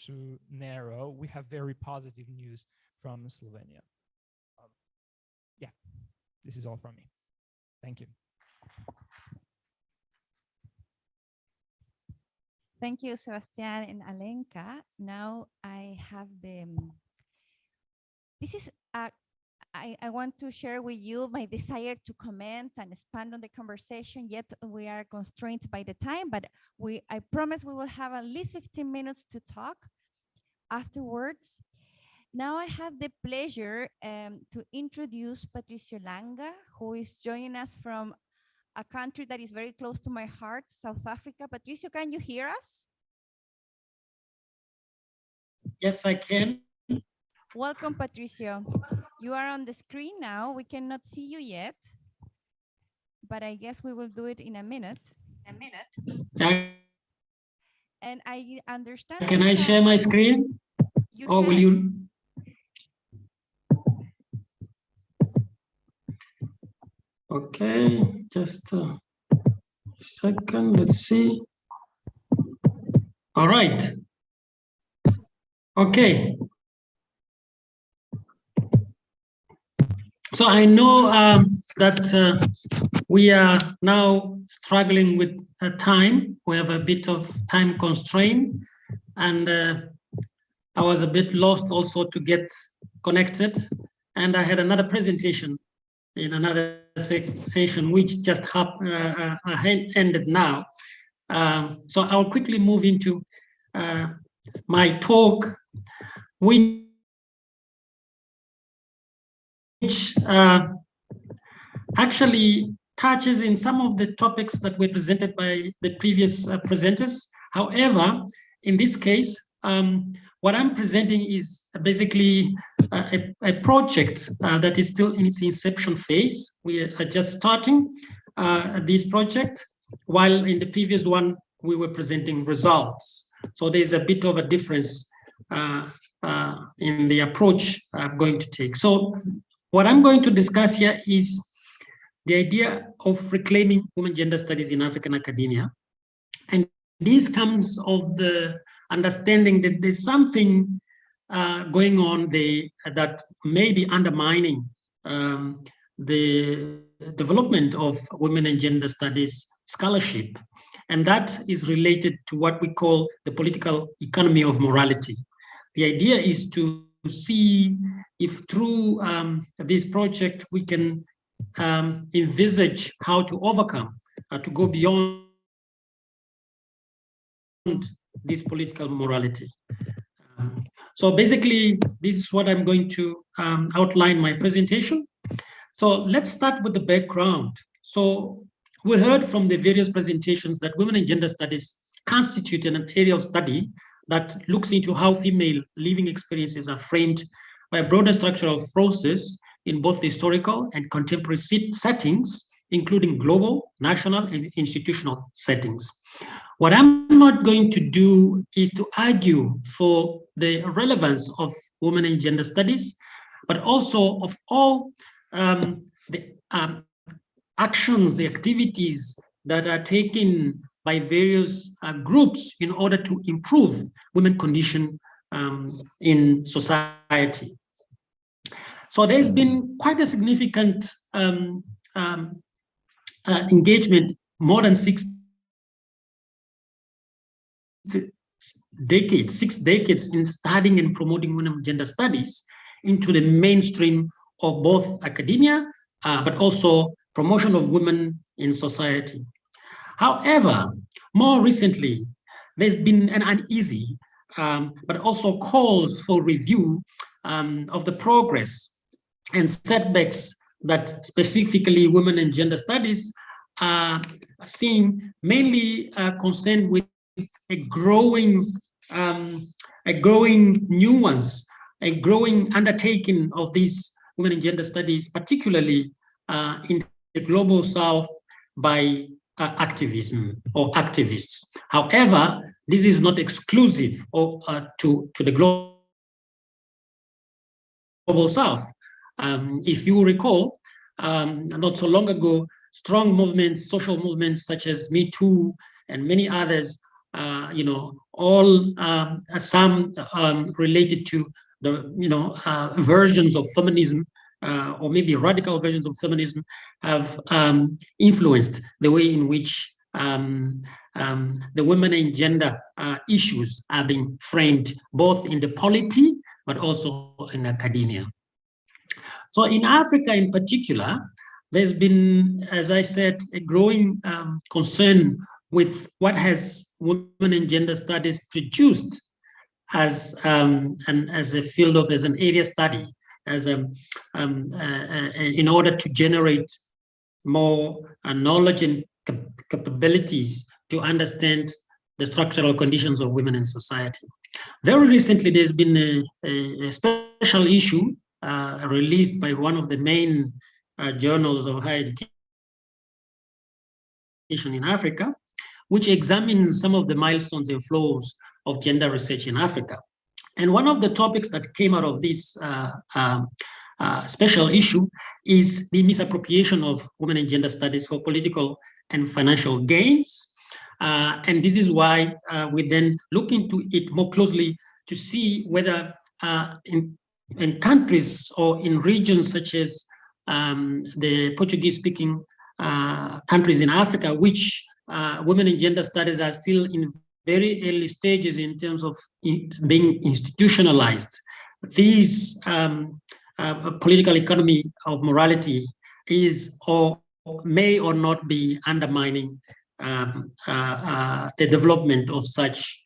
to narrow. We have very positive news from Slovenia. Yeah, this is all from me. Thank you. Thank you, Sebastian and Alenka. Now I have this is I want to share with you my desire to comment and expand on the conversation, yet we are constrained by the time, but I promise we will have at least 15 minutes to talk afterwards. Now I have the pleasure to introduce Patricio Langa, who is joining us from a country that is very close to my heart, South Africa. Patricio, can you hear us? Yes, I can. Welcome, Patricio. You are on the screen now. We cannot see you yet, but I guess we will do it in a minute. And I understand. Can I share my screen? Or will you? Okay, just a second. Let's see. All right. Okay. So I know that we are now struggling with time. We have a bit of time constraint, and I was a bit lost also to get connected. And I had another presentation in another session, which just ended now. So I'll quickly move into my talk, which actually touches in some of the topics that were presented by the previous presenters. However, in this case, what I'm presenting is basically a project that is still in its inception phase. We are just starting this project, while in the previous one, we were presenting results. So there's a bit of a difference in the approach I'm going to take. So what I'm going to discuss here is the idea of reclaiming women gender studies in African academia. And this comes of the understanding that there's something going on there that may be undermining the development of women and gender studies scholarship. And that is related to what we call the political economy of morality. The idea is to see if through this project we can envisage how to overcome, to go beyond this political morality. So basically, this is what I'm going to outline my presentation. So let's start with the background. So we heard from the various presentations that women and gender studies constitute an area of study that looks into how female living experiences are framed by a broader structural process in both historical and contemporary settings including global, national, and institutional settings. What I'm not going to do is to argue for the relevance of women and gender studies, but also of all the actions, the activities that are taken by various groups in order to improve women's condition in society. So there's been quite a significant engagement, more than 6 decades in studying and promoting women and gender studies into the mainstream of both academia, but also promotion of women in society. However, more recently, there's been an uneasy, but also calls for review of the progress and setbacks that specifically women and gender studies are seeing, mainly concerned with a growing nuance, a growing undertaking of these women and gender studies, particularly in the global South by activism or activists. However, this is not exclusive to the global South. If you recall, not so long ago, strong movements, social movements such as Me Too and many others, all some related to the versions of feminism, or maybe radical versions of feminism, have influenced the way in which the women and gender issues are being framed, both in the polity, but also in academia. So in Africa in particular, there's been, as I said, a growing concern with what has women and gender studies produced as a field of, as an area study, as in order to generate more knowledge and capabilities to understand the structural conditions of women in society. Very recently, there's been a special issue released by one of the main journals of higher education in Africa, which examines some of the milestones and flows of gender research in Africa. And one of the topics that came out of this special issue is the misappropriation of women and gender studies for political and financial gains. And this is why we then look into it more closely to see whether in countries or in regions such as the Portuguese-speaking countries in Africa, which women and gender studies are still in very early stages in terms of being institutionalized. These political economy of morality is or may or not be undermining the development of such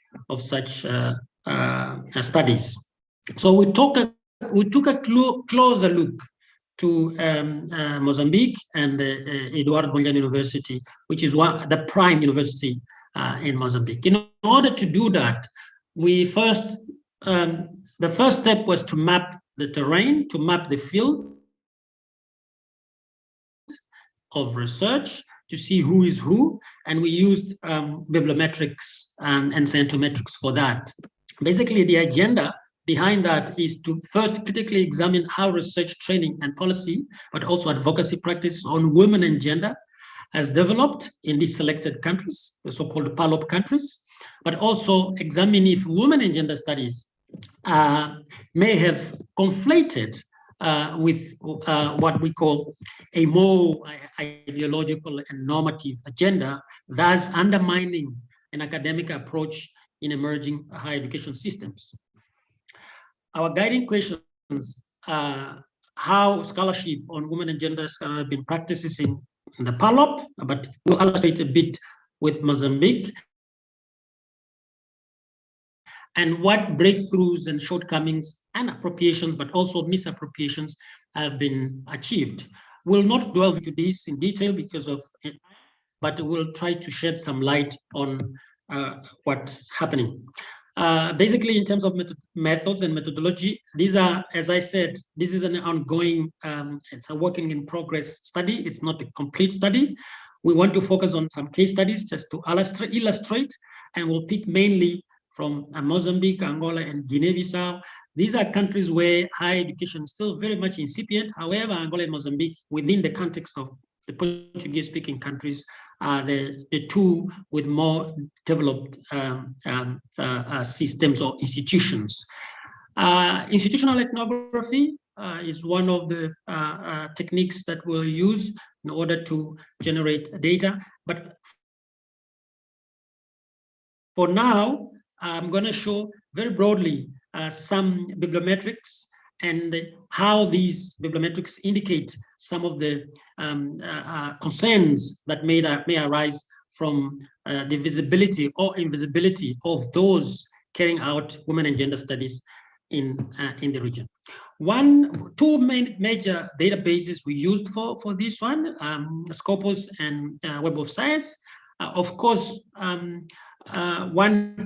studies. So we took a closer look to Mozambique and Eduardo Mondlane University, which is the prime university in Mozambique. In order to do that, we first, the first step was to map the terrain, to map the field of research, to see who is who, and we used bibliometrics and scientometrics for that. Basically, the agenda behind that is to first critically examine how research training and policy, but also advocacy practice on women and gender has developed in these selected countries, the so-called PALOP countries, but also examine if women and gender studies may have conflated with what we call a more ideological and normative agenda, thus undermining an academic approach in emerging higher education systems. Our guiding questions are how scholarship on women and gender have been practices in the PALOP, but we'll illustrate a bit with Mozambique, and what breakthroughs and shortcomings and appropriations, but also misappropriations have been achieved. We'll not delve into this in detail because of it, but we'll try to shed some light on what's happening. Basically, in terms of methods and methodology, these are, as I said, this is an ongoing, it's a working in progress study. It's not a complete study. We want to focus on some case studies just to illustrate, and we'll pick mainly from Mozambique, Angola, and Guinea-Bissau. These are countries where higher education is still very much incipient. However, Angola and Mozambique, within the context of the Portuguese-speaking countries, are the two with more developed systems or institutions. Institutional ethnography is one of the techniques that we'll use in order to generate data. But for now, I'm going to show very broadly some bibliometrics and how these bibliometrics indicate some of the concerns that may arise from the visibility or invisibility of those carrying out women and gender studies in the region. Two major databases we used for this one, Scopus and Web of Science. Of course, one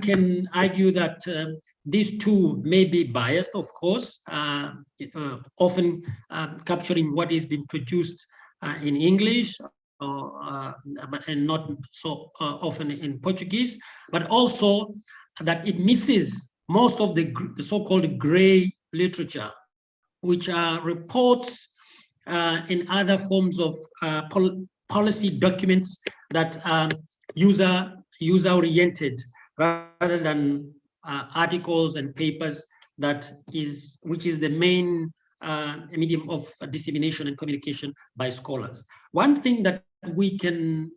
can argue that these two may be biased, of course, often capturing what is being produced in English, and not so often in Portuguese, but also that it misses most of the so-called gray literature, which are reports in other forms of policy documents that are user-oriented rather than articles and papers which is the main medium of dissemination and communication by scholars. One thing that we can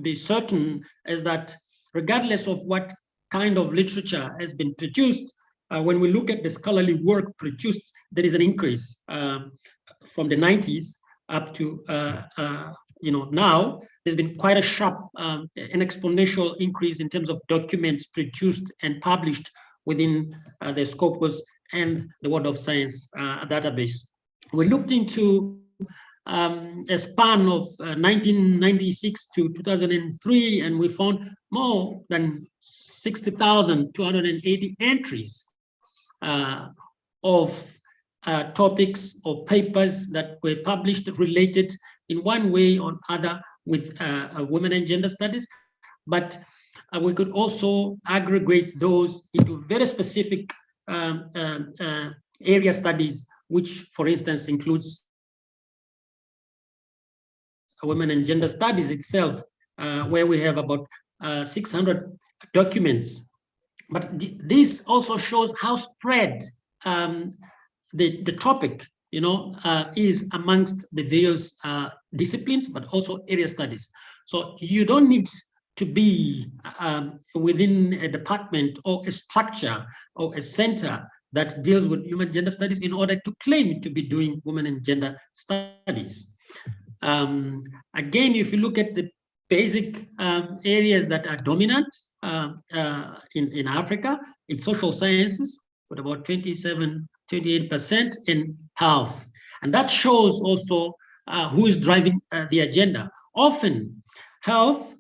be certain is that regardless of what kind of literature has been produced, when we look at the scholarly work produced, there is an increase from the 90s up to now. There's been quite a sharp, an exponential increase in terms of documents produced and published within the Scopus and the Web of Science database. We looked into a span of 1996 to 2003, and we found more than 60,280 entries of topics or papers that were published related in one way or other with women and gender studies. But we could also aggregate those into very specific area studies, which, for instance, includes women and gender studies itself, where we have about 600 documents. But this also shows how spread the topic is amongst the various disciplines, but also area studies. So you don't need to be within a department or a structure or a center that deals with human gender studies in order to claim to be doing women and gender studies. Again, if you look at the basic areas that are dominant in Africa, it's social sciences with about 28%, in health. And that shows also who is driving the agenda. Often, health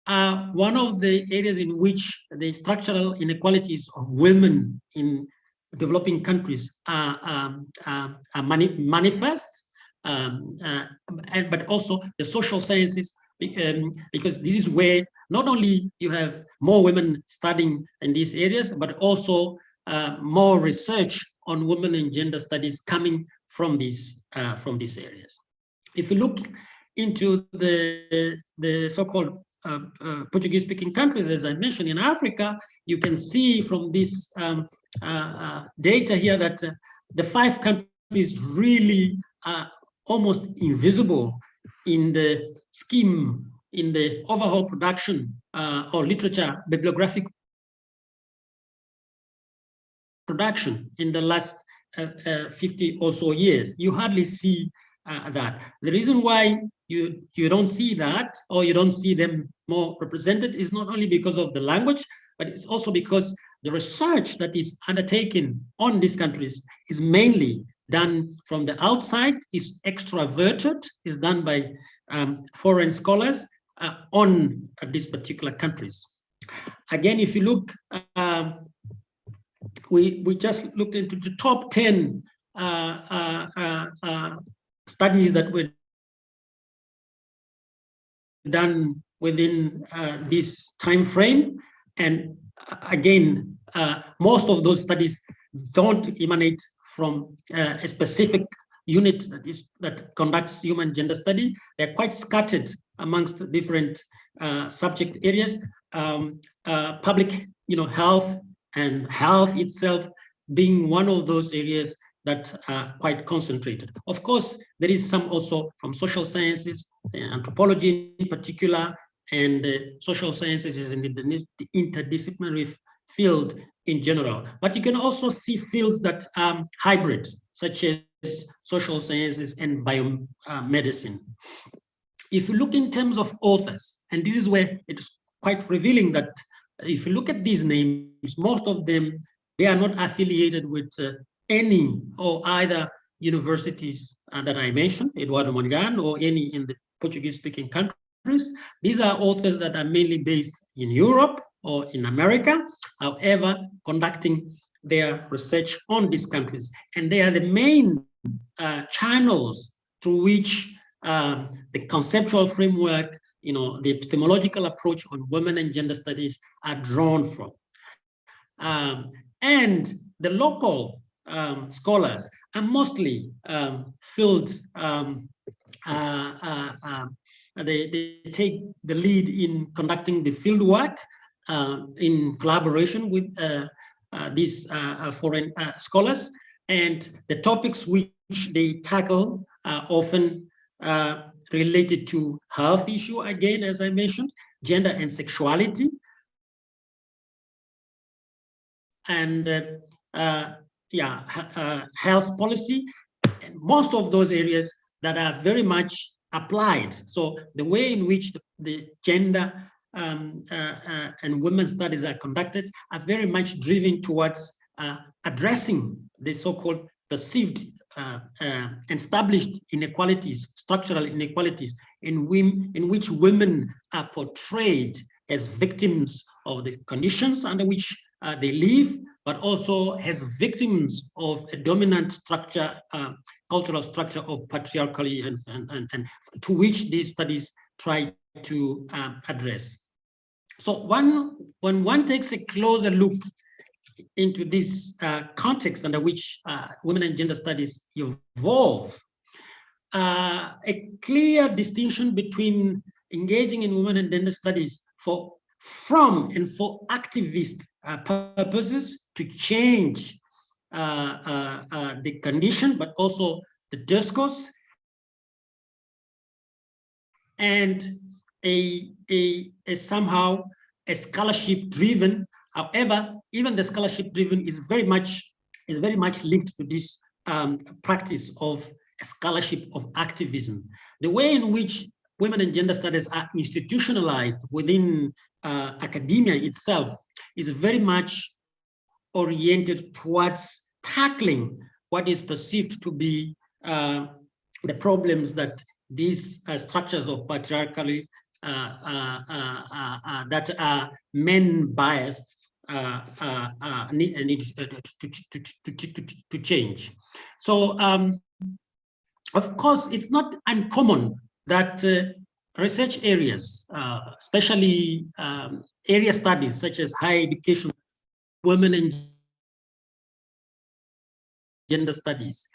are one of the areas in which the structural inequalities of women in developing countries are manifest, but also the social sciences, because this is where not only you have more women studying in these areas, but also more research on women and gender studies coming from these areas. If you look into the so-called Portuguese-speaking countries, as I mentioned, in Africa, you can see from this data here that the 5 countries really are almost invisible in the scheme, in the overall production or literature bibliographic production in the last 50 or so years. You hardly see that. The reason why you don't see that, or you don't see them more represented, is not only because of the language, but it's also because the research that is undertaken on these countries is mainly done from the outside, is extroverted, is done by foreign scholars, on these particular countries. Again, if you look, we just looked into the top 10 studies that were done within this time frame, and again, most of those studies don't emanate from a specific unit that conducts human gender study. They're quite scattered amongst different subject areas, public, health, and health itself being one of those areas that are quite concentrated. Of course, there is some also from social sciences, anthropology in particular, and social sciences is in the interdisciplinary field in general. But you can also see fields that are hybrid, such as social sciences and biomedicine. If you look in terms of authors, and this is where it's quite revealing that if you look at these names, most of them, they are not affiliated with any or either universities that I mentioned, Eduardo Mondlane, or any in the Portuguese-speaking countries. These are authors that are mainly based in Europe or in America, however, conducting their research on these countries. And they are the main channels through which the conceptual framework, the epistemological approach on women and gender studies are drawn from. And the local scholars are mostly field, they take the lead in conducting the field work in collaboration with these foreign scholars, and the topics which they tackle are often related to health issue, again, as I mentioned, gender and sexuality, and health policy, and most of those areas that are very much applied. So the way in which the gender and women's studies are conducted are very much driven towards addressing the so-called perceived established inequalities, structural inequalities in which women are portrayed as victims of the conditions under which they live, but also as victims of a dominant structure, cultural structure of patriarchy, and to which these studies try to address. So when one takes a closer look into this context under which women and gender studies evolve, a clear distinction between engaging in women and gender studies from and for activist purposes to change the condition, but also the discourse, and a somehow a scholarship driven. However, even the scholarship driven is very much linked to this practice of a scholarship of activism. The way in which women and gender studies are institutionalized within academia itself is very much oriented towards tackling what is perceived to be the problems that these structures of patriarchy that are men biased need to change. So of course, it's not uncommon that research areas, especially area studies such as higher education, women and gender studies,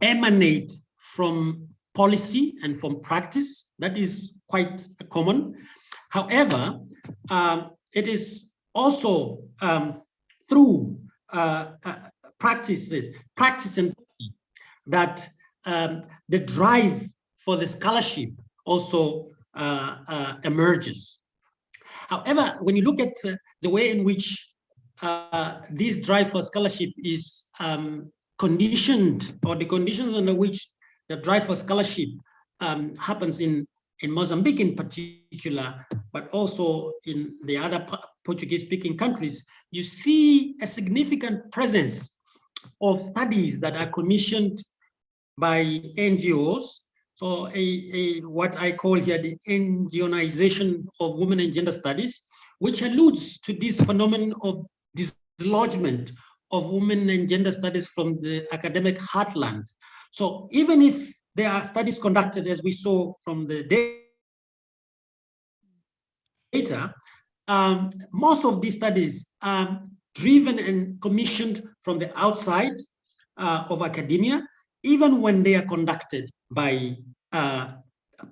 emanate from policy and from practice. That is quite common. However, it is also through practice and that the drive for the scholarship also emerges. However, when you look at the way in which this drive for scholarship is conditioned, or the conditions under which the drive for scholarship happens in Mozambique in particular, but also in the other Portuguese-speaking countries, you see a significant presence of studies that are commissioned by NGOs So what I call here the indigenization of women and gender studies, which alludes to this phenomenon of dislodgement of women and gender studies from the academic heartland. So even if there are studies conducted, as we saw from the data, most of these studies are driven and commissioned from the outside of academia, even when they are conducted by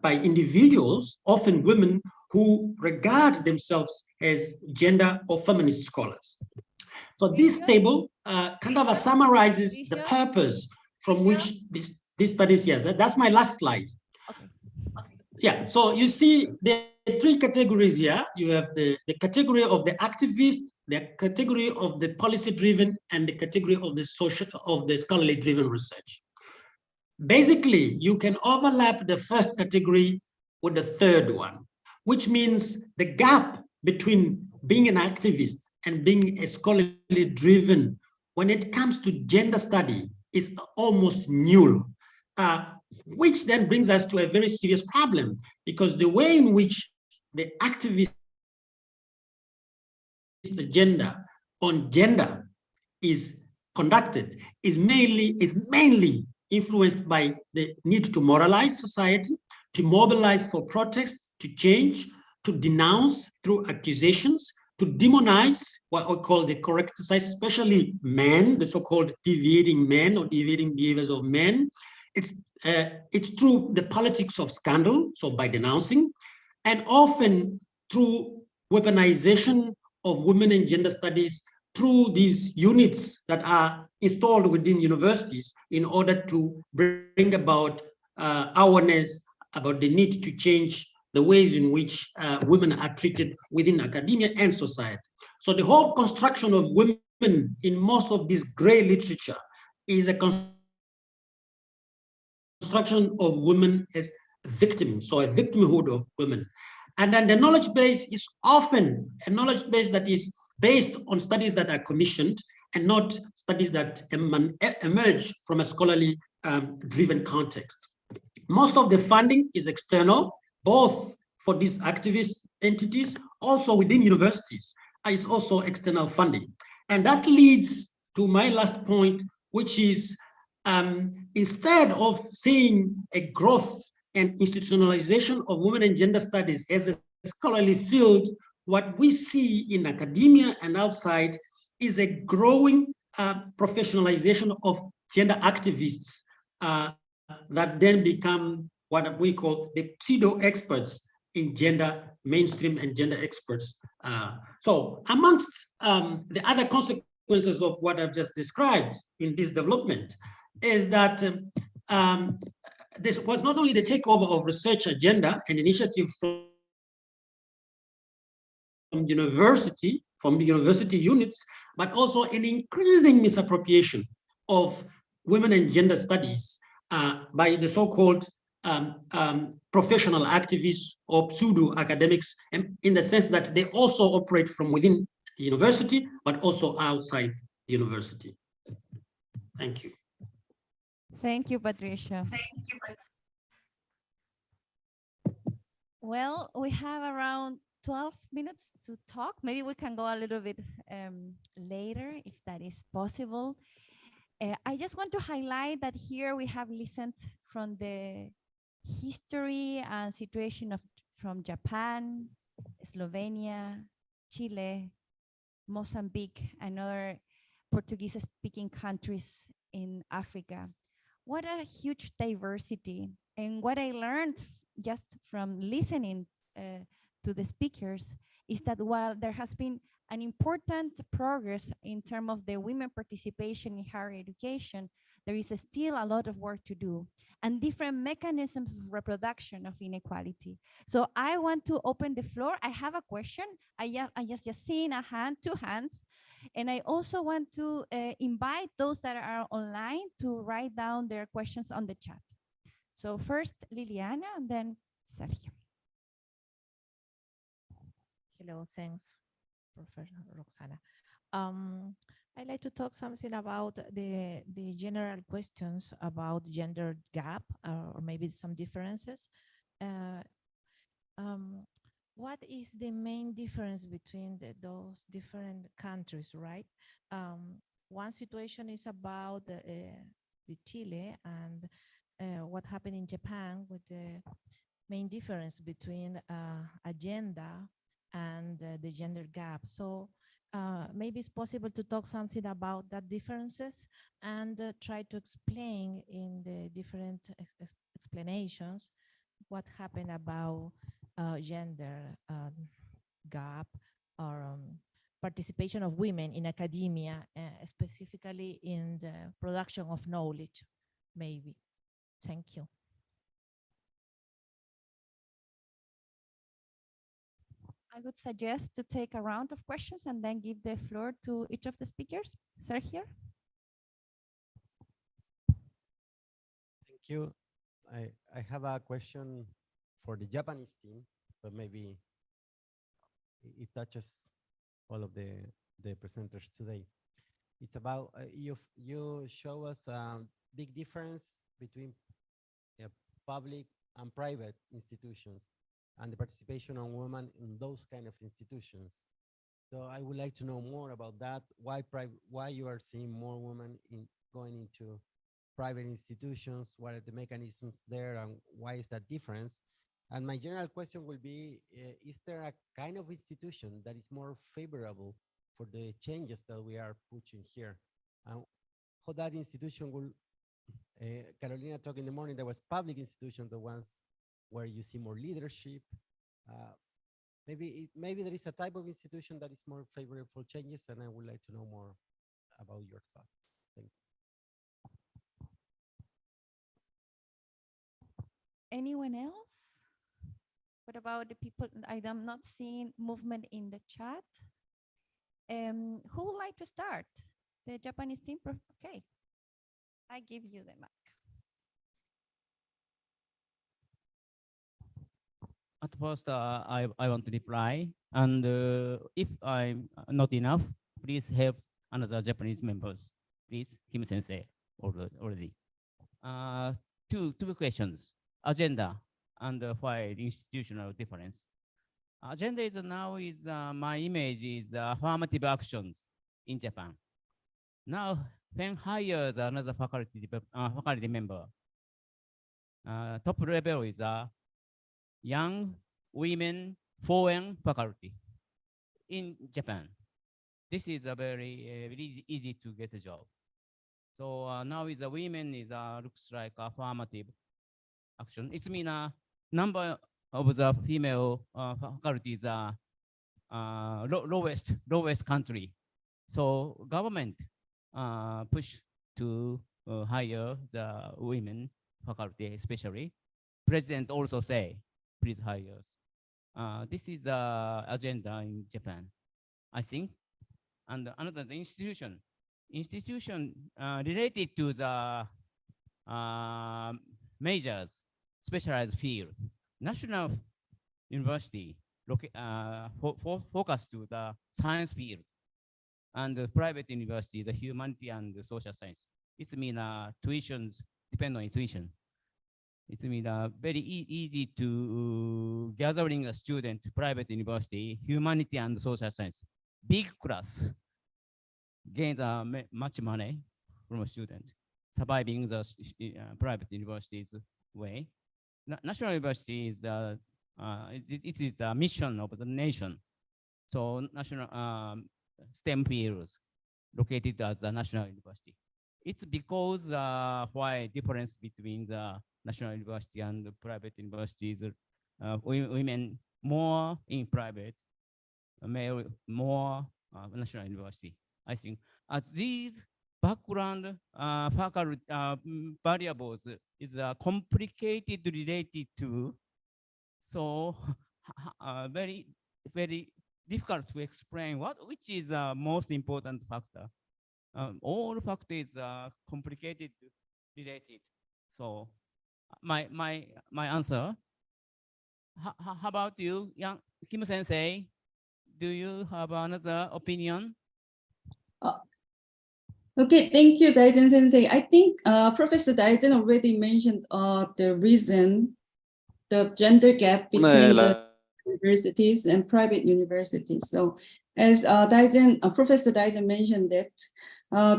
individuals, often women, who regard themselves as gender or feminist scholars. So this table kind of summarizes the purpose from which these studies, yes, that's my last slide. Okay. Yeah, so you see there are three categories here. You have the category of the activist, the category of the policy-driven, and the category of the scholarly-driven research. Basically, you can overlap the first category with the third one, which means the gap between being an activist and being a scholarly driven when it comes to gender study is almost null, which then brings us to a very serious problem, because the way in which the activist agenda on gender is conducted is mainly influenced by the need to moralize society, to mobilize for protest, to change, to denounce through accusations, to demonize what we call the correct size, especially men, the so-called deviating men or deviating behaviors of men. It's through the politics of scandal, so by denouncing, and often through weaponization of women and gender studies through these units that are installed within universities in order to bring about awareness about the need to change the ways in which women are treated within academia and society. So the whole construction of women in most of this gray literature is a construction of women as victims, so a victimhood of women. And then the knowledge base is often a knowledge base that is based on studies that are commissioned and not studies that emerge from a scholarly driven context. Most of the funding is external, both for these activist entities, also within universities, is also external funding. And that leads to my last point, which is instead of seeing a growth and institutionalization of women and gender studies as a scholarly field, what we see in academia and outside is a growing professionalization of gender activists that then become what we call the pseudo experts in gender mainstream and gender experts. So amongst the other consequences of what I've just described in this development is that this was not only the takeover of research agenda and initiative from the university units, but also an increasing misappropriation of women and gender studies by the so-called professional activists or pseudo academics, in the sense that they also operate from within the university, but also outside the university. Thank you. Thank you, Patricia. Well, we have around 12 minutes to talk. Maybe we can go a little bit later if that is possible. I just want to highlight that here we have listened from the history and situation from Japan, Slovenia, Chile, Mozambique, and other Portuguese-speaking countries in Africa. What a huge diversity. And what I learned just from listening to the speakers is that while there has been an important progress in terms of the women participation in higher education, there is still a lot of work to do and different mechanisms of reproduction of inequality. So I want to open the floor. I have a question. I just seen a hand, 2 hands. And I also want to invite those that are online to write down their questions on the chat. So first Liliana and then Sergio. Hello, thanks, Professor Roxana. I'd like to talk something about the general questions about gender gap or maybe some differences. What is the main difference between those different countries, right? One situation is about the Chile and what happened in Japan with the main difference between agenda and the gender gap. So maybe it's possible to talk something about that differences and try to explain in the different explanations what happened about gender gap or participation of women in academia, specifically in the production of knowledge, maybe. Thank you. I would suggest to take a round of questions and then give the floor to each of the speakers. Sir, here. Thank you. I have a question for the Japanese team, but maybe it touches all of the presenters today. It's about, you show us a big difference between public and private institutions and the participation of women in those kind of institutions. So I would like to know more about that. Why you are seeing more women going into private institutions? What are the mechanisms there, and why is that difference? And my general question will be, is there a kind of institution that is more favorable for the changes that we are pushing here? How that institution will, Carolina talked in the morning, there was public institutions, the ones where you see more leadership. Maybe there is a type of institution that is more favorable for changes, and I would like to know more about your thoughts. Thank you. Anyone else? What about the people? I'm not seeing movement in the chat. Who would like to start? The Japanese team? Okay, I give you the mic. At first, I want to reply, and if I'm not enough, please help another Japanese members. Please, Kim Sensei, already. Two questions: agenda and why institutional difference. Agenda is now my image is affirmative actions in Japan. Now, when hires another faculty member, top level is young women foreign faculty in Japan. This is a very easy to get a job. So now is the women is looks like affirmative action. It's mean number of the female faculties are lowest country. So government push to hire the women faculty, especially. President also say, please hire us. This is the agenda in Japan, I think. And another institution related to the majors, specialized field. National university focus to the science field, and the private university, the humanity and the social science. It means tuitions depend on tuition. It means very easy to gathering a student, private university, humanity and social science. Big class gains much money from a student, surviving the private universities way. National university is it is the mission of the nation. So national STEM fields located as a national university. It's because why difference between the national university and the private universities, women more in private, male more national university. I think as these background faculty variables is complicated related to, so very difficult to explain which is the most important factor. All factors are complicated related. So my answer. How about you, Kim Sensei? Do you have another opinion? Okay, thank you, Daijin Sensei. I think Professor Daijin already mentioned the reason, the gender gap between the universities and private universities. So as Professor Daijin mentioned that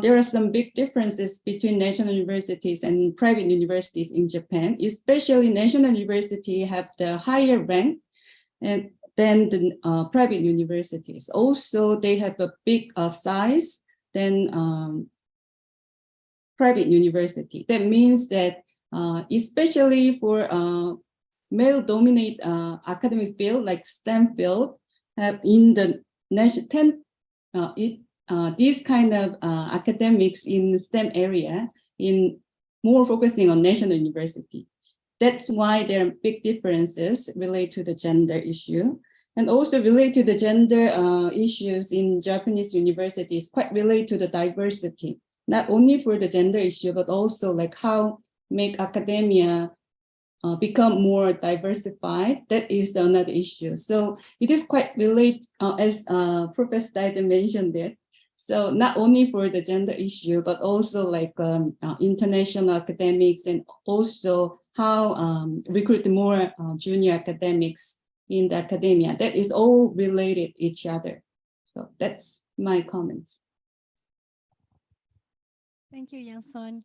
there are some big differences between national universities and private universities in Japan, especially national university have the higher rank and than the private universities. Also, they have a big size than private university. That means that especially for male-dominated academic field like STEM field, in the national these kind of academics in STEM area in more focusing on national university. That's why there are big differences related to the gender issue. And also related to the gender issues in Japanese universities, quite related to the diversity, not only for the gender issue, but also like how make academia become more diversified. That is another issue. So it is quite related, as Professor Daijin mentioned it. So not only for the gender issue, but also like international academics and also how recruit more junior academics in the academia. That is all related each other. So that's my comments. Thank you, Yang-son.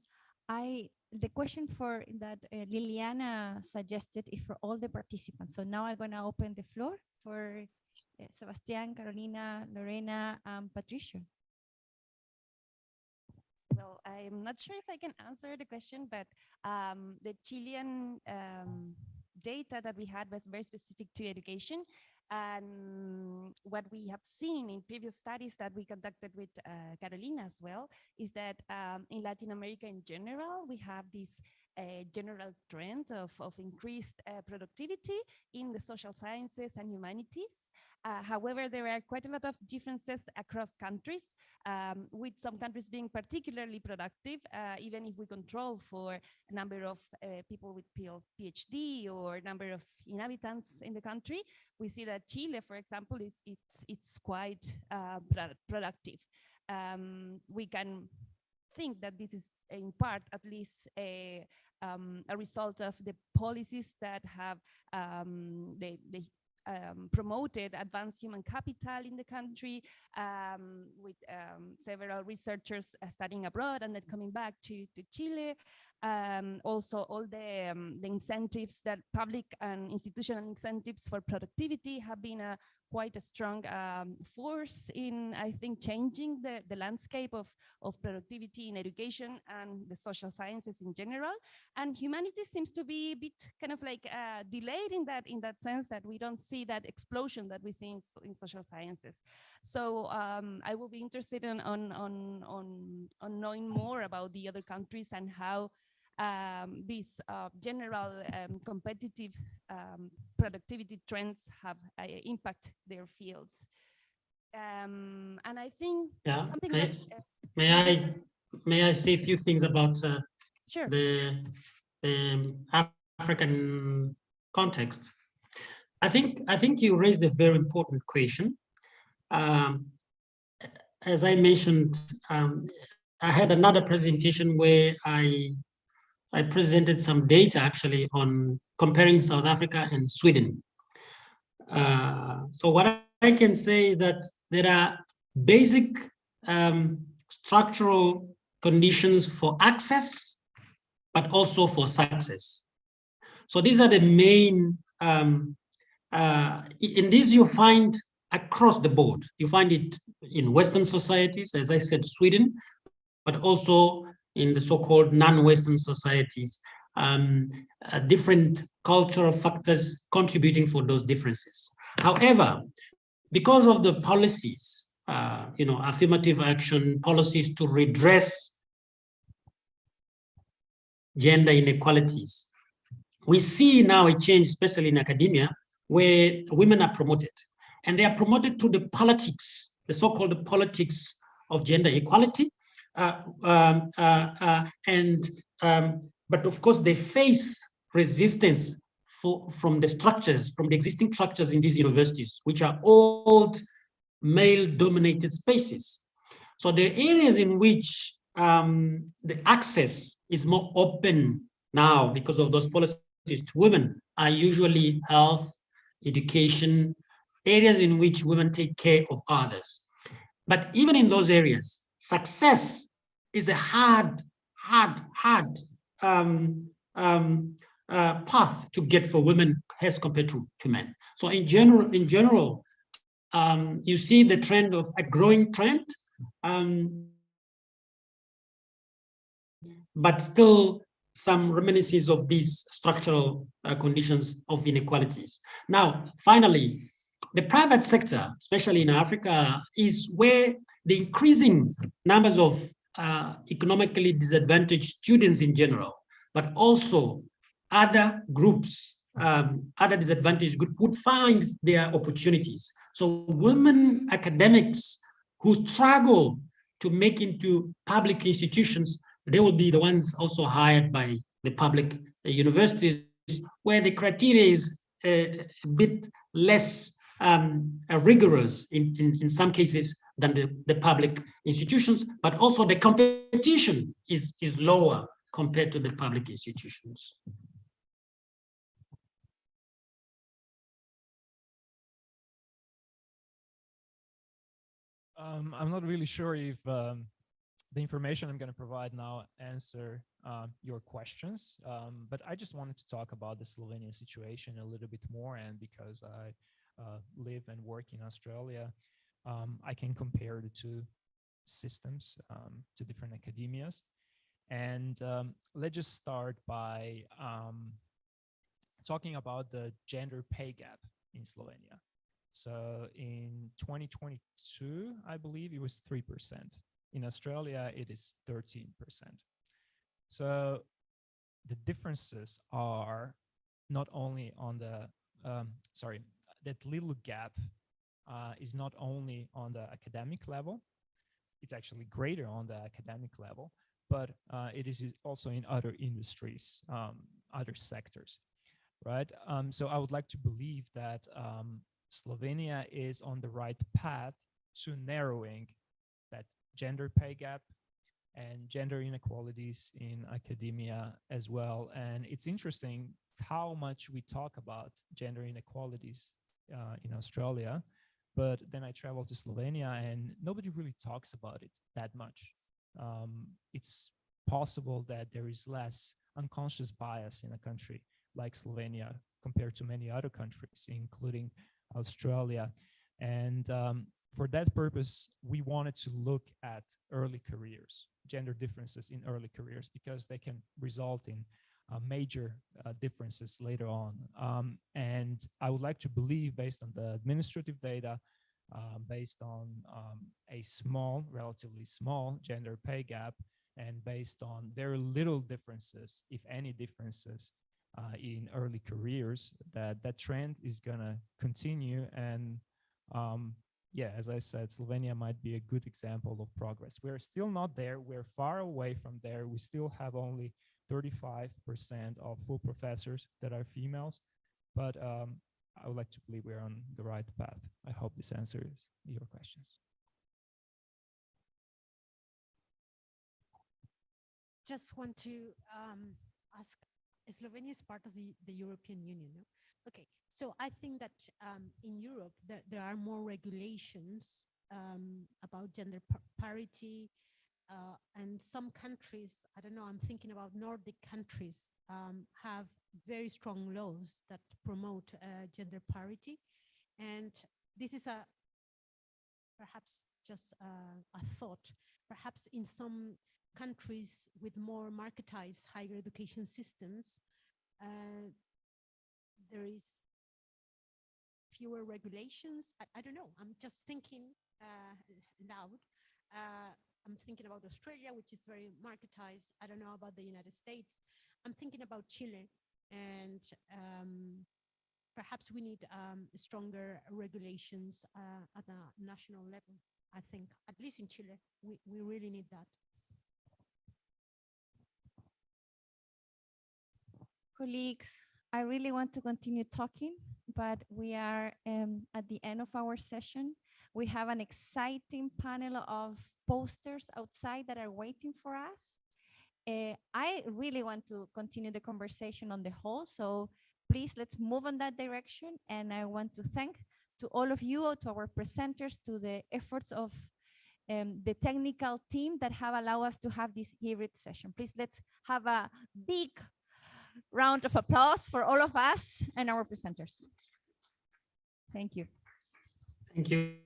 The question for that Liliana suggested is for all the participants. So now I'm going to open the floor for Sebastián, Carolina, Lorena, and Patricia. Well, I'm not sure if I can answer the question, but the Chilean data that we had was very specific to education. And what we have seen in previous studies that we conducted with Carolina as well is that in Latin America in general, we have this general trend of increased productivity in the social sciences and humanities. However, there are quite a lot of differences across countries, with some countries being particularly productive, even if we control for a number of people with PhD or number of inhabitants in the country. We see that Chile, for example, it's quite productive. We can think that this is in part at least a result of the policies that have they promoted advanced human capital in the country, with several researchers studying abroad and then coming back to Chile. Also, all the incentives that public and institutional incentives for productivity have been quite a strong force in, I think, changing the landscape of productivity in education and the social sciences in general. And humanities seems to be a bit kind of like delayed in that sense, that we don't see that explosion that we see in social sciences. So I will be interested on knowing more about the other countries and how these general competitive productivity trends have impact their fields. And I think something that, may I say a few things about sure. the African context? I think you raised a very important question. As I mentioned, I had another presentation where I presented some data actually on comparing South Africa and Sweden. So what I can say is that there are basic structural conditions for access, but also for success. So these are the main, in this you find across the board. You find it in Western societies, as I said, Sweden, but also in the so-called non-Western societies, different cultural factors contributing for those differences. However, because of the policies, affirmative action policies to redress gender inequalities, we see now a change, especially in academia, where women are promoted. And they are promoted to the politics, the so-called politics of gender equality. But of course, they face resistance from the structures, from the existing structures in these universities, which are old male-dominated spaces. So the areas in which the access is more open now because of those policies to women are usually health, education, areas in which women take care of others. But even in those areas, success is a hard path to get for women as compared to men. So in general, you see the trend of a growing trend, but still some reminiscences of these structural conditions of inequalities. Now, finally, the private sector, especially in Africa, is where the increasing numbers of economically disadvantaged students in general, but also other groups, other disadvantaged groups would find their opportunities. So women academics who struggle to make into public institutions, they will be the ones also hired by the public universities, where the criteria is a bit less rigorous in some cases than the public institutions, but also the competition is lower compared to the public institutions. I'm not really sure if the information I'm going to provide now answer your questions, but I just wanted to talk about the Slovenian situation a little bit more, and because I live and work in Australia, I can compare the two systems to different academias. And let's just start by talking about the gender pay gap in Slovenia. So in 2022, I believe it was 3%. In Australia, it is 13%. So the differences are not only on the, that little gap is not only on the academic level, it's actually greater on the academic level, but it is also in other industries, other sectors, right? So I would like to believe that Slovenia is on the right path to narrowing that gender pay gap and gender inequalities in academia as well. And it's interesting how much we talk about gender inequalities in Australia, but then I traveled to Slovenia and nobody really talks about it that much. It's possible that there is less unconscious bias in a country like Slovenia compared to many other countries, including Australia. And for that purpose, we wanted to look at early careers, gender differences in early careers, because they can result in major differences later on. And I would like to believe, based on the administrative data, based on a small, relatively small gender pay gap, and based on very little differences, if any differences, in early careers, that trend is gonna continue. And yeah, as I said, Slovenia might be a good example of progress. We're still not there. We're far away from there. We still have only 35% of full professors that are females, but I would like to believe we're on the right path. I hope this answers your questions. Just want to ask, Slovenia is part of the European Union, no? Okay, so I think that in Europe, there are more regulations about gender parity, and some countries, I don't know, I'm thinking about Nordic countries, have very strong laws that promote gender parity. And this is perhaps just a thought. Perhaps in some countries with more marketized higher education systems, there is fewer regulations. I don't know. I'm just thinking loud. I'm thinking about Australia, which is very marketized. I don't know about the United States. I'm thinking about Chile, and perhaps we need stronger regulations at the national level. I think, at least in Chile, we really need that. Colleagues, I really want to continue talking, but we are at the end of our session. We have an exciting panel of posters outside that are waiting for us. I really want to continue the conversation on the whole, so please let's move on that direction. And I want to thank to all of you, to our presenters, to the efforts of the technical team that have allowed us to have this hybrid session. Please let's have a big round of applause for all of us and our presenters. Thank you. Thank you.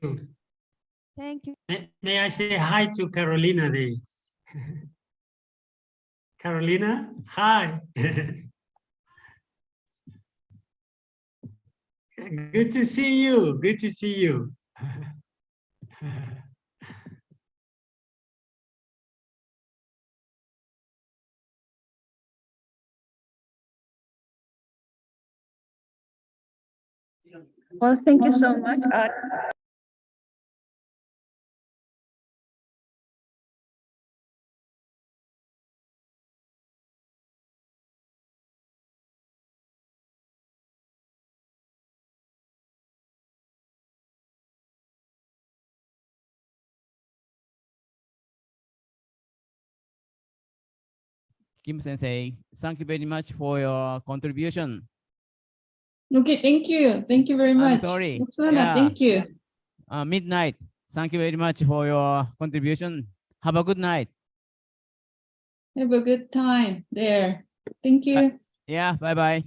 Thank you. May I say hi to Carolina there? Carolina, hi. Good to see you. Good to see you. Well, thank you so much. Kim Sensei, thank you very much for your contribution. Okay, thank you. Thank you very much. I'm sorry. Roxana, Yeah. thank you. Midnight, thank you very much for your contribution. Have a good night. Have a good time there. Thank you. Yeah, bye-bye.